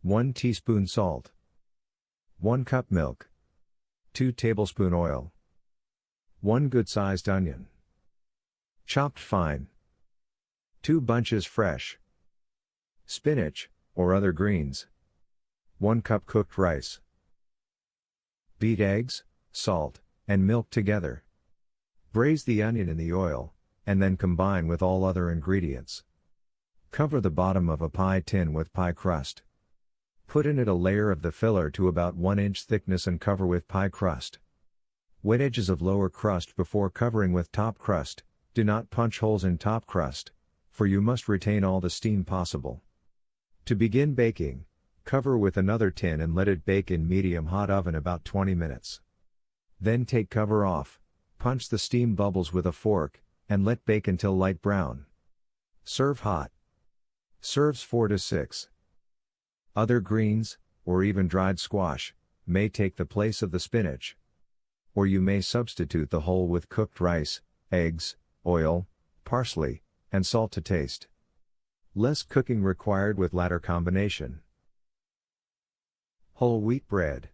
1 teaspoon salt. 1 cup milk. 2 tablespoon oil. 1 good-sized onion. Chopped fine. 2 bunches fresh spinach, or other greens. 1 cup cooked rice. Beat eggs, salt, and milk together. Braise the onion in the oil, and then combine with all other ingredients. Cover the bottom of a pie tin with pie crust. Put in it a layer of the filler to about 1 inch thickness and cover with pie crust. Wet edges of lower crust before covering with top crust. Do not punch holes in top crust, for you must retain all the steam possible. To begin baking, cover with another tin and let it bake in medium-hot oven about 20 minutes. Then take cover off, punch the steam bubbles with a fork, and let bake until light brown. Serve hot. Serves 4 to 6. Other greens, or even dried squash, may take the place of the spinach. Or you may substitute the whole with cooked rice, eggs, oil, parsley, and salt to taste. Less cooking required with latter combination. Whole wheat bread.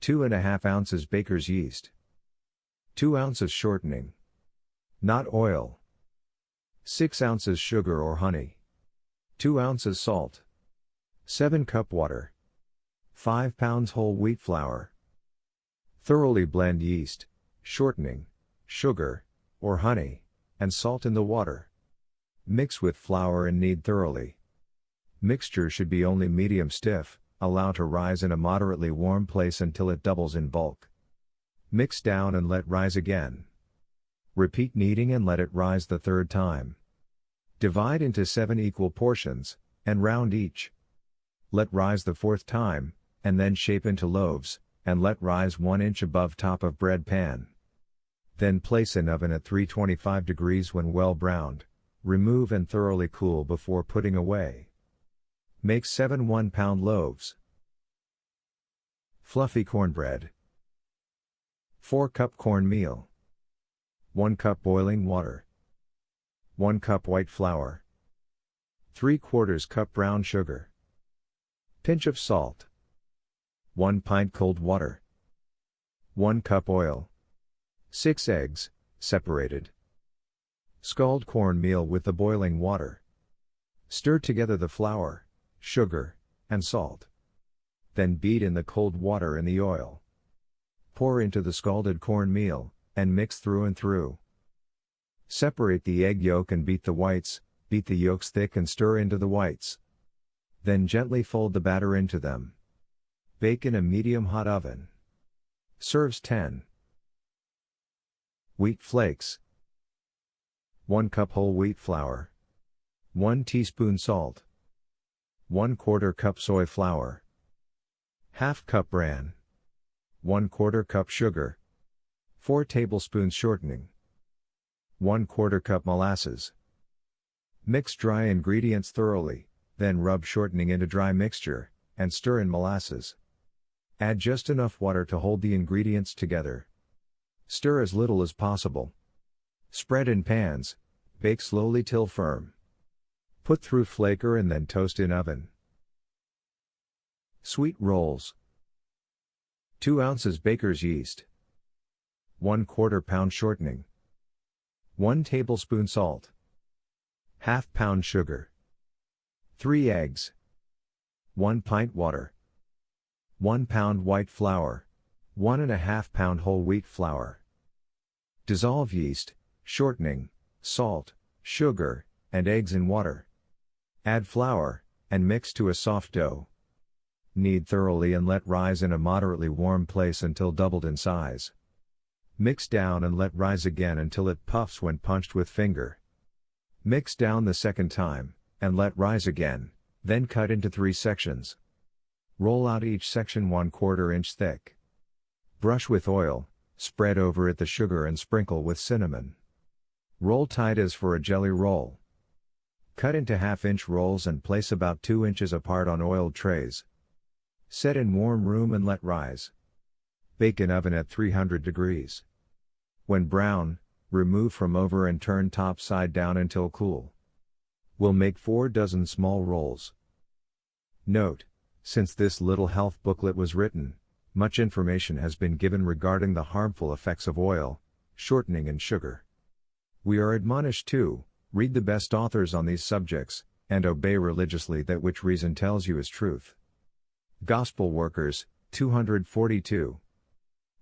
2½ ounces baker's yeast. 2 ounces shortening. Not oil. 6 ounces sugar or honey. 2 ounces salt. 7 cup water. 5 pounds whole wheat flour. Thoroughly blend yeast, shortening, sugar, or honey, and salt in the water. Mix with flour and knead thoroughly. Mixture should be only medium stiff, allow to rise in a moderately warm place until it doubles in bulk. Mix down and let rise again. Repeat kneading and let it rise the third time. Divide into 7 equal portions, and round each. Let rise the fourth time, and then shape into loaves, and let rise 1 inch above top of bread pan. Then place in oven at 325 degrees when well browned. Remove and thoroughly cool before putting away. Make 7 1-pound loaves. Fluffy cornbread. 4 cup cornmeal. 1 cup boiling water. 1 cup white flour. 3/4 cup brown sugar. Pinch of salt. 1 pint cold water. 1 cup oil. 6 eggs, separated. Scald cornmeal with the boiling water. Stir together the flour, sugar, and salt. Then beat in the cold water and the oil. Pour into the scalded cornmeal, and mix through and through. Separate the egg yolk and beat the whites, beat the yolks thick and stir into the whites. Then gently fold the batter into them. Bake in a medium-hot oven. Serves 10. Wheat flakes. 1 cup whole wheat flour. 1 teaspoon salt. 1/4 cup soy flour. Half cup bran. 1/4 cup sugar. 4 tablespoons shortening. 1/4 cup molasses. Mix dry ingredients thoroughly, then rub shortening into dry mixture, and stir in molasses. Add just enough water to hold the ingredients together. Stir as little as possible. Spread in pans, bake slowly till firm. Put through flaker and then toast in oven. Sweet rolls. 2 ounces baker's yeast. 1/4 pound shortening. 1 tablespoon salt. Half pound sugar. 3 eggs. 1 pint water. 1 pound white flour. 1½ pound whole wheat flour. Dissolve yeast, shortening, salt, sugar, and eggs in water. Add flour, and mix to a soft dough. Knead thoroughly and let rise in a moderately warm place until doubled in size. Mix down and let rise again until it puffs when punched with finger. Mix down the second time, and let rise again, then cut into 3 sections. Roll out each section 1/4 inch thick. Brush with oil, spread over it the sugar and sprinkle with cinnamon. Roll tight as for a jelly roll. Cut into half-inch rolls and place about 2 inches apart on oiled trays. Set in warm room and let rise. Bake in oven at 300 degrees. When brown, remove from over and turn top side down until cool. Will make 4 dozen small rolls. Note: since this little health booklet was written, much information has been given regarding the harmful effects of oil, shortening and sugar. We are admonished to read the best authors on these subjects, and obey religiously that which reason tells you is truth. Gospel Workers, 242.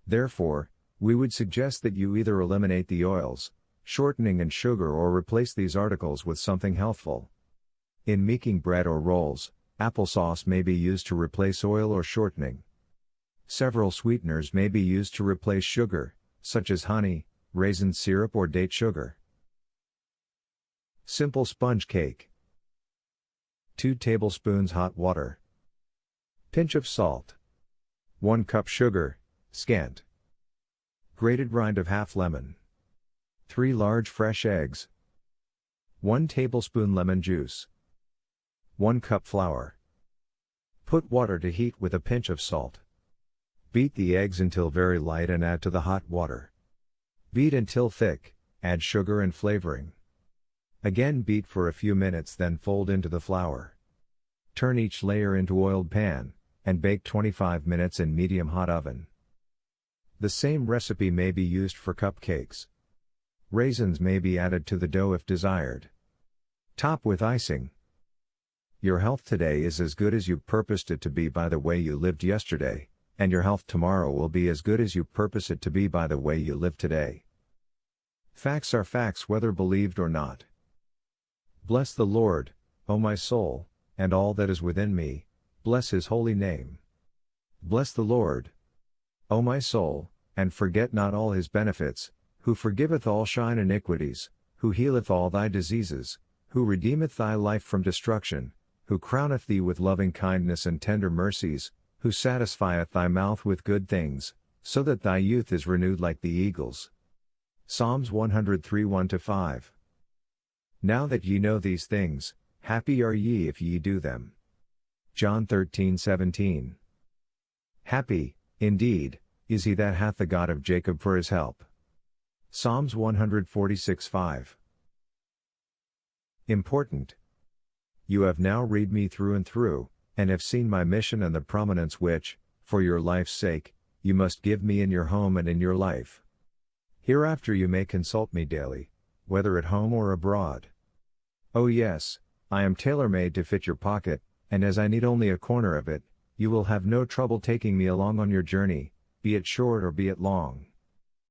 Therefore, we would suggest that you either eliminate the oils, shortening and sugar or replace these articles with something healthful. In making bread or rolls, applesauce may be used to replace oil or shortening. Several sweeteners may be used to replace sugar, such as honey, raisin syrup or date sugar. Simple sponge cake. 2 tablespoons hot water. Pinch of salt. 1 cup sugar, scant. Grated rind of half lemon. 3 large fresh eggs. 1 tablespoon lemon juice. 1 cup flour. Put water to heat with a pinch of salt. Beat the eggs until very light and add to the hot water. Beat until thick, add sugar and flavoring. Again beat for a few minutes, then fold into the flour. Turn each layer into oiled pan, and bake 25 minutes in medium-hot oven. The same recipe may be used for cupcakes. Raisins may be added to the dough if desired. Top with icing. Your health today is as good as you purposed it to be by the way you lived yesterday, and your health tomorrow will be as good as you purpose it to be by the way you live today. Facts are facts whether believed or not. Bless the Lord, O my soul, and all that is within me, bless his holy name. Bless the Lord, O my soul, and forget not all his benefits, who forgiveth all thine iniquities, who healeth all thy diseases, who redeemeth thy life from destruction, who crowneth thee with loving kindness and tender mercies, who satisfieth thy mouth with good things, so that thy youth is renewed like the eagles. Psalms 103 1-5. Now that ye know these things, happy are ye if ye do them. John 13:17. Happy, indeed, is he that hath the God of Jacob for his help. Psalms 146:5. Important. You have now read me through and through, and have seen my mission and the prominence which, for your life's sake, you must give me in your home and in your life. Hereafter you may consult me daily, whether at home or abroad. Oh yes, I am tailor-made to fit your pocket, and as I need only a corner of it, you will have no trouble taking me along on your journey, be it short or be it long.